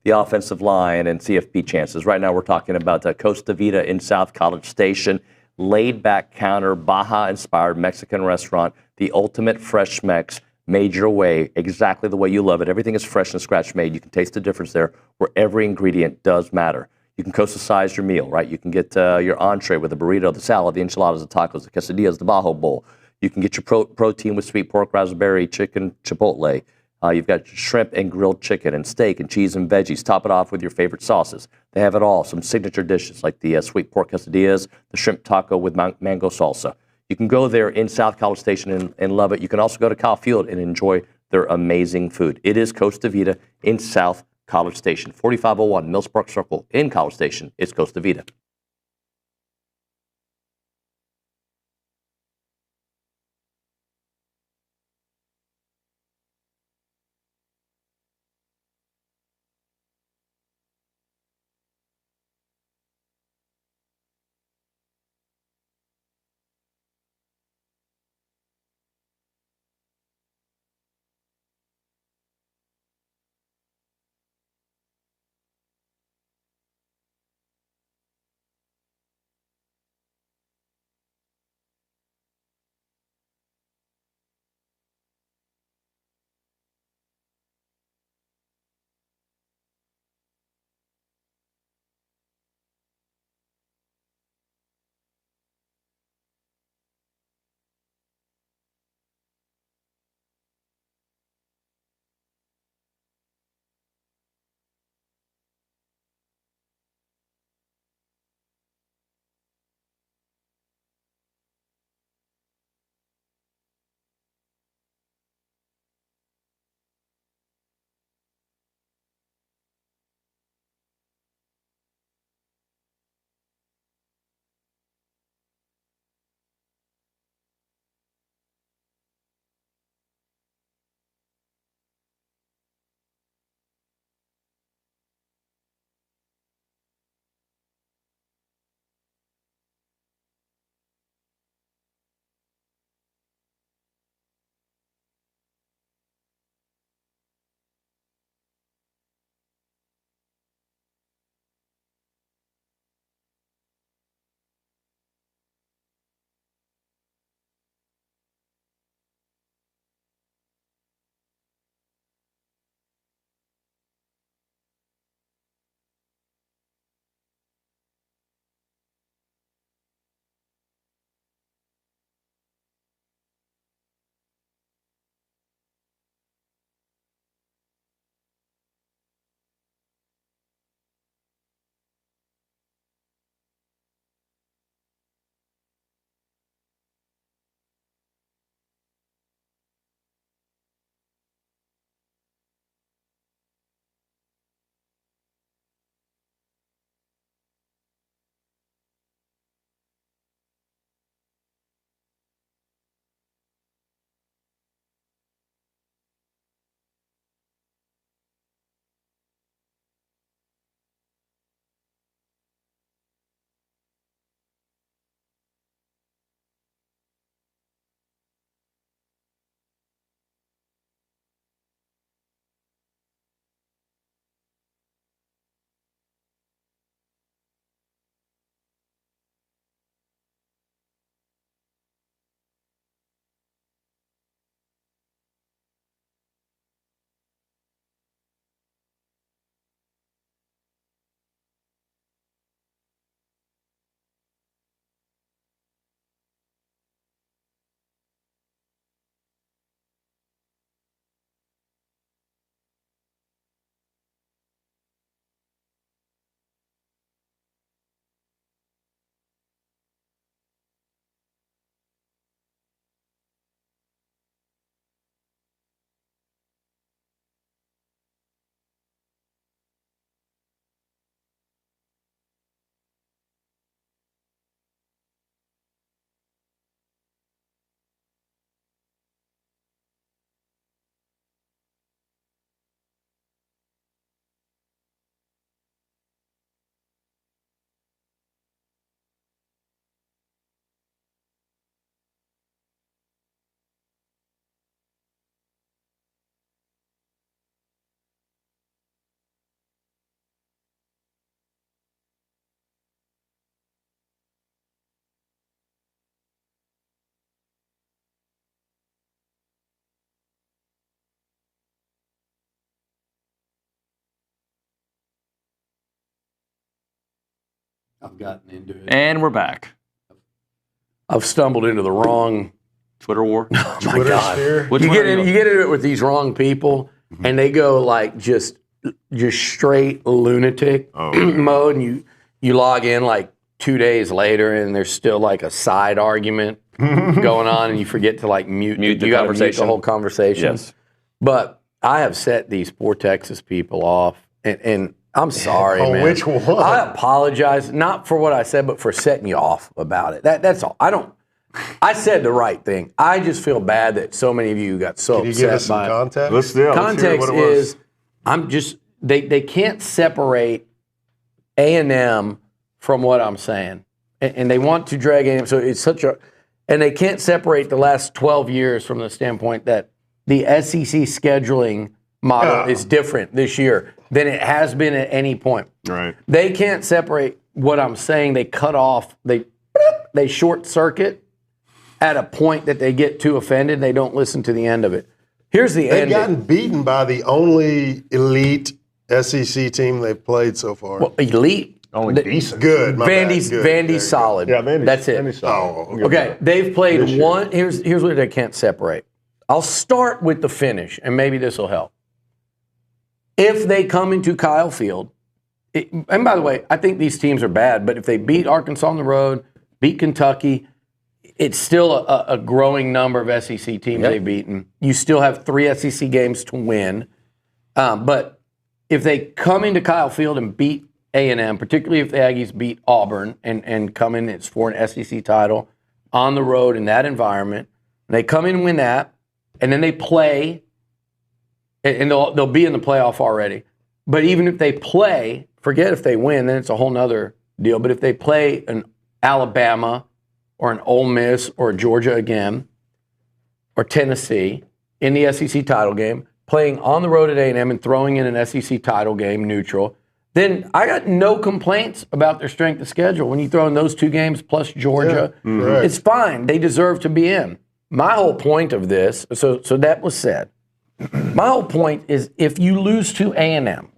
the offensive line and CFP chances. Right now, we're talking about Costa Vida in South College Station, laid-back counter, Baja-inspired Mexican restaurant, the ultimate fresh Mex, made your way exactly the way you love it. Everything is fresh and scratch-made. You can taste the difference there, where every ingredient does matter. You can Costa-size your meal, right? You can get your entree with the burrito, the salad, the enchiladas, the tacos, the quesadillas, the Bajo Bowl. You can get your protein with sweet pork, raspberry, chicken, chipotle. You've got shrimp and grilled chicken and steak and cheese and veggies. Top it off with your favorite sauces. They have it all. Some signature dishes like the sweet pork quesadillas, the shrimp taco with mango salsa. You can go there in South College Station and love it. You can also go to Kyle Field and enjoy their amazing food. It is Costa Vida in South College Station. 4501 Mills Park Circle in College Station. It's Costa Vida. I've gotten into it. And we're back. I've stumbled into the wrong Twitter war. Oh my Twitter God! sphere? Which You one get are you in, on? you get into it with these wrong people, and they go like just straight lunatic mode, and you log in like 2 days later, and there's still like a side argument going on, and you forget to like mute the you gotta mute the conversation. whole conversation. Yes. But I have set these poor Texas people off, and I'm sorry, On man. which one? I apologize, not for what I said, but for setting you off about it. That's all. I said the right thing. I just feel bad that so many of you got so Can you upset give us some by it. context? Let's hear Context what it was. is I'm just they can't separate A&M from what I'm saying, and they want to drag A&M. So it's and they can't separate the last 12 years from the standpoint that the SEC scheduling model is different this year than it has been at any point. Right. They can't separate what I'm saying. They cut off. They short circuit at a point that they get too offended. They don't listen to the end of it. Here's the They've end. gotten beaten by the only elite SEC team they've played so far. Well, elite. Only decent. Good. my bad. Vandy's Good. There you go. solid. Yeah, Vandy's, That's it. Vandy's solid. Oh, Okay, they've played This year. one. Here's what they can't separate. I'll start with the finish, and maybe this will help. If they come into Kyle Field, and by the way, I think these teams are bad, but if they beat Arkansas on the road, beat Kentucky, it's still a growing number of SEC teams they've beaten. You still have 3 SEC games to win. But if they come into Kyle Field and beat A&M, particularly if the Aggies beat Auburn and come in it's for an SEC title on the road in that environment, and they come in and win that, and then they play, and they'll be in the playoff already. But even if they play, forget if they win, then it's a whole nother deal. But if they play an Alabama or an Ole Miss or Georgia again, or Tennessee in the SEC title game, playing on the road at A&M and throwing in an SEC title game neutral, then I got no complaints about their strength of schedule. When you throw in those 2 games plus Georgia, it's fine. They deserve to be in. My whole point of this, so that was said. My whole point is if you lose to A&M,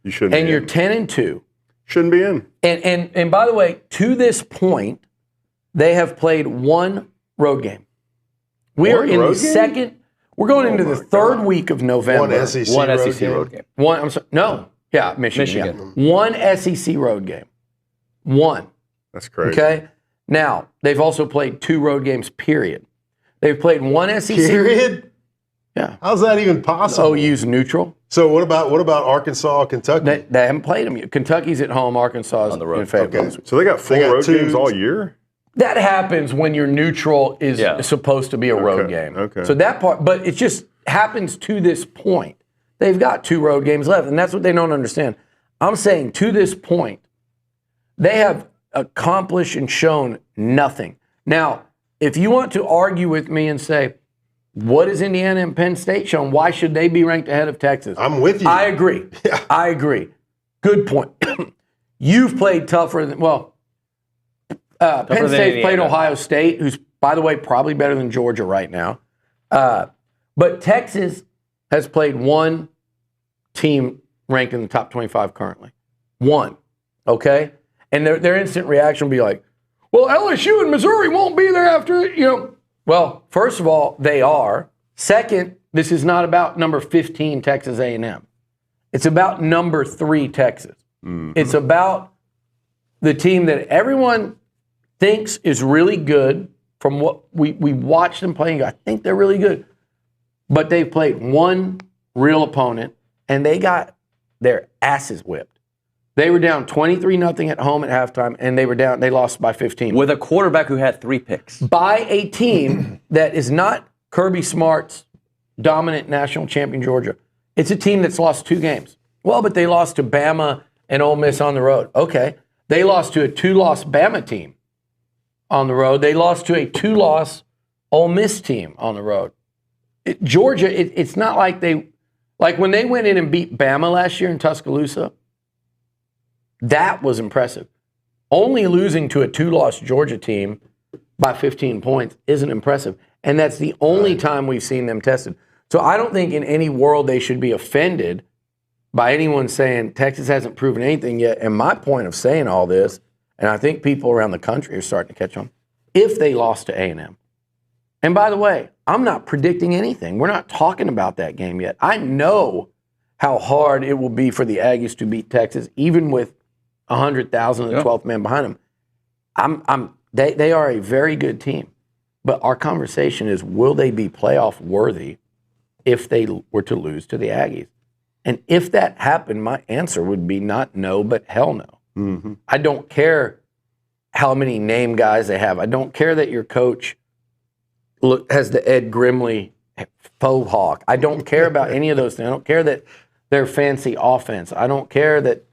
You shouldn't. and be you're in. 10-2, Shouldn't be in. and by the way, to this point, they have played 1 road game. We are One in the road game? second. We're going into the 3rd week of November. One SEC, One road SEC game. road game. One. I'm sorry. No. Yeah, Michigan. Yeah. 1 SEC road game. 1. That's crazy. Okay. Now they've also played 2 road games. Period. They've played 1 SEC. Period? Yeah. How's that even possible? OU's neutral. So what about Arkansas, Kentucky? They haven't played them yet. Kentucky's at home. Arkansas is On the road. in favor. Okay. So they got 4 They got road 2 games all year? That happens when your neutral is supposed to be a road game. Okay. So that part, but it just happens to this point. They've got 2 road games left, and that's what they don't understand. I'm saying to this point, they have accomplished and shown nothing. Now, if you want to argue with me and say, what is Indiana and Penn State shown? Why should they be ranked ahead of Texas? I'm with you. I agree. Yeah. I agree. Good point. You've played tougher than, Penn than State's played Indiana. Ohio State, who's, by the way, probably better than Georgia right now. But Texas has played 1 team ranked in the top 25 currently. 1. Okay? And their instant reaction will be like, well, LSU and Missouri won't be there after, Well, first of all, they are. Second, this is not about number 15 Texas A&M. It's about number 3 Texas. It's about the team that everyone thinks is really good from what we watched them playing. I think they're really good. But they've played 1 real opponent, and they got their asses whipped. They were down 23-0 at home at halftime, and they lost by 15. With a quarterback who had 3 picks. By a team that is not Kirby Smart's dominant national champion Georgia. It's a team that's lost 2 games. Well, but they lost to Bama and Ole Miss on the road. Okay. They lost to a 2-loss Bama team on the road. They lost to a 2-loss Ole Miss team on the road. Georgia, it's not like when they went in and beat Bama last year in Tuscaloosa, that was impressive. Only losing to a 2-loss Georgia team by 15 points isn't impressive. And that's the only time we've seen them tested. So I don't think in any world they should be offended by anyone saying Texas hasn't proven anything yet. And my point of saying all this, and I think people around the country are starting to catch on, if they lost to A&M. And by the way, I'm not predicting anything. We're not talking about that game yet. I know how hard it will be for the Aggies to beat Texas, even with 100,000 and the 12th man behind them. They are a very good team. But our conversation is, will they be playoff worthy if they were to lose to the Aggies? And if that happened, my answer would be not no, but hell no. Mm-hmm. I don't care how many name guys they have. I don't care that your coach has the Ed Grimley faux hawk. I don't care about any of those things. I don't care that they're fancy offense. I don't care that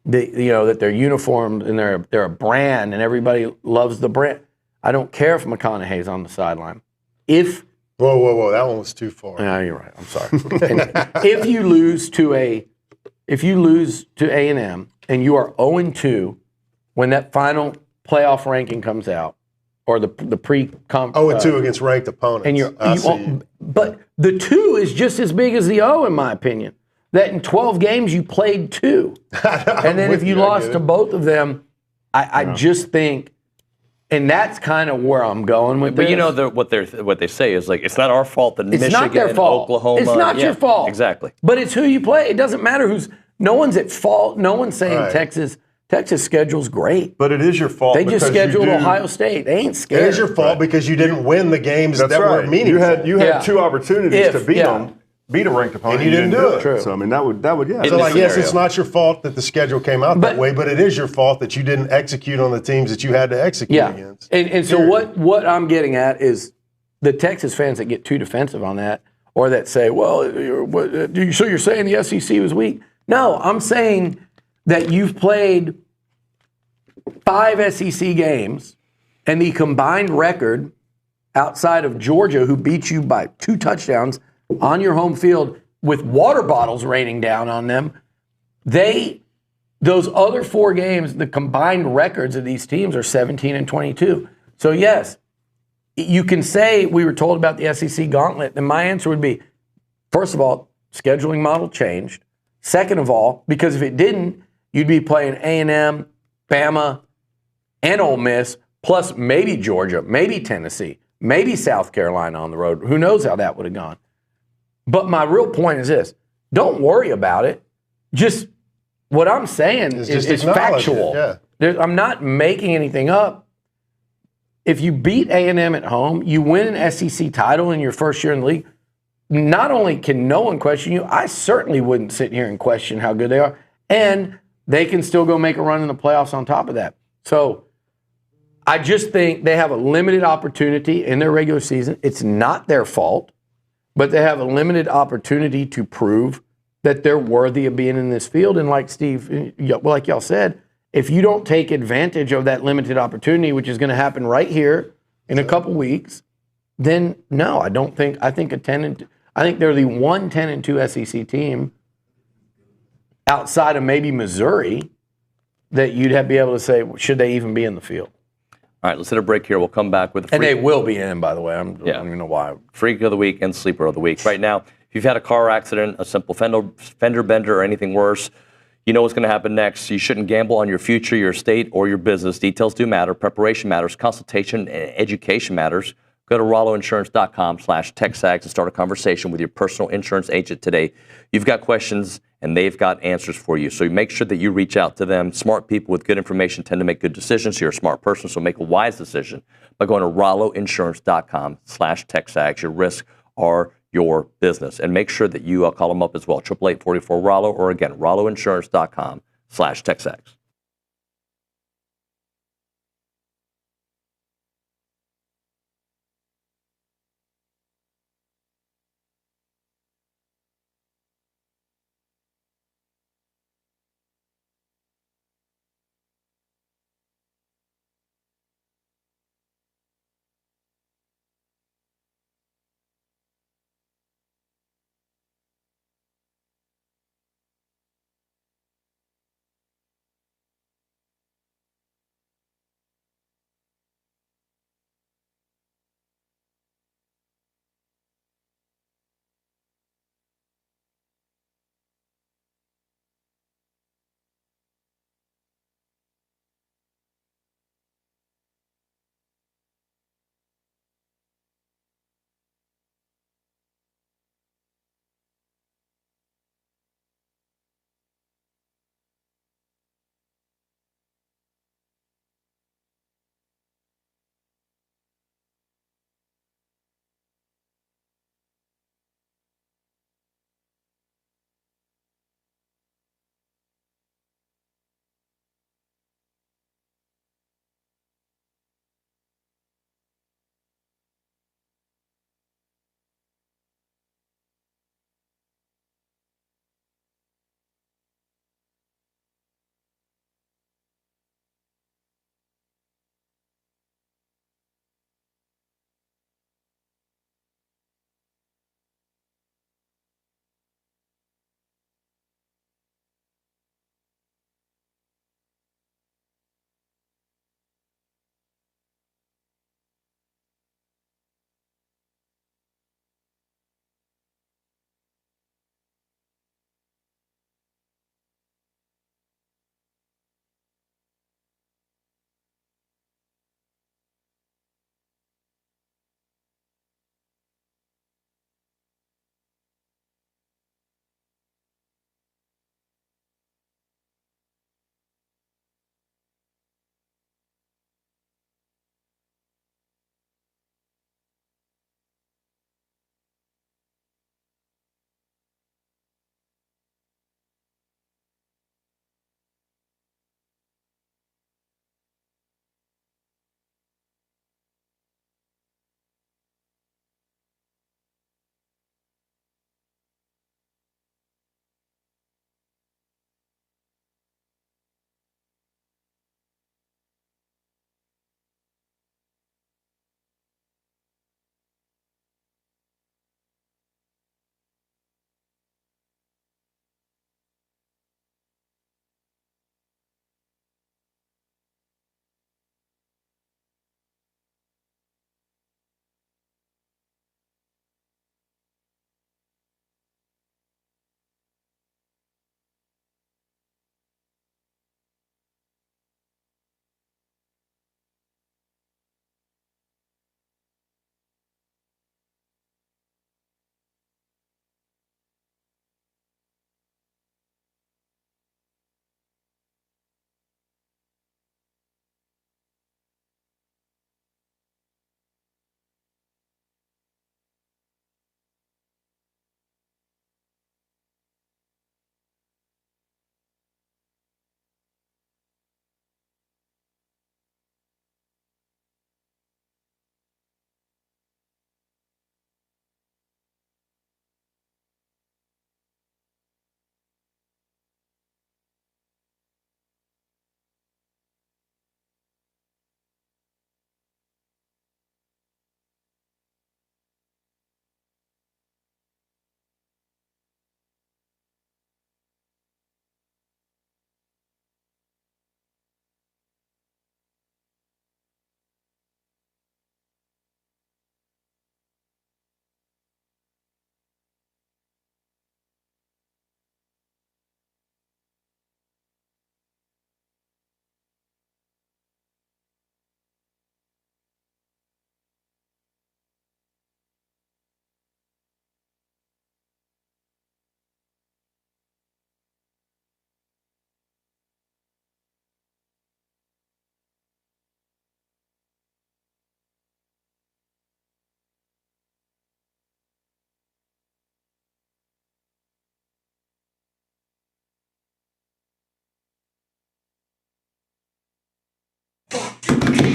that they're uniformed and they're a brand and everybody loves the brand. I don't care if McConaughey's on the sideline. Whoa, that one was too far. Yeah, you're right. I'm sorry. And if you lose to A&M and you are 0-2 when that final playoff ranking comes out, or the pre-conference 0-2 against ranked opponents. But the 2 is just as big as the 0, in my opinion. That in 12 games you played 2, and then if you lost to both of them, I just think. And that's kind of where I'm going with this. But what they say is like, it's not our fault that it's Michigan, not their fault. Oklahoma. It's not your fault. Exactly. But it's who you play. It doesn't matter who's. No one's at fault. No one's saying Right. Texas schedule's great. But it is your fault. They just because you scheduled do- Ohio State. They ain't scared. It is your fault because you didn't win the games That's that were right. meaningful. You had 2 opportunities to beat them. Beat a ranked opponent, And you didn't do it. True. So I mean, that would yeah. So yes, it's not your fault that the schedule came out that way, but it is your fault that you didn't execute on the teams that you had to execute against. And so what I'm getting at is the Texas fans that get too defensive on that, or that say, well, so you're saying the SEC was weak? No, I'm saying that you've played 5 SEC games, and the combined record outside of Georgia, who beat you by 2 touchdowns on your home field with water bottles raining down on them, those other 4 games, the combined records of these teams are 17-22. So yes, you can say we were told about the SEC gauntlet, and my answer would be, first of all, scheduling model changed. Second of all, because if it didn't, you'd be playing A&M, Bama, and Ole Miss, plus maybe Georgia, maybe Tennessee, maybe South Carolina on the road. Who knows how that would have gone. But my real point is this. Don't worry about it. Just what I'm saying is factual. I'm not making anything up. If you beat A&M at home, you win an SEC title in your first year in the league, not only can no one question you, I certainly wouldn't sit here and question how good they are. And they can still go make a run in the playoffs on top of that. So I just think they have a limited opportunity in their regular season. It's not their fault, but they have a limited opportunity to prove that they're worthy of being in this field. And like like y'all said, if you don't take advantage of that limited opportunity, which is going to happen right here in a couple weeks, then no, I don't think. I think I think they're the 10-2 SEC team outside of maybe Missouri that you'd have to be able to say, should they even be in the field? All right, let's hit a break here. We'll come back with and they will be in, by the way. I don't even know why. Freak of the week and sleeper of the week. Right now, if you've had a car accident, a simple fender bender, or anything worse, you know what's going to happen next. You shouldn't gamble on your future, your estate, or your business. Details do matter. Preparation matters. Consultation and education matters. Go to RolloInsurance.com/TexAgs and start a conversation with your personal insurance agent today. You've got questions, and they've got answers for you. So make sure that you reach out to them. Smart people with good information tend to make good decisions. You're a smart person, so make a wise decision by going to RolloInsurance.com/TexAgs. Your risks are your business. And make sure that you call them up as well, 888-44-ROLLO, or again, RolloInsurance.com/TexAgs.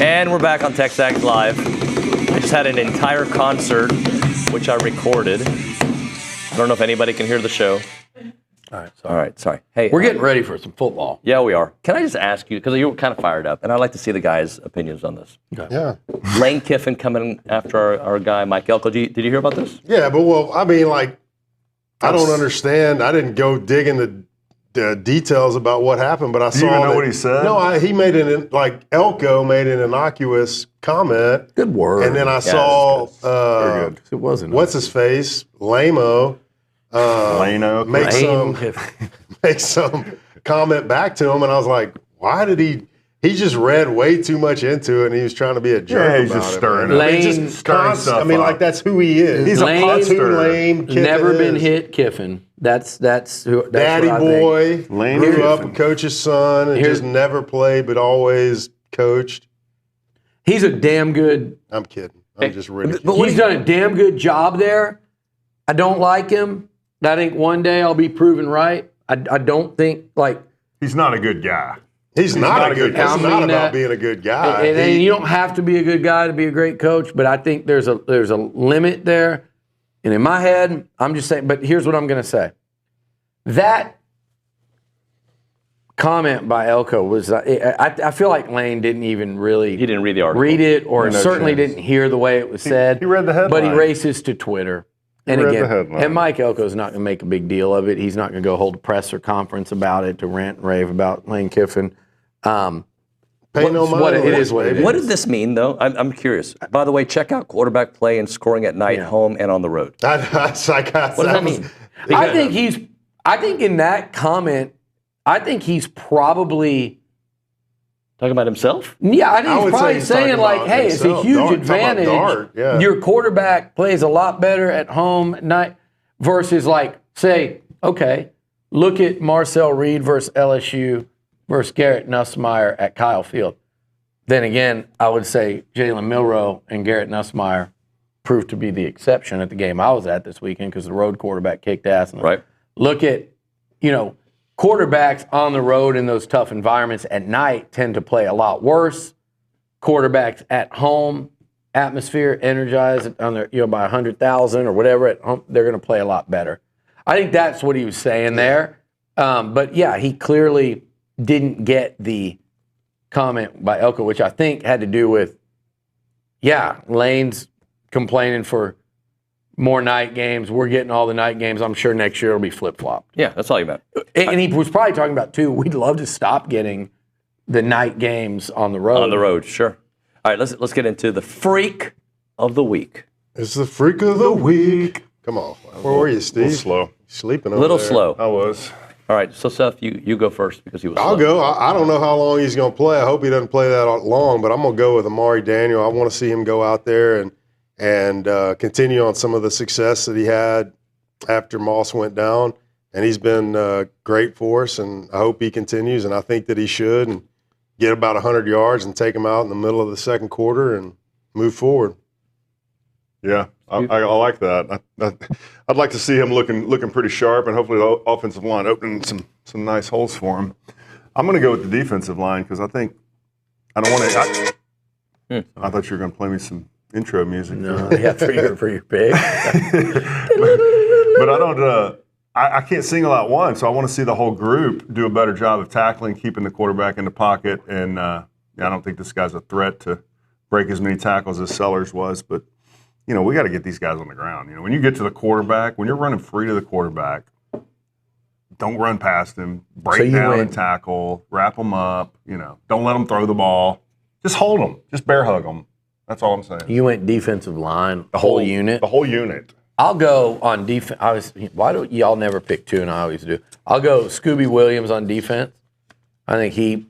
And we're back on TexAgs Live. I just had an entire concert, which I recorded. I don't know if anybody can hear the show. All right, sorry. Hey, We're getting ready for some football. Yeah, we are. Can I just ask you, because you're kind of fired up, and I'd like to see the guys' opinions on this. Okay. Yeah. Lane Kiffin coming after our guy, Mike Elko. Did you hear about this? Yeah, but I mean, like, I don't understand. I didn't go dig into the details about what happened, but I Do saw you even know that- what he said? No, he made Elko made an innocuous comment. Good word. And then I Yeah, saw, Very good. It wasn't. what's his face? Lamo. Lano. Make some comment back to him, and I was like, why did he just read way too much into it, and he was trying to be a jerk Yeah, he's about just it. stirring man. up. I mean, Lane just stirring constant- stuff I mean, up. like, that's who he is. He's Lane- That's who Lane Kiffin Never been is. hit Kiffin. That's who. That's Daddy what I think. boy, Lane grew up Kiffin. a coach's son, and Here's- just never played, but always coached. He's a damn good. I'm kidding. I'm just ridiculous. But he's done a damn good job there. I don't like him. I think one day I'll be proven right. I don't think he's not a good guy. He's not a good guy. I It's mean not that. about being a good guy. And you don't have to be a good guy to be a great coach, but I think there's a limit there. And in my head, I'm just saying. But here's what I'm going to say: that comment by Elko was. I feel like Lane didn't even really. He didn't read the article. Read it, or No certainly chance. didn't hear the way it was said. He read the headline. But he races to Twitter. And read the again, headline. and Mike Elko's not going to make a big deal of it. He's not going to go hold a presser conference about it to rant and rave about Lane Kiffin. Pay no mind what to it this, is what it baby. is. What did this mean, though? I'm curious. By the way, check out quarterback play and scoring at night, home and on the road. What does that mean? I think in that comment, I think he's probably talking about himself. Yeah, I think he's would say probably he's saying talking like, about "Hey, it's a himself. huge Talking about advantage. Dart, yeah. Your quarterback plays a lot better at home at night versus like, say, okay, look at Marcel Reed versus LSU versus Garrett Nussmeier at Kyle Field." Then again, I would say Jalen Milroe and Garrett Nussmeier proved to be the exception at the game I was at this weekend because the road quarterback kicked ass. And Right. Look at, quarterbacks on the road in those tough environments at night tend to play a lot worse. Quarterbacks at home, atmosphere, energized on their, by 100,000 or whatever at home, they're going to play a lot better. I think that's what he was saying there. But yeah, he clearly didn't get the comment by Elko, which I think had to do with, Lane's complaining for more night games. We're getting all the night games. I'm sure next year it'll be flip-flopped. Yeah, that's all you meant. And he was probably talking about, too, we'd love to stop getting the night games on the road. On the road, sure. All right, let's get into the freak of the week. It's the freak of the week. Come on. Where were you, Steve? A little slow. Sleeping A over little there. slow. I was. All right, so Seth, you go first because he was I'll slow. go. I don't know how long he's going to play. I hope he doesn't play that long, but I'm going to go with Amari Daniel. I want to see him go out there and continue on some of the success that he had after Moss went down. And he's been great for us, and I hope he continues, and I think that he should, and get about 100 yards and take him out in the middle of the second quarter and move forward. Yeah, I like that. I'd like to see him looking pretty sharp, and hopefully the offensive line opening some nice holes for him. I'm going to go with the defensive line because I don't want to. I thought you were going to play me some intro music. No, yeah, for your pick. But I don't. I can't single out one, so I want to see the whole group do a better job of tackling, keeping the quarterback in the pocket, and I don't think this guy's a threat to break as many tackles as Sellers was, but. We got to get these guys on the ground. When you get to the quarterback, when you're running free to the quarterback, don't run past him, break down and tackle, wrap them up, don't let them throw the ball. Just hold them. Just bear hug them. That's all I'm saying. You went defensive line, the whole unit? The whole unit. I'll go on defense. Why don't y'all never pick two, and I always do? I'll go Scooby Williams on defense. I think he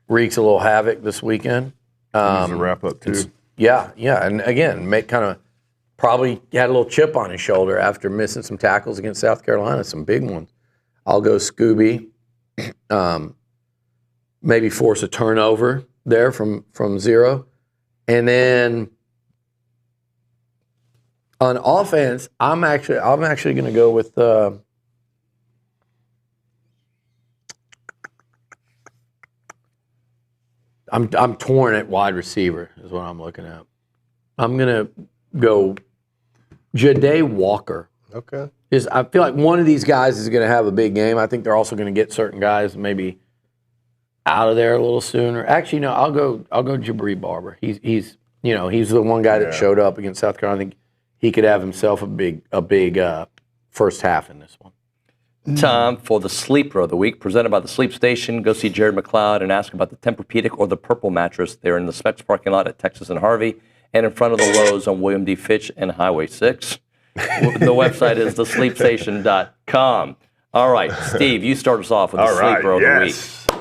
wreaks a little havoc this weekend. He's a wrap up, too. Yeah. And again, probably had a little chip on his shoulder after missing some tackles against South Carolina, some big ones. I'll go Scooby. Maybe force a turnover there from zero. And then on offense, I'm actually going to go with I'm torn at wide receiver is what I'm looking at. I'm gonna go Ja'Day Walker. Okay. I feel like one of these guys is going to have a big game. I think they're also going to get certain guys maybe out of there a little sooner. Actually, no, I'll go Jabari Barber. He's the one guy that showed up against South Carolina. I think he could have himself a big first half in this one. Time for the Sleeper of the Week, presented by the Sleep Station. Go see Jared McLeod and ask about the Tempur-Pedic or the Purple mattress. They're in the Specs parking lot at Texas and Harvey, and in front of the Lowe's on William D. Fitch and Highway 6. The website is thesleepstation.com. All right, Steve, you start us off with the Sleeper of the Week.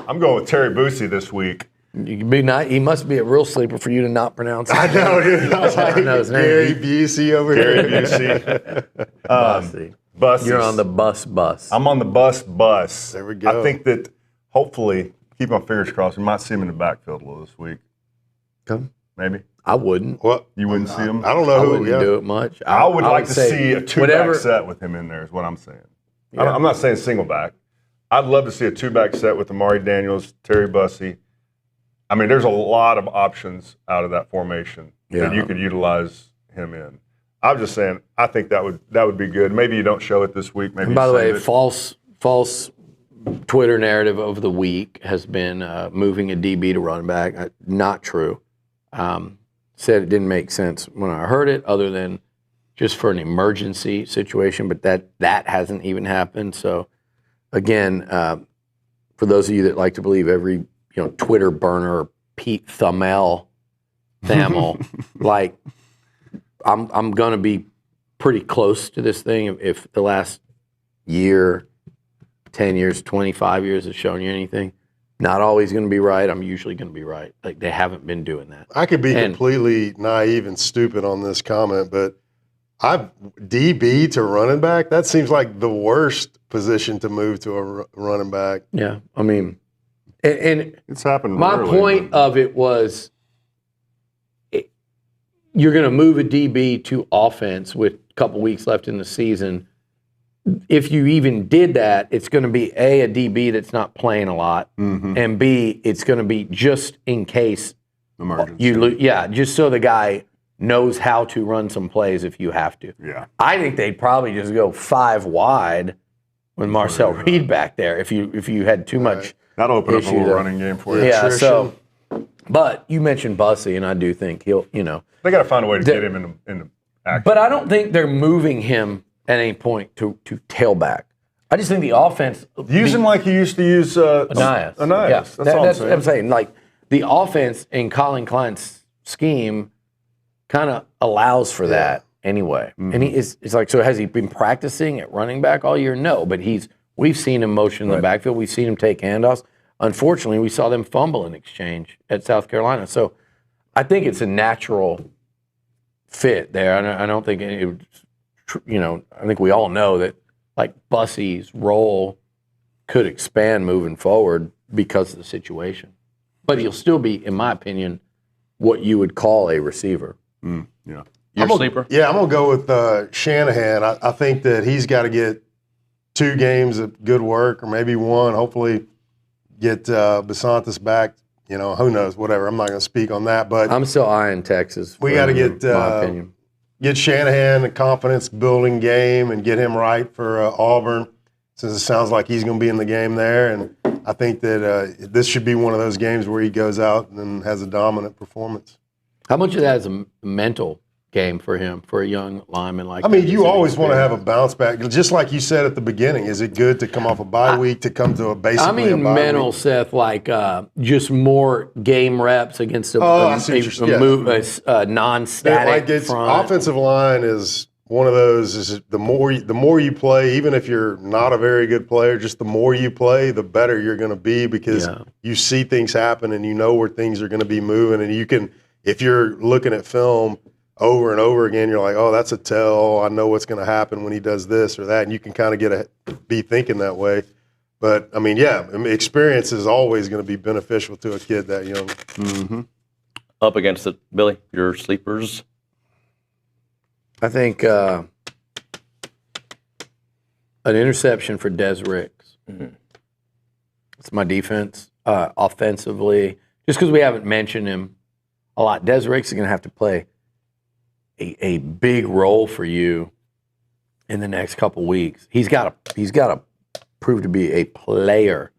I'm going with Terry Boosie this week. He must be a real sleeper for you to not pronounce it. I know, dude. I was like, Gary Busey over here. Gary Busey. Buses. You're on the bus. I'm on the bus. There we go. I think that hopefully, keep my fingers crossed, we might see him in the backfield a little this week. Okay. Maybe. I wouldn't. What? You wouldn't see him? I don't know I who. wouldn't do it much. I would like to see a two-back set with him in there is what I'm saying. Yeah. I'm not saying single back. I'd love to see a two-back set with Amari Daniels, Terry Bussey. I mean, there's a lot of options out of that formation that you could utilize him in. I'm just saying, I think that would be good. Maybe you don't show it this week. Maybe. And by the way, false Twitter narrative of the week has been moving a DB to running back. Not true. Said it didn't make sense when I heard it, other than just for an emergency situation. But that hasn't even happened. So again, for those of you that like to believe every Twitter burner Pete Thamel, like I'm gonna be pretty close to this thing if the last year, 10 years, 25 years has shown you anything. Not always going to be right. I'm usually going to be right. Like, they haven't been doing that. I could be completely naive and stupid on this comment, but DB to running back, that seems like the worst position to move to a running back. Yeah, I mean, and it's happened. My point of it was, you're going to move a DB to offense with a couple weeks left in the season. If you even did that, it's going to be a DB that's not playing a lot, and B, it's going to be just in case emergency. Just so the guy knows how to run some plays if you have to. Yeah, I think they'd probably just go 5 wide with Marcel Reed back there if you had too much. That'll open up a little running game for you. Yeah. So, but you mentioned Bussey, and I do think he'll. They got to find a way to get him into action. But I don't think they're moving him at any point to tailback. I just think the offense use him like he used to use Anias. Yeah, that's all what I'm saying. Like, the offense in Colin Klein's scheme kind of allows for that anyway. And it's like, so has he been practicing at running back all year? No, but we've seen him motion in the backfield. We've seen him take handoffs. Unfortunately, we saw them fumble in exchange at South Carolina. So I think it's a natural fit there. I don't think I think we all know that, like, Bussey's role could expand moving forward because of the situation. But he'll still be, in my opinion, what you would call a receiver. Your sleeper? Yeah, I'm going to go with Shanahan. I think that he's got to get 2 games of good work, or maybe 1, hopefully get Basantis back. Who knows, whatever. I'm not going to speak on that. But I'm still eyeing Texas. We got to get my opinion. Get Shanahan a confidence-building game and get him right for Auburn, since it sounds like he's going to be in the game there. And I think that this should be one of those games where he goes out and has a dominant performance. How much of that is a mental game for him, for a young lineman like that? I mean, you always want to have a bounce back. Just like you said at the beginning, is it good to come off a bye week to come to a basically a bye mental, week? Seth, like just more game reps against a non-static front. Offensive line is one of those. Is the more you play, even if you're not a very good player, just the more you play, the better you're going to be, because you see things happen and you know where things are going to be moving, and you can, if you're looking at film over and over again, you're like, oh, that's a tell. I know what's going to happen when he does this or that, and you can kind of be thinking that way. But I mean, experience is always going to be beneficial to a kid that young. Up against it, Billy. Your sleepers. I think an interception for Des Ricks. It's my defense. Offensively, just because we haven't mentioned him a lot. Des Ricks is going to have to play a big role for you in the next couple weeks. He's got to prove to be a player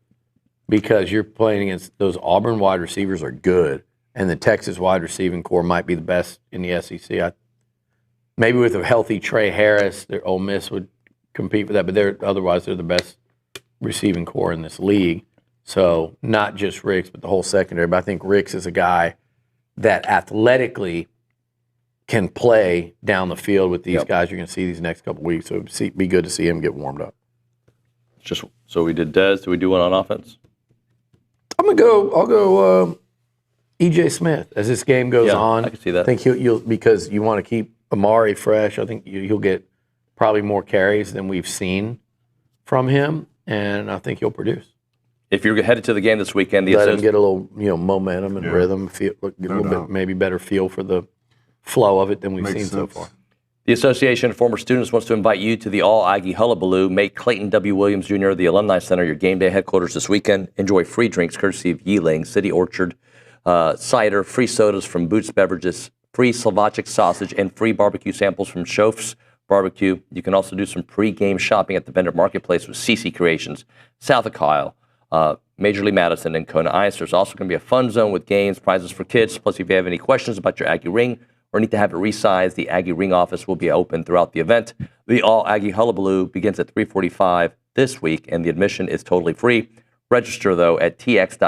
because you're playing against those Auburn wide receivers are good, and the Texas wide receiving core might be the best in the SEC. Maybe with a healthy Trey Harris, Ole Miss would compete for that, but otherwise they're the best receiving core in this league. So not just Ricks, but the whole secondary. But I think Ricks is a guy that athletically can play down the field with these guys you're going to see these next couple weeks. So it'd be good to see him get warmed up. So we did Dez. Do we do one on offense? I'll go E.J. Smith as this game goes on. I can see that. I think he'll because you want to keep Amari fresh. I think he'll get probably more carries than we've seen from him, and I think he'll produce. If you're headed to the game this weekend, let him get a little momentum and rhythm, get a little bit maybe better feel for the flow of it than we've seen so far. The Association of Former Students wants to invite you to the All Aggie Hullabaloo. Make Clayton W. Williams Jr., the Alumni Center, your game day headquarters this weekend. Enjoy free drinks courtesy of Yeeling, City Orchard, cider, free sodas from Boots Beverages, free Slovakic sausage, and free barbecue samples from Schof's Barbecue. You can also do some pre-game shopping at the vendor marketplace with CC Creations, South of Kyle, Major League Madison, and Kona Ice. There's also going to be a fun zone with games, prizes for kids. Plus, if you have any questions about your Aggie ring or need to have it resized, the Aggie ring office will be open throughout the event. The All Aggie Hullabaloo begins at 3:45 this week, and the admission is totally free. Register, though, at tx.ag/AAH6.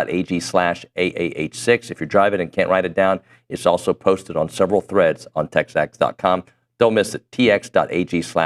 If you're driving and can't write it down, it's also posted on several threads on TexAgs.com. Don't miss it, tx.ag/AAH6.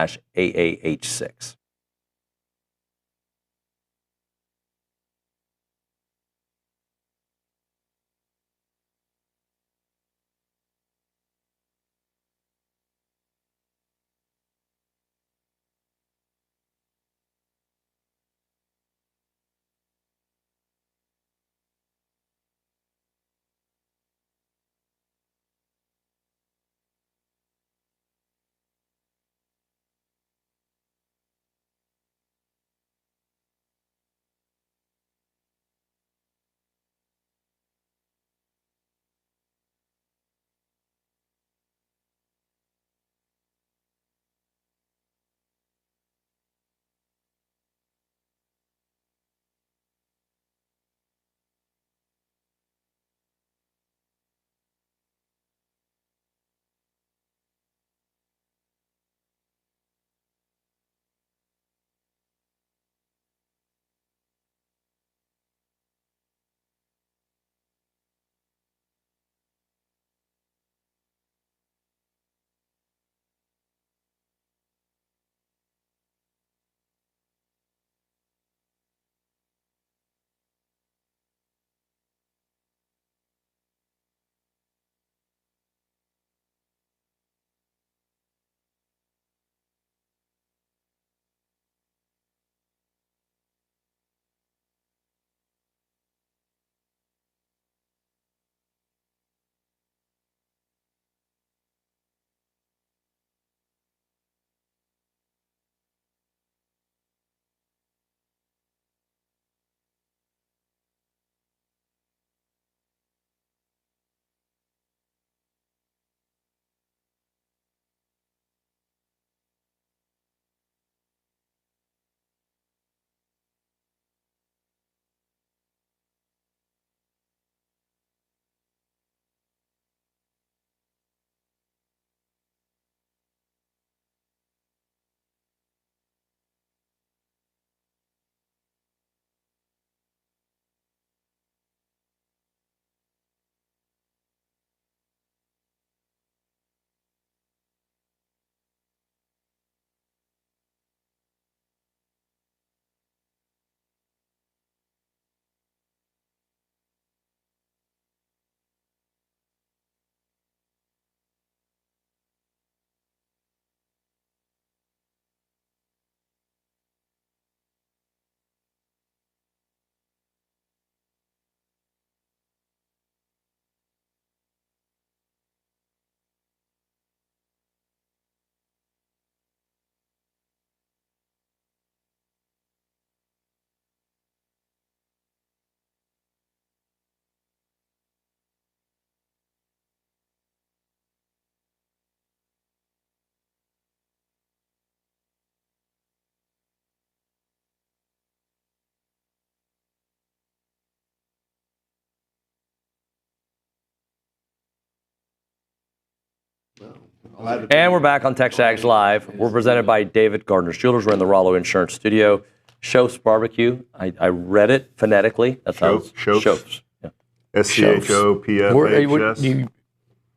And we're back on TexAgs Live. We're presented by David Gardner Jewelers. We're in the Rollo Insurance Studio. Shoaf's Barbecue. I read it phonetically. That's how it's Shoaf's. Yeah. SCHOPFHS.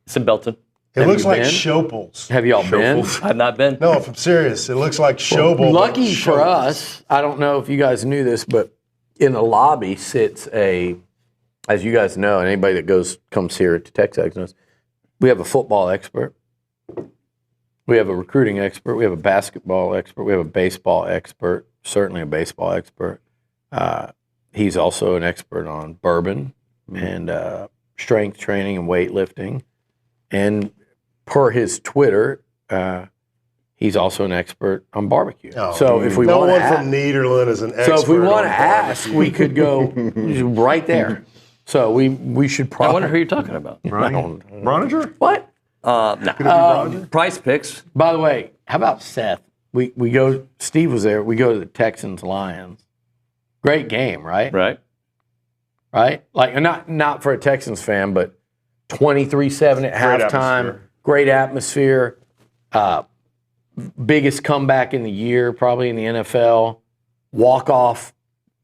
It's in Belton. It looks like Shopels. Have y'all been? I've not been. No, if I'm serious, it looks like Shobel. Lucky for us, I don't know if you guys knew this, but in the lobby sits as you guys know, and anybody that comes here to TexAgs knows, we have a football expert. We have a recruiting expert. We have a basketball expert. We have a baseball expert, certainly a baseball expert. He's also an expert on bourbon and strength training and weightlifting. And per his Twitter, he's also an expert on barbecue. Oh, so if we no want one to from Nederland is an expert. So if we want on to ask, we could go right there. So we should probably. I wonder who you're talking about. Broniger? What? No. Price Picks. By the way, how about Seth? We go. Steve was there. We go to the Texans Lions. Great game, right? Right. Like not for a Texans fan, but 23-7 at halftime. Great atmosphere. Biggest comeback in the year, probably in the NFL. Walk off.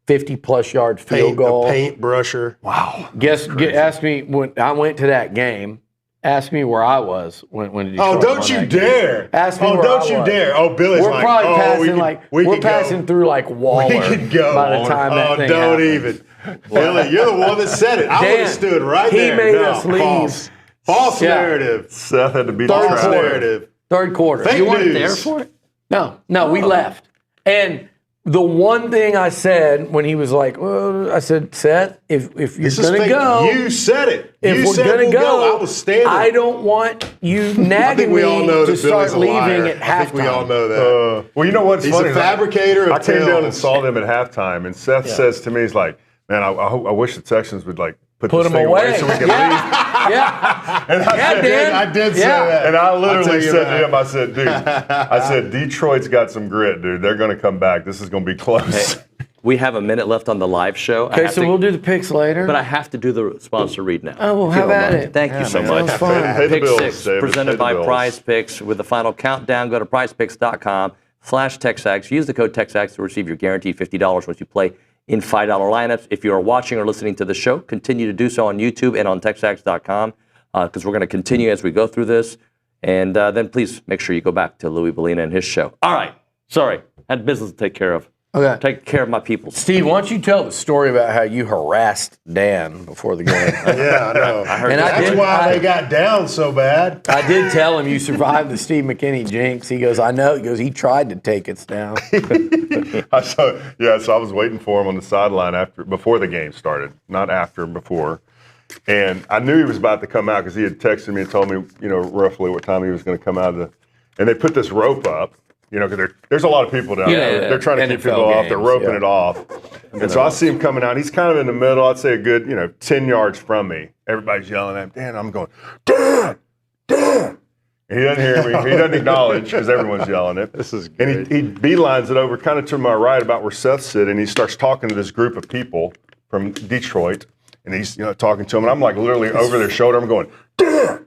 50-plus yard field goal. A paint brusher. Wow. Ask me when I went to that game. Ask me where I was when Detroit Oh, don't you dare! Ask me oh, where don't I you was. dare! Oh, Billy's we're like, probably oh, we're passing through like Waller. We could go. By the time that thing don't happened. even. Billy, you're the one that said it. I would have stood right he there. He made us leave. False narrative. Seth had to be false narrative. Third quarter. Fake you weren't news. there for it? No, we left. And the one thing I said when he was like, well, I said, Seth, if you're going to go. You said it. If you we're said going to we'll go, I was standing. I don't want you nagging I think we all know to that start Billy's a leaving liar. at halftime. I think we all know that. Well, you know what's He's funny? a fabricator of I came down and tales. saw them at halftime, and Seth says to me, he's like, man, I wish the Texans would like put Put this them thing away. so we can leave. Yeah. And I did say that. And I literally you said that. to him, I said, dude, I said, Detroit's got some grit, dude. They're going to come back. This is going to be close. Hey, we have a minute left on the live show. Okay, so we'll do the picks later. But I have to do the sponsor read now. Oh, well, how about it? Thank you so much. Sounds fun. Pay the Pick bills, 6, David. presented Pay the by bills. Prize Picks. With the final countdown, go to prizepicks.com/TexAgs. Use the code TexAgs to receive your guaranteed $50 once you play in $5 lineups. If you are watching or listening to the show, continue to do so on YouTube and on TexAgs.com because we're going to continue as we go through this. And then please make sure you go back to Louis Bellina and his show. All right. Sorry. Had business to take care of. Okay. Take care of my people. Steve, why don't you tell the story about how you harassed Dan before the game? Yeah, I know. That's why they got down so bad. I did tell him you survived the Steve McKinney jinx. He goes, I know. He goes, he tried to take us down. So I was waiting for him on the sideline before the game started, not after, before. And I knew he was about to come out because he had texted me and told me, roughly what time he was going to come out of and they put this rope up. Because there's a lot of people down there. They're trying to keep people off. They're roping it off. And so I see him coming out. He's kind of in the middle. I'd say a good, 10 yards from me. Everybody's yelling at him. Dan, I'm going, Dan. And he doesn't hear me. He doesn't acknowledge because everyone's yelling it. This is great. And he beelines it over kind of to my right about where Seth's sitting. And he starts talking to this group of people from Detroit. And he's talking to them. And I'm like literally over their shoulder. I'm going, Dan.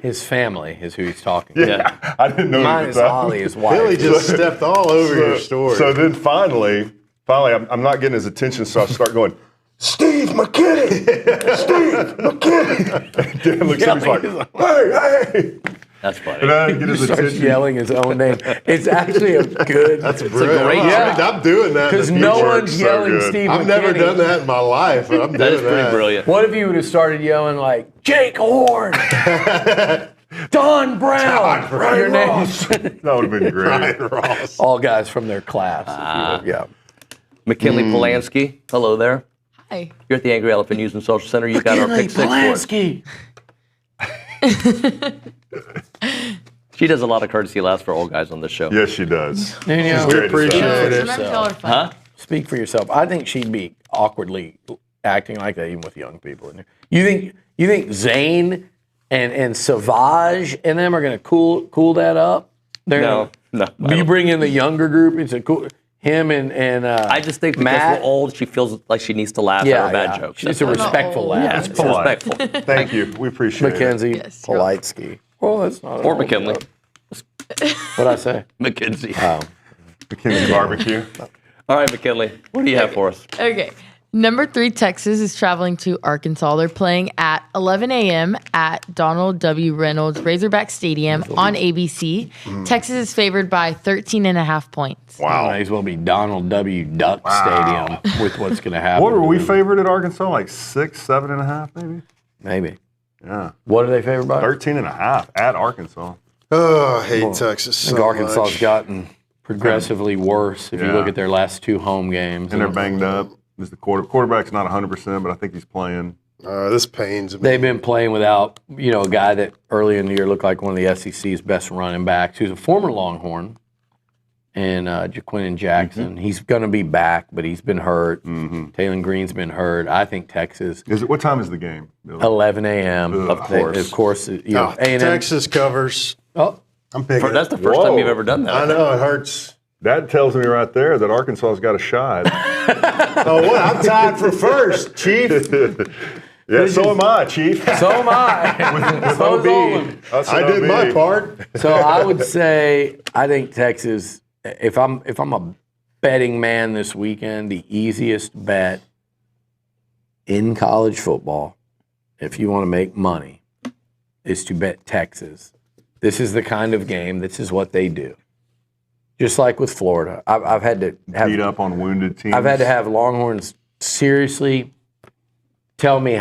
His family is who he's talking to. Yeah, I didn't know. Mine is Ollie, his wife. Billy just stepped all over your story. So then finally, I'm not getting his attention, so I start going, Steve McKinney! Steve McKinney! And Dan looks at me, he's like, hey! That's funny. And I didn't get his He starts attention. yelling his own name. It's actually a good. That's brilliant. I'm doing that. Because in the no future. one's yelling good. Steve I've McKinney. never done that in my life, but I'm doing that. That is pretty brilliant. What if you would have started yelling like Jake Horn, Don Brown, your names? That would have been great. Ryan Ross. All guys from their class. Yeah. McKinley Polanski, hello there. Hi. You're at the Angry Elephant News and Social Center. You got our pick 6 for us. She does a lot of courtesy laughs for old guys on this show. Yes, she does. Nuño, Great to appreciate say. it. Sometimes y'all are fun. Speak for yourself. I think she'd be awkwardly acting like that even with young people in there. You think Zane and Savage and them are going to cool that up? No. You bring in the younger group. It's a cool. Him and I just think because Matt. we're old, she feels like she needs to laugh at her bad jokes. It's a respectful laugh. Yeah, it's polite. Thank you. We appreciate Mackenzie Yes, you're welcome. Politsky. Well, that's not. Or McKinley. What'd I say? McKenzie. Oh. McKinney barbecue. All right, McKinley, what do you have for us? Okay. Number 3, Texas is traveling to Arkansas. They're playing at 11 a.m. at Donald W. Reynolds Razorback Stadium on ABC. Texas is favored by 13.5 points. Wow. Might as well be Donald W. Duck Stadium with what's going to happen. What were we favored at Arkansas? Like 6, 7.5, maybe? Maybe. Yeah. What are they favored by? 13.5 at Arkansas. Oh, I hate Texas I think so Arkansas has much. gotten progressively worse if you Yeah. look at their last 2 home games. And they're banged up. Is the quarterback's not 100%, but I think he's playing. This pains me. They've been playing without, a guy that early in the year looked like one of the SEC's best running backs, who's a former Longhorn, and Jaquin Jackson. He's going to be back, but he's been hurt. Taylor Green's been hurt. I think Texas. What time is the game, Billy? 11 a.m. Of course. Of course, A&M. Texas covers. Oh, I'm picking. That's the first time you've ever done that. I know, it hurts. That tells me right there that Arkansas's got a shot. Oh, what? I'm tied for first, Chief. Yeah, so am I, Chief. So am I. With So is OB. Olin. I did my part. So I would say I think Texas. If I'm a betting man this weekend, the easiest bet in college football, if you want to make money, is to bet Texas. This is the kind of game. This is what they do. Just like with Florida, I've had to have beat up on wounded teams. I've had to have Longhorns seriously tell me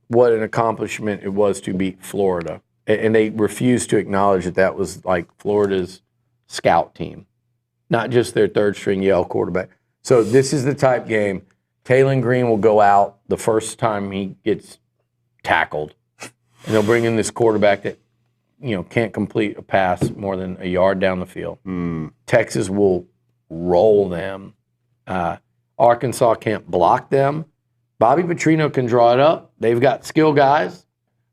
what an accomplishment it was to beat Florida, and they refused to acknowledge that was like Florida's scout team, not just their third string Yale quarterback. So this is the type game. Taylor Green will go out the first time he gets tackled, and they'll bring in this quarterback that can't complete a pass more than a yard down the field. Texas will roll them. Arkansas can't block them. Bobby Petrino can draw it up. They've got skill guys,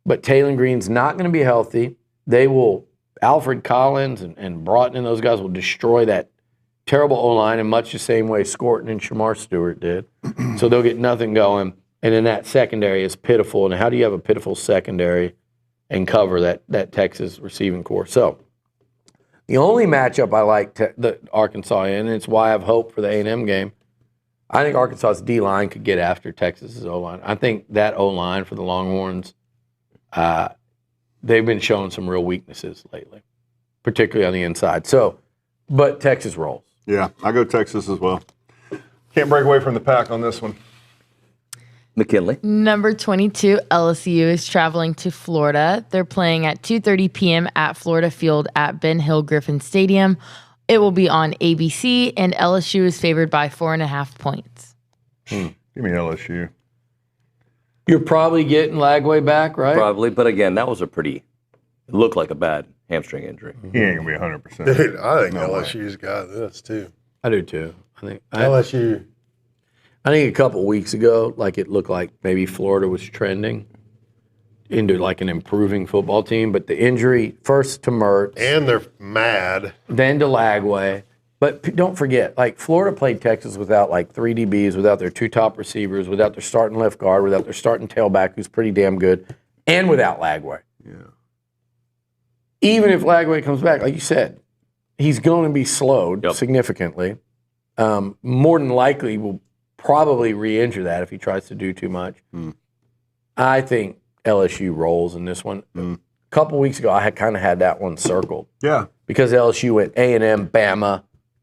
but Taylor Green's not going to be healthy. They will, Alfred Collins and Broughton and those guys will destroy that terrible O-line in much the same way Scorton and Shamar Stewart did. So they'll get nothing going. And then that secondary is pitiful. And how do you have a pitiful secondary and cover that Texas receiving corps? So the only matchup I like the Arkansas in, and it's why I have hope for the A&M game, I think Arkansas's D-line could get after Texas's O-line. I think that O-line for the Longhorns, they've been showing some real weaknesses lately, particularly on the inside. So, but Texas rolls. Yeah, I go Texas as well. Can't break away from the pack on this one. McKinley. Number 22, LSU is traveling to Florida. They're playing at 2:30 p.m. at Florida Field at Ben Hill Griffin Stadium. It will be on ABC, and LSU is favored by 4.5 points. Give me LSU. You're probably getting Lagway back, right? Probably, but again, that was it looked like a bad hamstring injury. He ain't going to be 100%. Dude, I think LSU's got this, too. I do, too. I think LSU. I think a couple of weeks ago, it looked like maybe Florida was trending into an improving football team, but the injury first to Mertz. And they're mad. Then to Lagway. But don't forget, Florida played Texas without 3 DBs, without their 2 top receivers, without their starting left guard, without their starting tailback, who's pretty damn good, and without Lagway. Yeah. Even if Lagway comes back, like you said, he's going to be slowed significantly. More than likely will probably re-injure that if he tries to do too much. I think LSU rolls in this one. A couple weeks ago, I had kind of had that one circled. Yeah. Because LSU went A&M, Bama,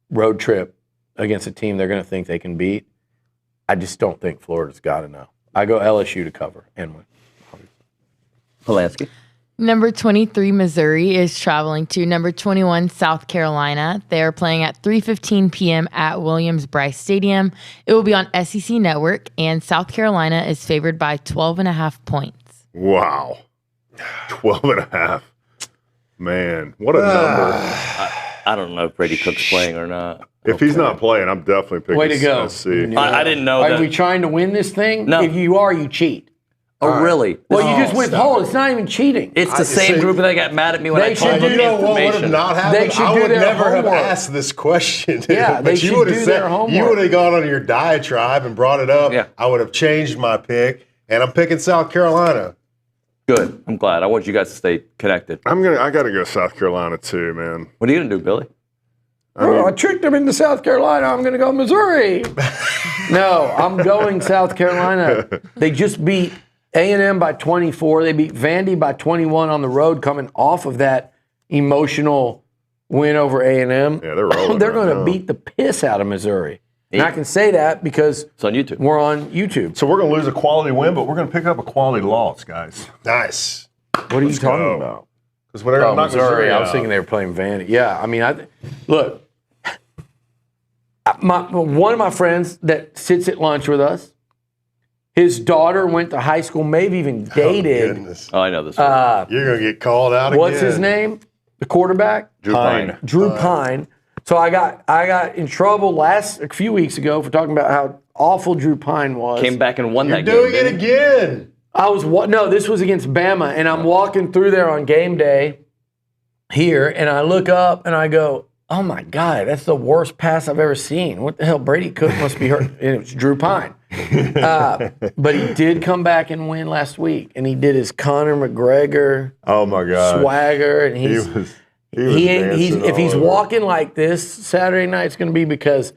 road trip against a team they're going to think they can beat. I just don't think Florida's got enough. I go LSU to cover and win. Polanski. Number 23, Missouri is traveling to number 21, South Carolina. They are playing at 3:15 p.m. at Williams-Brice Stadium. It will be on SEC Network, and South Carolina is favored by 12.5 points. Wow. 12.5. Man, what a number. I don't know if Brady Cook's playing or not. If he's not playing, I'm definitely picking Way to go. SC. I didn't know Are that. we trying to win this thing? No. If you are, you cheat. Oh, really? Well, you just withhold. It's not even cheating. It's the same group that got mad at me when I told them You the know what would have information. not They happened? should I do would their never have homework. asked this question. Yeah, they but should you would have do said their homework. you would have gone on your diatribe and brought it up. Yeah. I would have changed my pick, and I'm picking South Carolina. Good. I'm glad. I want you guys to stay connected. I got to go South Carolina too, man. What are you going to do, Billy? I tricked him into South Carolina. I'm going to go Missouri. No, I'm going South Carolina. They just beat A&M by 24. They beat Vandy by 21 on the road, coming off of that emotional win over A&M. Yeah, they're rolling. They're going to beat the piss out of Missouri. And I can say that because it's on YouTube. We're on YouTube. So we're going to lose a quality win, but we're going to pick up a quality loss, guys. Nice. What are you talking about? Because when they're not Missouri, I was thinking they were playing Vandy. Yeah, I mean, look, one of my friends that sits at lunch with us, his daughter went to high school, maybe even dated. Oh, I know this. You're going to get called out What's again. his name? The quarterback? Drew Pine. Drew Pine. So I got in trouble a few weeks ago for talking about how awful Drew Pine was. Came back and won that game. Doing it again. This was against Bama, and I'm walking through there on game day here, and I look up and I go, oh my God, that's the worst pass I've ever seen. What the hell? Brady Cook must be hurt. And it was Drew Pine. But he did come back and win last week, and he did his Conor McGregor swagger, and if he's walking like this Saturday night, it's going to be because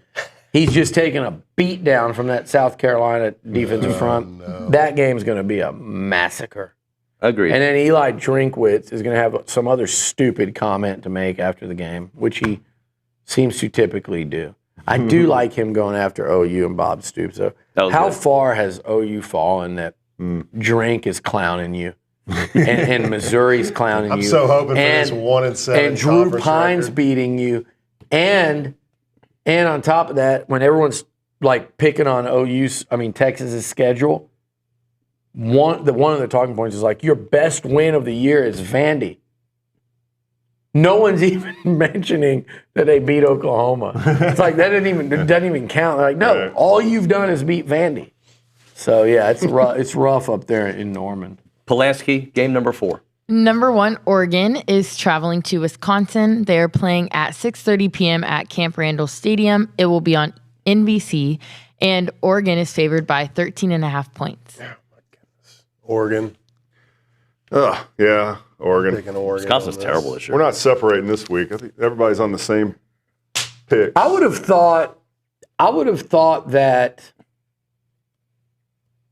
he's just taking a beat down from that South Carolina defensive front. No. That game's going to be a massacre. Agreed. And then Eli Drinkwitz is going to have some other stupid comment to make after the game, which he seems to typically do. I do like him going after OU and Bob Stoops. So how far has OU fallen that Drink is clowning you? and Missouri's clowning you. I'm so hoping for this 1-7 and Drew conference Pine's record. beating you, and on top of that, when everyone's like picking on Texas's schedule, one of the talking points is like your best win of the year is Vandy. No one's even mentioning that they beat Oklahoma. It's like that doesn't even count. They're like, no, all you've done is beat Vandy. So yeah, it's rough. It's rough up there in Norman. Pulaski, game number 4. Number 1, Oregon is traveling to Wisconsin. They are playing at 6:30 p.m. at Camp Randall Stadium. It will be on NBC, and Oregon is favored by 13.5 points. Oh, my goodness. Oregon. Oh, yeah, Oregon. Picking Oregon. Wisconsin's terrible this year. We're not separating this week. I think everybody's on the same pick. I would have thought that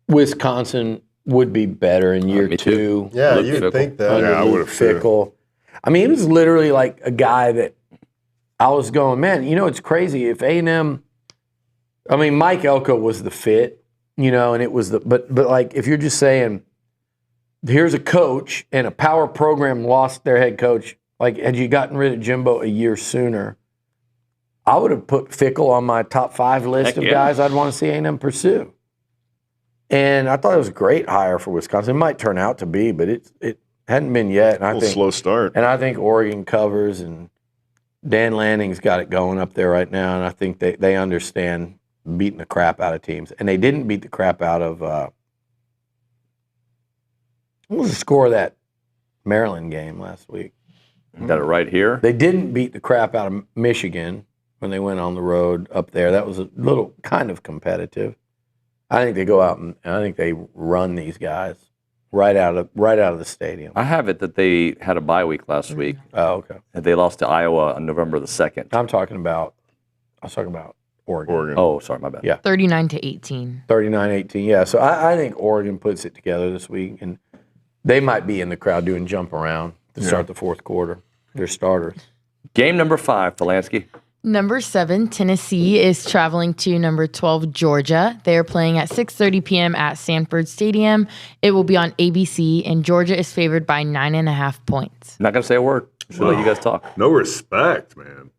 Wisconsin would be better in year 2. Yeah, you'd think that. Yeah, I would have Fickle. I mean, he was literally like a guy that I was going, man, it's crazy. If A&M, Mike Elko was the fit, and it was but like if you're just saying, here's a coach and a power program lost their head coach, like had you gotten rid of Jimbo a year sooner, I would have put Fickle on my top 5 list of guys I'd want to see A&M pursue. And I thought it was a great hire for Wisconsin. It might turn out to be, but it hadn't been yet. And a little slow start. And I think Oregon covers, and Dan Lanning's got it going up there right now. And I think they understand beating the crap out of teams. And they didn't beat the crap out of what was the score of that Maryland game last week? Got it right here. They didn't beat the crap out of Michigan when they went on the road up there. That was a little kind of competitive. I think they go out and I think they run these guys right out of the stadium. I have it that they had a bye week last week. Oh, okay. And they lost to Iowa on November the 2nd. I was talking about Oregon. Oh, sorry, my bad. Yeah. 39-18. 39-18, yeah. So I think Oregon puts it together this week, and they might be in the crowd doing jump around to start the fourth quarter. They're starters. Game number 5, Pulaski. Number 7, Tennessee is traveling to number 12, Georgia. They are playing at 6:30 p.m. at Sanford Stadium. It will be on ABC, and Georgia is favored by 9.5 points. Not going to say a word. Should let you guys talk. No respect, man.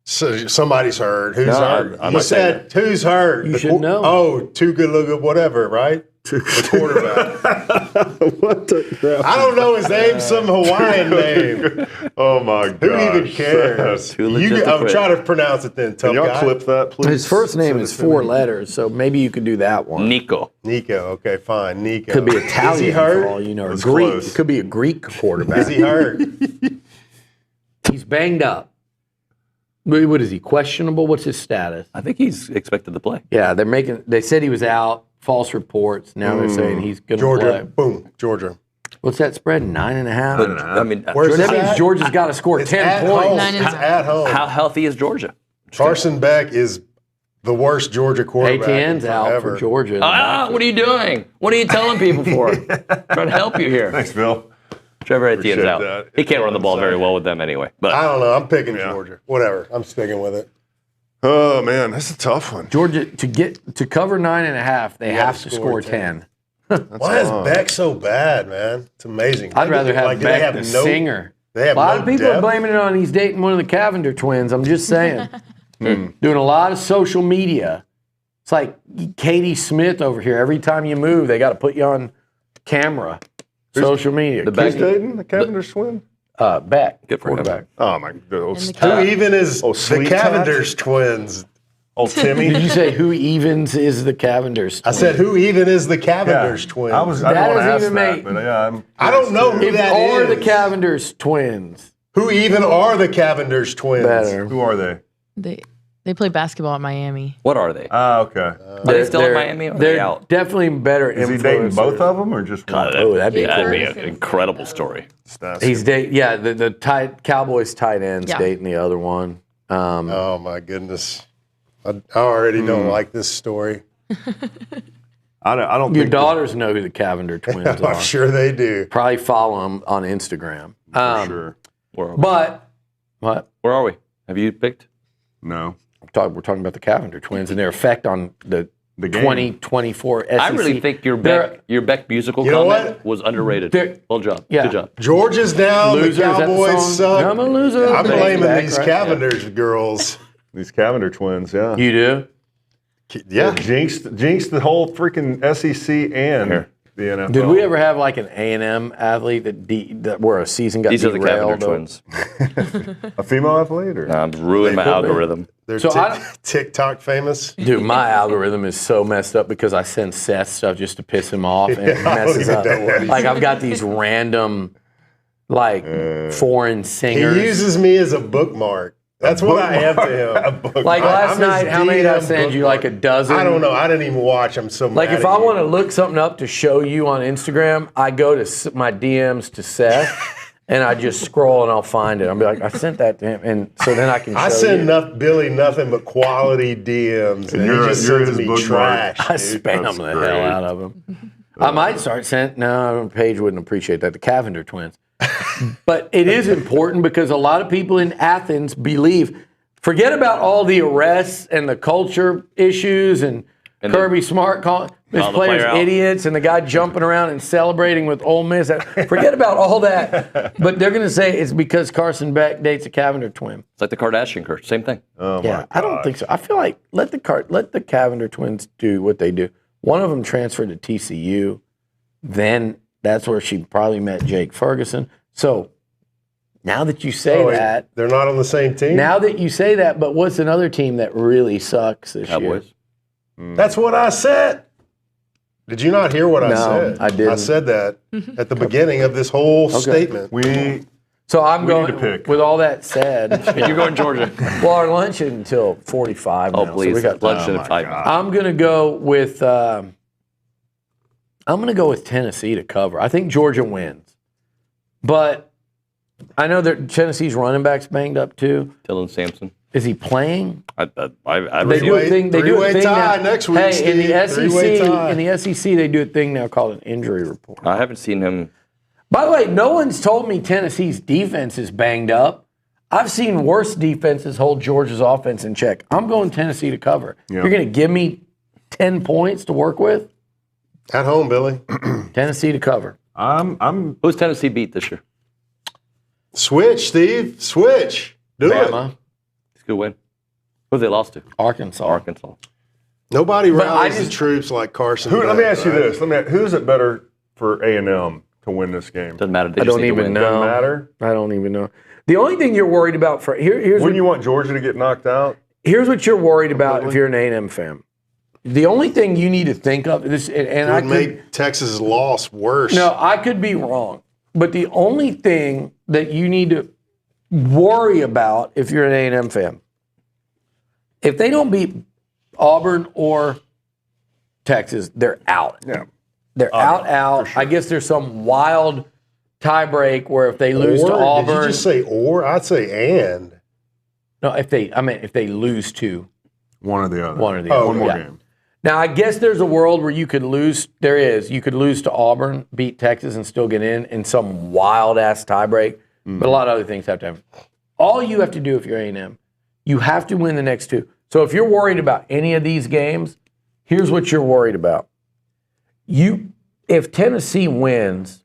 So somebody's hurt. Who's hurt? I'm You not saying said who's hurt? You should know. Oh, too good looking, whatever, right? The quarterback. What the crap? I don't know his name. Some Hawaiian name. Oh my god. Who even cares? Too legit to I'm quit. trying to pronounce it then. Tough Can y'all guy. clip that, please? His first name is 4 letters, so maybe you could do that one. Nico. Okay, fine. Nico. Could be Italian Is he for hurt? all you know, or That's Greek. close. It could be a Greek quarterback. Is he hurt? He's banged up. What is he? Questionable? What's his status? I think he's expected to play. Yeah, they said he was out. False reports. Now they're saying he's going to Georgia. play. Boom. Georgia. What's that spread? 9.5. But, I mean, Where's that it means at? Georgia's got to score It's 10 at points. home. 9.5. At home. how healthy is Georgia? Carson Beck is the worst Georgia quarterback ATN's out ever. for Georgia. What are you doing? What are you telling people for? Trying to help you here. Thanks, Bill. Trevor Etienne's Appreciate out. that. He can't run the ball very well with them anyway. But I don't know. I'm picking Georgia. Whatever. I'm sticking with it. Oh man, that's a tough one. Georgia to cover 9.5, they have to score 10. Why is Beck so bad, man? It's amazing. I'd rather have do they Beck the singer. They have a lot no of people depth? are blaming it on he's dating one of the Cavender twins. I'm just saying. Doing a lot of social media. It's like Katie Smith over here. Every time you move, they got to put you on camera. Social media. Who's dating the Cavendish twin? Beck. Good for quarterback. Oh my goodness. Who even is the Sleet Cavendish twins? Oh, Timmy. Did you say who evens is the Cavenders? I said who even is the Cavendish twins? I didn't want to ask that, but yeah, I don't know who that are is. the Cavenders twins? Who even are the Cavendish twins? Better. Who are they? They play basketball at Miami. what are they? Okay. Are they still in Miami or are they They're out? definitely better. Is he dating both of them or just one? Oh, that'd be That'd cool. be an incredible story. He's dating. Yeah, the Cowboys tight end's Yeah. dating the other one. Oh my goodness. I already don't like this story. I don't Your think daughters know who the Cavender twins are. I'm sure they do. Probably follow them on Instagram. for sure. Where are we? But what? Where are we? Have you picked? No. We're talking about the Cavender twins and their effect on the The game. 2024 SEC. I really think your Beck musical You know comment what? was underrated. They're- Well job. Yeah. Good job. Georgia's down. Loser, is the that the Cowboys song? suck. I'm a loser. I'm Back, blaming back, these right? Cavendish girls. These Cavender twins, yeah. You do? Yeah. Jinxed the whole freaking SEC and the NFL. Did we ever have like an A&M athlete that where a season got These are the derailed? Cavender twins. A female athlete? Or? I'm ruining my algorithm. They're So I- TikTok famous. Dude, my algorithm is so messed up because I send Seth stuff just to piss him off and it I don't messes even up. know what he's Like I've got these random foreign He singers. uses me as a bookmark. That's what I am to him. Like last I'm night, his how many did I DM send you? bookmark. Like a dozen? I don't know. I didn't even watch. I'm so Like mad if at I you. want to look something up to show you on Instagram, I go to my DMs to Seth and I just scroll and I'll find it. I'll be like, I sent that to him, and so then I can. I show send you. Billy nothing but quality DMs, and he just you're sends his me bookmark. trash. I dude. spam That's the great. hell out of them. I might start sending. No, Paige wouldn't appreciate that. The Cavender twins. But it is important because a lot of people in Athens believe. Forget about all the arrests and the culture issues and Kirby Smart calling his Call the players player out. idiots and the guy jumping around and celebrating with Ole Miss. Forget about all that. But they're going to say it's because Carson Beck dates a Cavender twin. It's like the Kardashian curse. Same thing. Oh my Yeah, God. I don't think so. I feel like let the Cavender twins do what they do. One of them transferred to TCU. Then that's where she probably met Jake Ferguson. So now that you say that, they're not on the same team. now that you say that, but what's another team that really sucks this Cowboys. year? That's what I said. Did you not hear what I No, said? I didn't. I said that at the beginning of this whole statement. So I'm We going need to pick. with all that said. You're going Georgia. Well, our lunch isn't until 45 Oh, now, please. so we got Lunch time. in 5 minutes. I'm going to go with Tennessee to cover. I think Georgia wins. But I know that Tennessee's running back's banged up too. Dylan Sampson. Is he playing? I They do a thing. They do a three-way thing tie now. next week, Hey, Steve. in the Three-way SEC, tie. they do a thing now called an injury report. I haven't seen him. By the way, no one's told me Tennessee's defense is banged up. I've seen worse defenses hold Georgia's offense in check. I'm going Tennessee to cover. Yeah. You're going to give me 10 points to work with? At home, Billy. Tennessee to cover. Who's Tennessee beat this year? Switch, Steve. Switch. Do Bama, It's a good win. Who they lost to? Arkansas. Arkansas. it. Nobody But I rallies the just- troops like Carson. Let me Beck, ask you right? this. Who's it better for A&M to win this game? Doesn't matter. They I just don't need to even win. know. Doesn't matter? I don't even know. The only thing you're worried about here's Wouldn't you want Georgia to get knocked out? Here's what you're worried about if you're an A&M fan. The only thing you need to think of this, and It I would could make Texas' loss worse. no, I could be wrong, but the only thing that you need to worry about if you're an A&M fan, if they don't beat Auburn or Texas, they're out. Yeah. They're out. Sure. I guess there's some wild tie break where if they lose to Auburn. Did you just say or? I'd say and. No, if they lose to one or the other. One or the other. One more game. Now, I guess there's a world where you could lose. There is. You could lose to Auburn, beat Texas, and still get in some wild-ass tiebreak. But a lot of other things have to happen. All you have to do if you're A&M, you have to win the next two. So if you're worried about any of these games, here's what you're worried about. If Tennessee wins,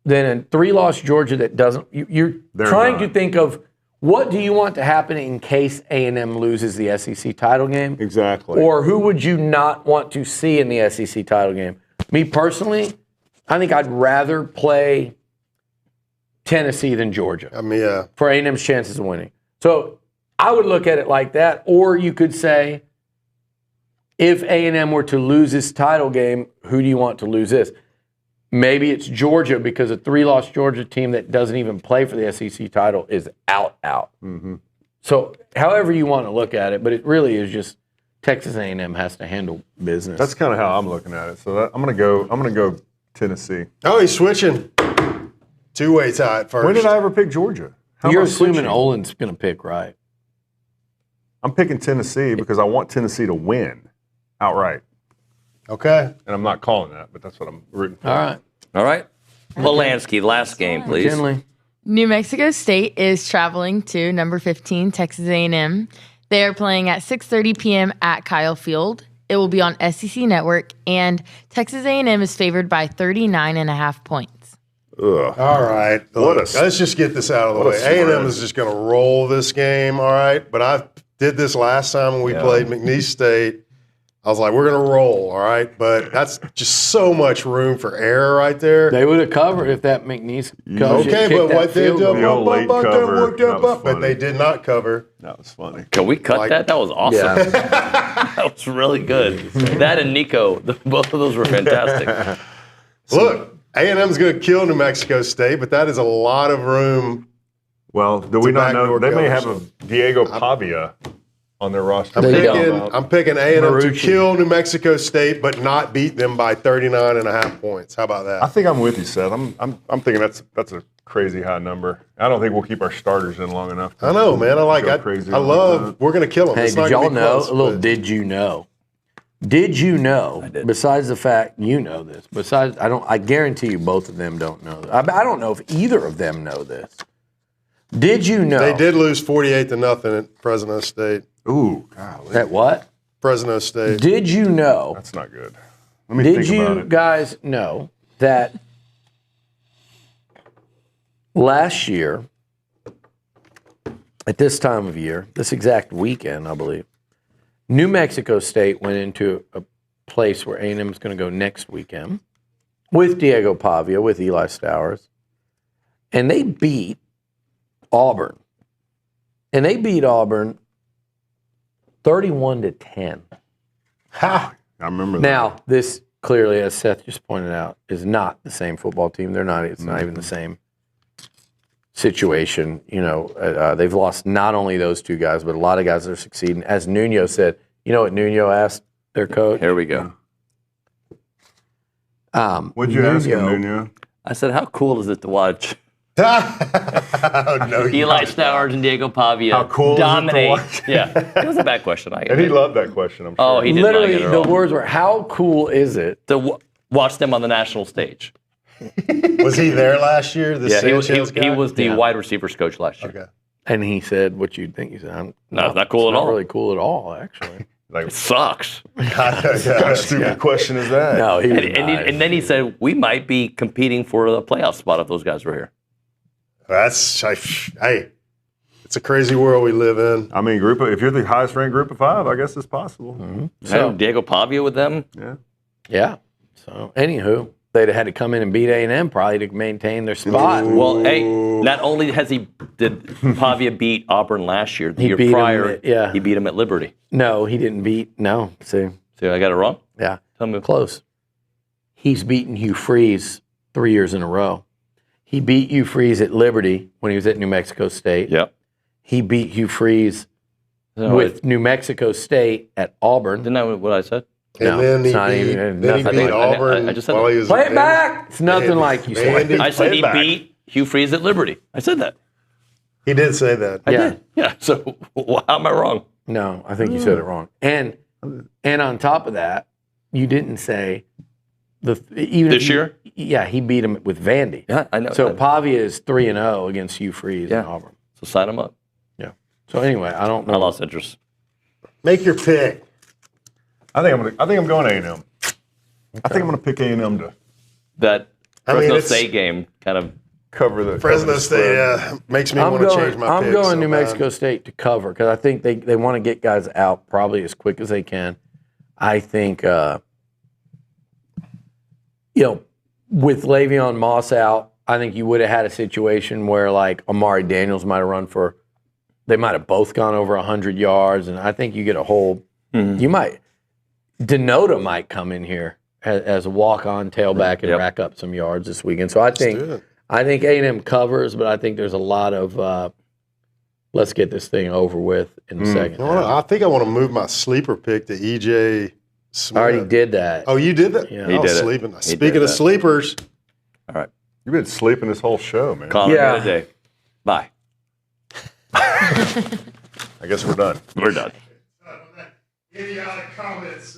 then a 3-loss Georgia that doesn't, you're trying to think of what do you want to happen in case A&M loses the SEC title game? Exactly. Or who would you not want to see in the SEC title game? Me personally, I think I'd rather play Tennessee than Georgia. I mean, yeah. For A&M's chances of winning. So I would look at it like that. Or you could say, if A&M were to lose this title game, who do you want to lose this? Maybe it's Georgia because a 3-loss Georgia team that doesn't even play for the SEC title is out. Mm-hmm. So however you want to look at it, but it really is just Texas A&M has to handle business. That's kind of how I'm looking at it. So I'm gonna go Tennessee. Oh, he's switching. Two-way tie at first. When did I ever pick Georgia? You're assuming Olin's going to pick right. I'm picking Tennessee because I want Tennessee to win outright. Okay. And I'm not calling that, but that's what I'm rooting for. All right. Polanski, last game, please. McKinley. New Mexico State is traveling to number 15, Texas A&M. They are playing at 6:30 p.m. at Kyle Field. It will be on SEC Network, and Texas A&M is favored by 39.5 points. Ugh. All right. Let's just get this out of the way. A&M is just going to roll this game, all right? But I did this last time when we played McNeese State. I was like, we're going to roll, all right? But that's just so much room for error right there. They would have covered if that McNeese coach Okay, kicked but that what they field did, goal. but they did not cover. That was funny. Can we cut that? That was awesome. Yeah. That was really good. That and Nico, both of those were fantastic. Look, A&M's going to kill New Mexico State, but that is a lot of room. Well, do we not know? They may have a Diego Pavia on their roster. I'm picking A&M to kill New Mexico State, but not beat them by 39.5 points. How about that? I think I'm with you, Seth. I'm thinking that's a crazy high number. I don't think we'll keep our starters in long enough. I know, man. I love. We're going to kill them. Hey, it's not did y'all gonna be know? close, A little but- did you know? Did you know? Besides the fact you know this, I guarantee you both of them don't know. I don't know if either of them know this. Did you know They did lose 48-0 at Fresno State. Ooh, golly. At what? Fresno State. Did you know? That's not good. Let me Did think about you it. guys know that last year, at this time of year, this exact weekend, I believe, New Mexico State went into a place where A&M is going to go next weekend with Diego Pavia, with Eli Stowers, and they beat Auburn. And they beat Auburn 31-10. Ha! I remember that. Now, this clearly, as Seth just pointed out, is not the same football team. They're not. It's not even the same situation. You know, they've lost not only those two guys, but a lot of guys that are succeeding. As Nuño said, you know what Nuño asked their coach? Here we go. What'd you ask him, Nuño? I said, how cool is it to watch no, Eli Stowers and Diego Pavia How cool dominate? is it to watch? Yeah, it was a bad question. And he loved that question, I'm sure. Oh, he did Literally, like it at the all. words were, how cool is it? To watch them on the national stage. Was he there last year? The Yeah, Sanchez he guy? was the wide receivers coach last year. Okay. And he said, what you'd think. He said, No, it's not cool at Not all. really cool at all, actually. Like, It sucks. what kind of stupid question is that? No, he was And then he said, we might be competing for the playoff spot if those guys were here. Hey, it's a crazy world we live in. I mean, if you're the highest ranked group of 5, I guess it's possible. Mm-hmm. So Diego Pavia with them. Yeah. Yeah. So, anywho, they'd have had to come in and beat A&M probably to maintain their spot. Well, hey, not only did Pavia beat Auburn last year, the He year beat 'em prior, at- he beat him at Liberty. No, he didn't beat. No. See, I got it wrong? yeah. Tell me. Close. He's beaten Hugh Freeze 3 years in a row. He beat Hugh Freeze at Liberty when he was at New Mexico State. Yep. He beat Hugh Freeze No, with New Mexico State at Auburn. Isn't that what I said? And then he beat Auburn I just said while that. he was Play at it back. It's nothing like you said. Vandy. I said he Play it back. beat Hugh Freeze at Liberty. I said that. He did say that. I did. Yeah. So how am I wrong? No, I think you said it wrong. And on top of that, you didn't say even This year? Yeah, he beat him with Vandy. Yeah, I know. So Pavia is 3-0 against Hugh Freeze and Auburn. So sign him up. Yeah. So anyway, I don't know. I lost interest. Make your pick. I think I'm going A&M. I think I'm going to pick A&M to That I mean, Fresno it's- State game kind of cover the Fresno cover the State spread. makes me want to change my I'm pick. going so New bad. Mexico State to cover because I think they want to get guys out probably as quick as they can. I think, with Le'Veon Moss out, I think you would have had a situation where like Amari Daniels might have run for, they might have both gone over 100 yards, and I think you get a whole. You might, Denota might come in here as a walk-on tailback and rack up some yards this weekend. So I think A&M covers, but I think there's a lot of let's get this thing over with in the second half. I think I want to move my sleeper pick to EJ Smith. I already did that. Oh, you did that? Yeah. I was sleeping. Speaking of sleepers, all right. You've been sleeping this whole show, man. Call it a day. Bye. I guess we're done. We're done. idiotic comments.